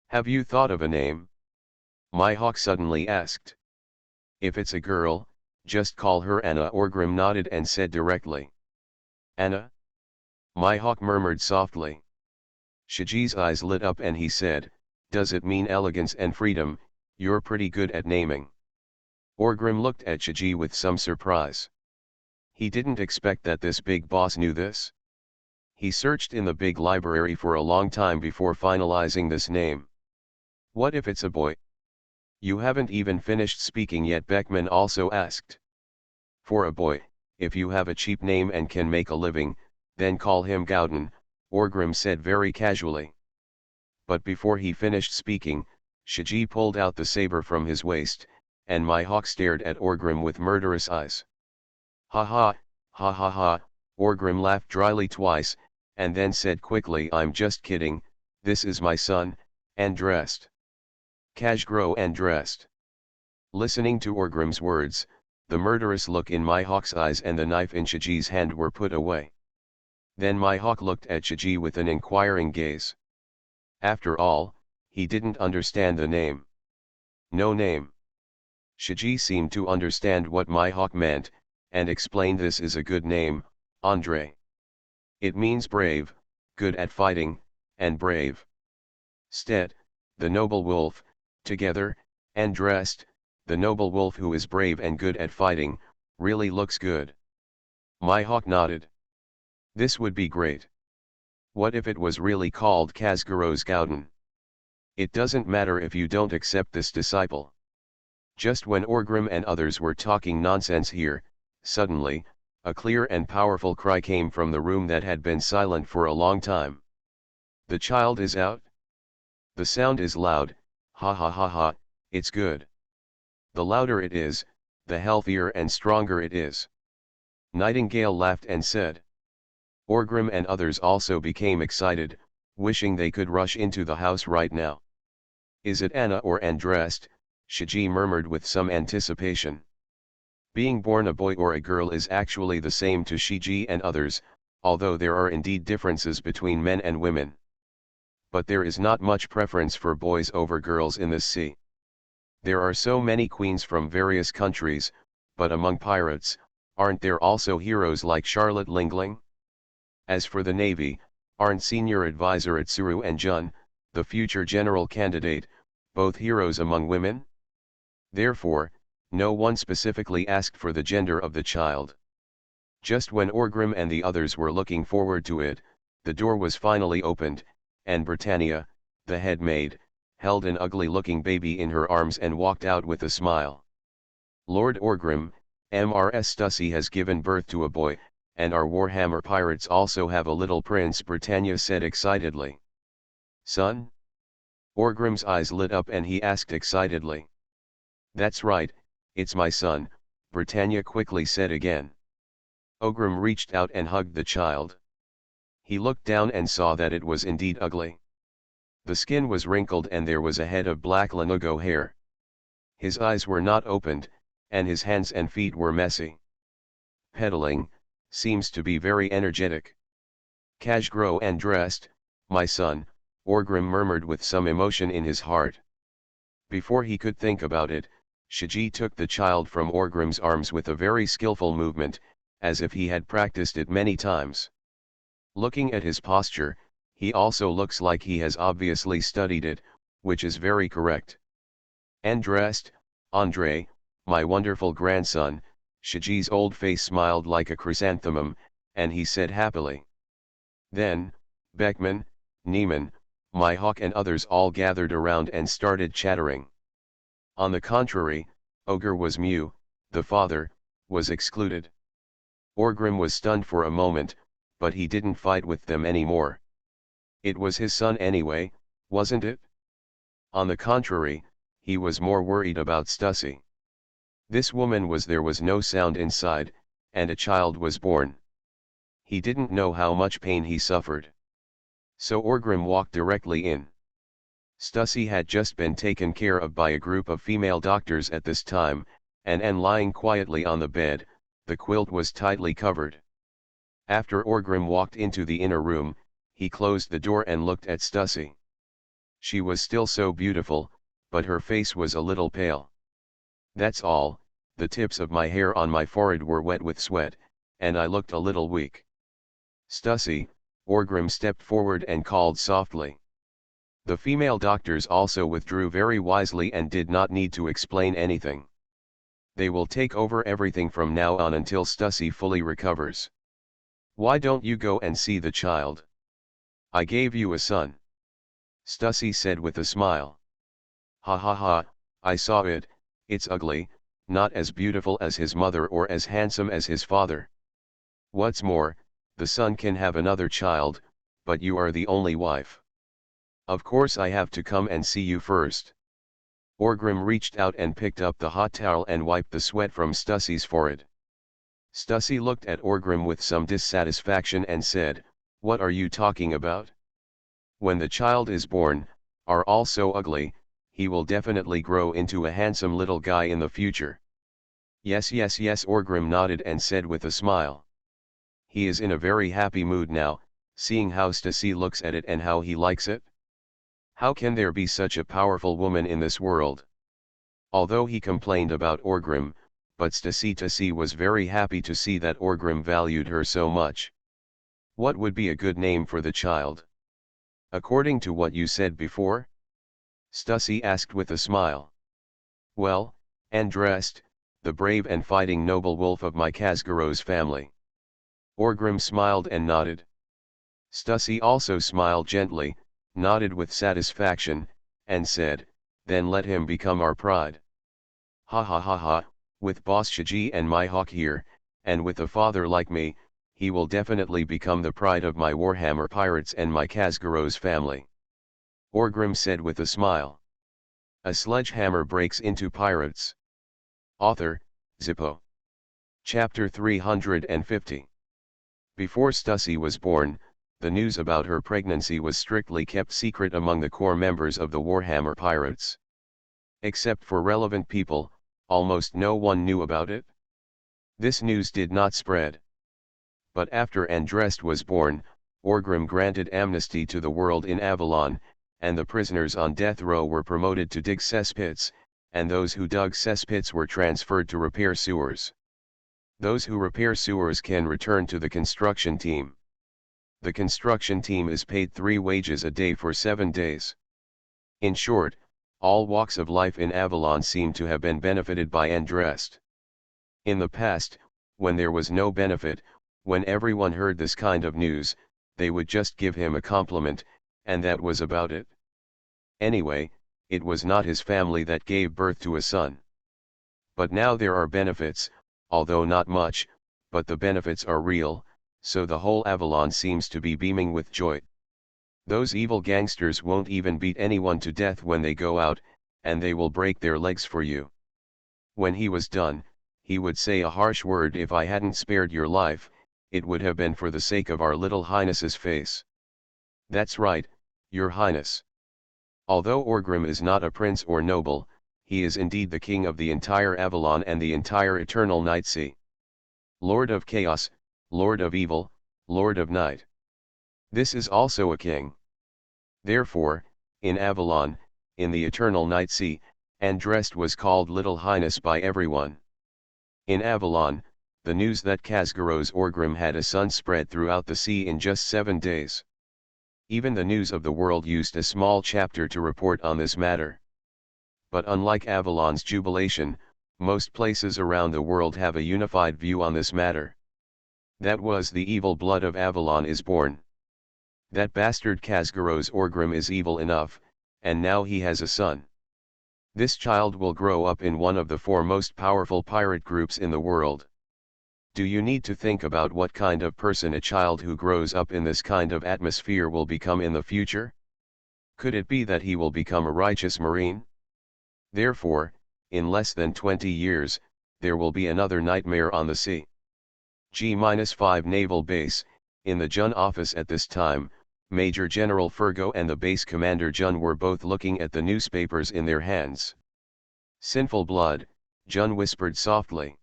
Have you thought of a name? Mihawk suddenly asked. If it's a girl, just call her Anna. Orgrim nodded and said directly. Anna? Mihawk murmured softly. Shiji's eyes lit up and he said, does it mean elegance and freedom? You're pretty good at naming. Orgrim looked at Shiji with some surprise. He didn't expect that this big boss knew this. He searched in the big library for a long time before finalizing this name. What if it's a boy? You haven't even finished speaking yet, Beckman also asked. For a boy, if you have a cheap name and can make a living, then call him Gowden, Orgrim said very casually. But before he finished speaking, Shiji pulled out the saber from his waist, and Mihawk stared at Orgrim with murderous eyes. Ha ha, ha ha ha, Orgrim laughed dryly twice, and then said quickly, I'm just kidding, this is my son, and dressed. Kajgro and dressed. Listening to Orgrim's words, the murderous look in Mihawk's eyes and the knife in Shiji's hand were put away. Then Mihawk looked at Shiji with an inquiring gaze. After all, he didn't understand the name. No name. Shiji seemed to understand what Mihawk meant, and explained this is a good name, Andre. It means brave, good at fighting, and brave. Stead, the noble wolf, together, and dressed, the noble wolf who is brave and good at fighting, really looks good. Mihawk nodded. This would be great. What if it was really called Kazguro's Gowden? It doesn't matter if you don't accept this disciple. Just when Orgrim and others were talking nonsense here, suddenly, a clear and powerful cry came from the room that had been silent for a long time. The child is out? The sound is loud, ha ha ha ha, it's good. The louder it is, the healthier and stronger it is. Nightingale laughed and said. Orgrim and others also became excited, wishing they could rush into the house right now. Is it Anna or Andrest? Shiji murmured with some anticipation. Being born a boy or a girl is actually the same to Shiji and others, although there are indeed differences between men and women. But there is not much preference for boys over girls in this sea. There are so many queens from various countries, but among pirates, aren't there also heroes like Charlotte Lingling? As for the Navy, aren't senior advisor Itsuru and Jun, the future general candidate, both heroes among women? Therefore, no one specifically asked for the gender of the child. Just when Orgrim and the others were looking forward to it, the door was finally opened, and Britannia, the head maid, held an ugly-looking baby in her arms and walked out with a smile. Lord Orgrim, Mrs. Stussy has given birth to a boy, and our Warhammer pirates also have a little prince, Britannia said excitedly. Son? Orgrim's eyes lit up and he asked excitedly. That's right, it's my son, Britannia quickly said again. Orgrim reached out and hugged the child. He looked down and saw that it was indeed ugly. The skin was wrinkled and there was a head of black lanugo hair. His eyes were not opened, and his hands and feet were messy. Pedaling, seems to be very energetic. Kajgro and dressed, my son, Orgrim murmured with some emotion in his heart. Before he could think about it, Shiji took the child from Orgrim's arms with a very skillful movement, as if he had practiced it many times. Looking at his posture, he also looks like he has obviously studied it, which is very correct. And dressed, Andre, my wonderful grandson, Shiji's old face smiled like a chrysanthemum, and he said happily. Then, Beckman, Neiman, my hawk and others all gathered around and started chattering. On the contrary, Ogre was Mew, the father, was excluded. Orgrim was stunned for a moment, but he didn't fight with them anymore. It was his son anyway, wasn't it? On the contrary, he was more worried about Stussy. This woman there was no sound inside, and a child was born. He didn't know how much pain he suffered. So Orgrim walked directly in. Stussy had just been taken care of by a group of female doctors at this time, and lying quietly on the bed, the quilt was tightly covered. After Orgrim walked into the inner room, he closed the door and looked at Stussy. She was still so beautiful, but her face was a little pale. That's all, the tips of my hair on my forehead were wet with sweat, and I looked a little weak. Stussy, Orgrim stepped forward and called softly. The female doctors also withdrew very wisely and did not need to explain anything. They will take over everything from now on until Stussy fully recovers. Why don't you go and see the child? I gave you a son. Stussy said with a smile. Ha ha ha, I saw it, it's ugly, not as beautiful as his mother or as handsome as his father. What's more, the son can have another child, but you are the only wife. Of course I have to come and see you first. Orgrim reached out and picked up the hot towel and wiped the sweat from Stussy's forehead. Stussy looked at Orgrim with some dissatisfaction and said, What are you talking about? When the child is born, are all so ugly, he will definitely grow into a handsome little guy in the future. Yes, Orgrim nodded and said with a smile. He is in a very happy mood now, seeing how Stussy looks at it and how he likes it. How can there be such a powerful woman in this world? Although he complained about Orgrim, but Stussy was very happy to see that Orgrim valued her so much. What would be a good name for the child? According to what you said before? Stussy asked with a smile. Well, Andrest, the brave and fighting noble wolf of my Kazgaro's family. Orgrim smiled and nodded. Stussy also smiled gently, nodded with satisfaction, and said, Then let him become our pride. Ha ha ha ha, with Boss Shiji and my hawk here, and with a father like me, he will definitely become the pride of my Warhammer pirates and my Kazgaro's family. Orgrim said with a smile. A sledgehammer breaks into pirates. Author, Zippo. Chapter 350. Before Stussy was born, the news about her pregnancy was strictly kept secret among the core members of the Warhammer pirates. Except for relevant people, almost no one knew about it. This news did not spread. But after Andrest was born, Orgrim granted amnesty to the world in Avalon, and the prisoners on death row were promoted to dig cesspits, and those who dug cesspits were transferred to repair sewers. Those who repair sewers can return to the construction team. The construction team is paid 3 wages a day for 7 days. In short, all walks of life in Avalon seem to have been benefited by Andrest. In the past, when there was no benefit, when everyone heard this kind of news, they would just give him a compliment, and that was about it. Anyway, it was not his family that gave birth to a son. But now there are benefits, although not much, but the benefits are real, so the whole Avalon seems to be beaming with joy. Those evil gangsters won't even beat anyone to death when they go out, and they will break their legs for you. When he was done, he would say a harsh word: "If I hadn't spared your life, it would have been for the sake of our little highness's face." That's right, your highness. Although Orgrim is not a prince or noble, he is indeed the king of the entire Avalon and the entire eternal night sea. Lord of chaos, Lord of evil, Lord of night. This is also a king. Therefore, in Avalon, in the eternal night sea, Andrest was called Little Highness by everyone. In Avalon, the news that Khazgaro's Orgrim had a son spread throughout the sea in just 7 days. Even the News of the World used a small chapter to report on this matter. But unlike Avalon's jubilation, most places around the world have a unified view on this matter. That was: the evil blood of Avalon is born. That bastard Khazgaro's Orgrim is evil enough, and now he has a son. This child will grow up in one of the 4 most powerful pirate groups in the world. Do you need to think about what kind of person a child who grows up in this kind of atmosphere will become in the future? Could it be that he will become a righteous marine? Therefore, in less than 20 years, there will be another nightmare on the sea. G-5 Naval Base. In the Jun office at this time, Major General Fergo and the base commander Jun were both looking at the newspapers in their hands. "Sinful blood," Jun whispered softly.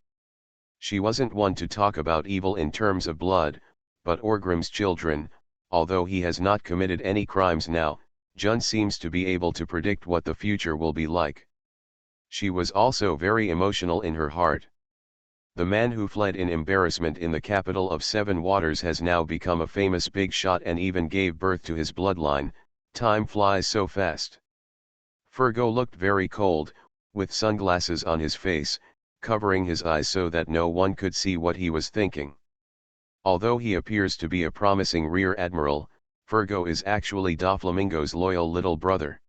She wasn't one to talk about evil in terms of blood, but Orgrim's children, although he has not committed any crimes now, Jun seems to be able to predict what the future will be like. She was also very emotional in her heart. The man who fled in embarrassment in the capital of 7 waters has now become a famous big shot and even gave birth to his bloodline. Time flies so fast. Fergo looked very cold, with sunglasses on his face, covering his eyes so that no one could see what he was thinking. Although he appears to be a promising rear admiral, Fergo is actually Doflamingo's loyal little brother.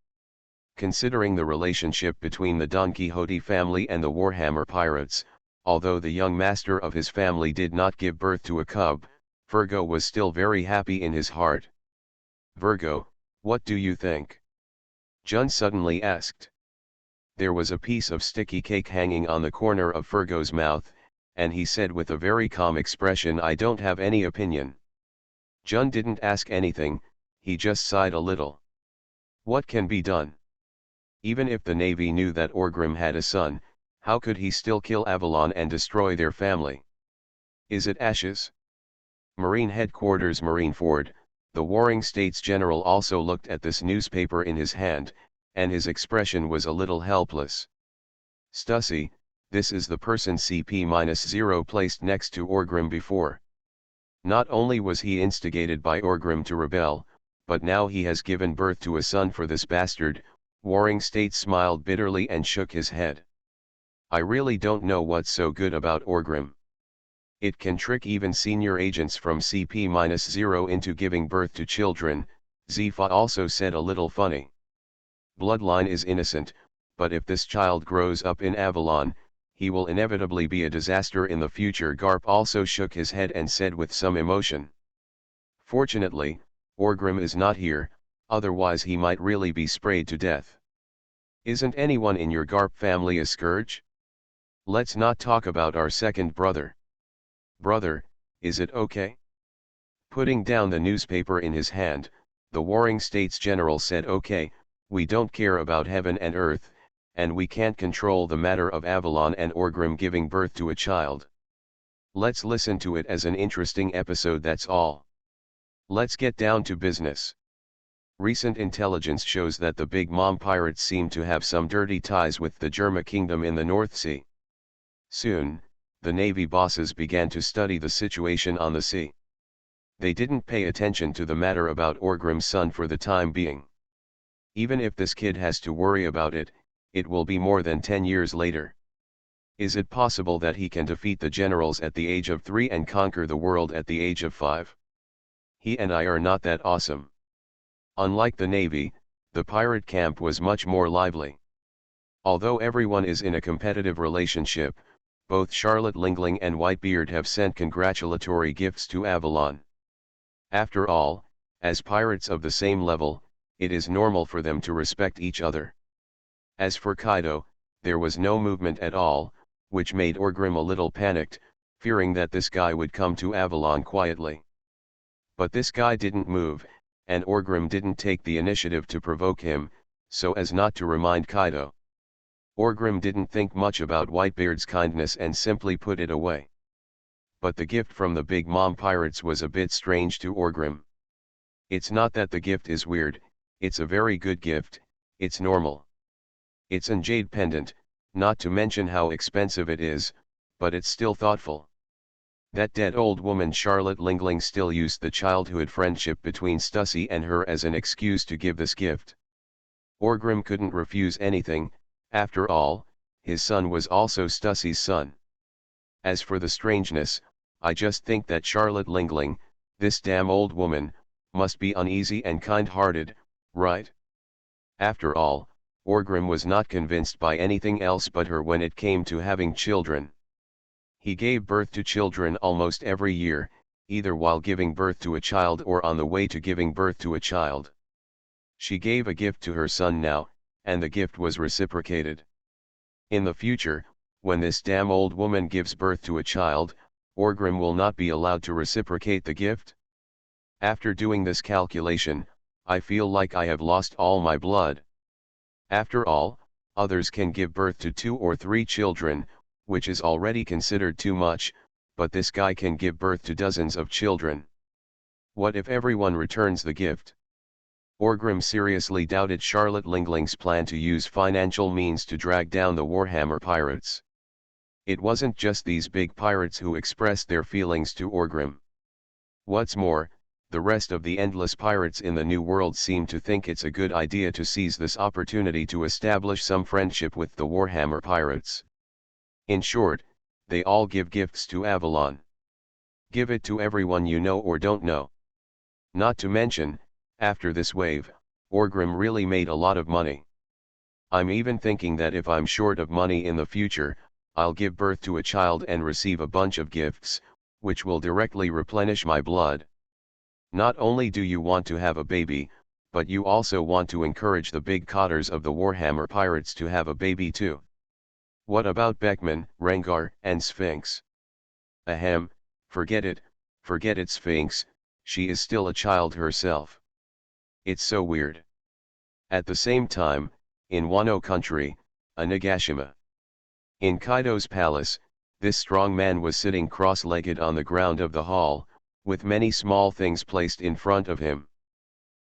Considering the relationship between the Don Quixote family and the Warhammer pirates, although the young master of his family did not give birth to a cub, Fergo was still very happy in his heart. "Virgo, what do you think?" Jun suddenly asked. There was a piece of sticky cake hanging on the corner of Fergo's mouth, and he said with a very calm expression, "I don't have any opinion." Jun didn't ask anything, he just sighed a little. What can be done? Even if the Navy knew that Orgrim had a son, how could he still kill Avalon and destroy their family? Is it ashes? Marine Headquarters Marineford, the Warring States General also looked at this newspaper in his hand, and his expression was a little helpless. "Stussy, this is the person CP-0 placed next to Orgrim before. Not only was he instigated by Orgrim to rebel, but now he has given birth to a son for this bastard." Warring States smiled bitterly and shook his head. "I really don't know what's so good about Orgrim. It can trick even senior agents from CP-0 into giving birth to children." Zifa also said a little funny. "Bloodline is innocent, but if this child grows up in Avalon, he will inevitably be a disaster in the future." Garp also shook his head and said with some emotion. "Fortunately, Orgrim is not here, otherwise he might really be sprayed to death. Isn't anyone in your Garp family a scourge? Let's not talk about our second brother. Brother, is it okay?" Putting down the newspaper in his hand, the Warring States General said, "Okay, we don't care about heaven and earth, and we can't control the matter of Avalon and Orgrim giving birth to a child. Let's listen to it as an interesting episode, that's all. Let's get down to business. Recent intelligence shows that the Big Mom pirates seem to have some dirty ties with the Germa Kingdom in the North Sea. Soon, the Navy bosses began to study the situation on the sea. They didn't pay attention to the matter about Orgrim's son for the time being. Even if this kid has to worry about it, it will be more than 10 years later. Is it possible that he can defeat the generals at the age of 3 and conquer the world at the age of 5? He and I are not that awesome. Unlike the Navy, the pirate camp was much more lively. Although everyone is in a competitive relationship, both Charlotte Lingling and Whitebeard have sent congratulatory gifts to Avalon. After all, as pirates of the same level, it is normal for them to respect each other. As for Kaido, there was no movement at all, which made Orgrim a little panicked, fearing that this guy would come to Avalon quietly. But this guy didn't move, and Orgrim didn't take the initiative to provoke him, so as not to remind Kaido. Orgrim didn't think much about Whitebeard's kindness and simply put it away. But the gift from the Big Mom pirates was a bit strange to Orgrim. It's not that the gift is weird, it's a very good gift, it's normal. It's an jade pendant, not to mention how expensive it is, but it's still thoughtful. That dead old woman Charlotte Lingling still used the childhood friendship between Stussy and her as an excuse to give this gift. Orgrim couldn't refuse anything, after all, his son was also Stussy's son. As for the strangeness, I just think that Charlotte Lingling, this damn old woman, must be uneasy and kind-hearted, right? After all, Orgrim was not convinced by anything else but her when it came to having children. He gave birth to children almost every year, either while giving birth to a child or on the way to giving birth to a child. She gave a gift to her son now, and the gift was reciprocated. In the future, when this damn old woman gives birth to a child, Orgrim will not be allowed to reciprocate the gift? After doing this calculation, I feel like I have lost all my blood. After all, others can give birth to 2 or 3 children, which is already considered too much, but this guy can give birth to dozens of children. What if everyone returns the gift? Orgrim seriously doubted Charlotte Lingling's plan to use financial means to drag down the Warhammer pirates. It wasn't just these big pirates who expressed their feelings to Orgrim. What's more, the rest of the endless pirates in the New World seem to think it's a good idea to seize this opportunity to establish some friendship with the Warhammer pirates. In short, they all give gifts to Avalon. Give it to everyone you know or don't know. Not to mention, after this wave, Orgrim really made a lot of money. I'm even thinking that if I'm short of money in the future, I'll give birth to a child and receive a bunch of gifts, which will directly replenish my blood. Not only do you want to have a baby, but you also want to encourage the big cotters of the Warhammer pirates to have a baby too. What about Beckman, Rengar, and Sphinx? Ahem, forget it Sphinx, she is still a child herself. It's so weird. At the same time, in Wano country, a Nagashima. In Kaido's palace, this strong man was sitting cross-legged on the ground of the hall, with many small things placed in front of him.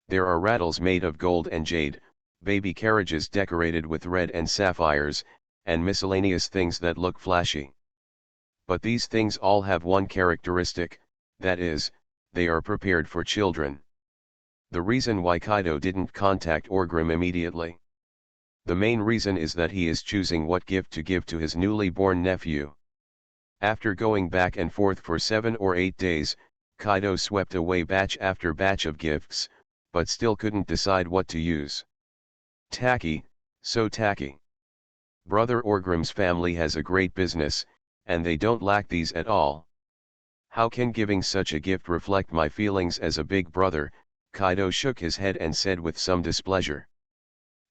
There are rattles made of gold and jade, baby carriages decorated with red and sapphires, and miscellaneous things that look flashy. But these things all have one characteristic, that is, they are prepared for children. The reason why Kaido didn't contact Orgrim immediately. The main reason is that he is choosing what gift to give to his newly born nephew. After going back and forth for 7 or 8 days, Kaido swept away batch after batch of gifts, but still couldn't decide what to use. Tacky, so tacky. Brother Orgrim's family has a great business, and they don't lack these at all. How can giving such a gift reflect my feelings as a big brother? Kaido shook his head and said with some displeasure.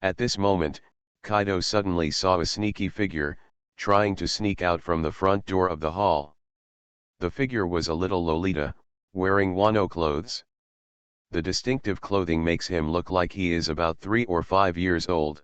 At this moment, Kaido suddenly saw a sneaky figure, trying to sneak out from the front door of the hall. The figure was a little Lolita, wearing Wano clothes. The distinctive clothing makes him look like he is about 3 or 5 years old.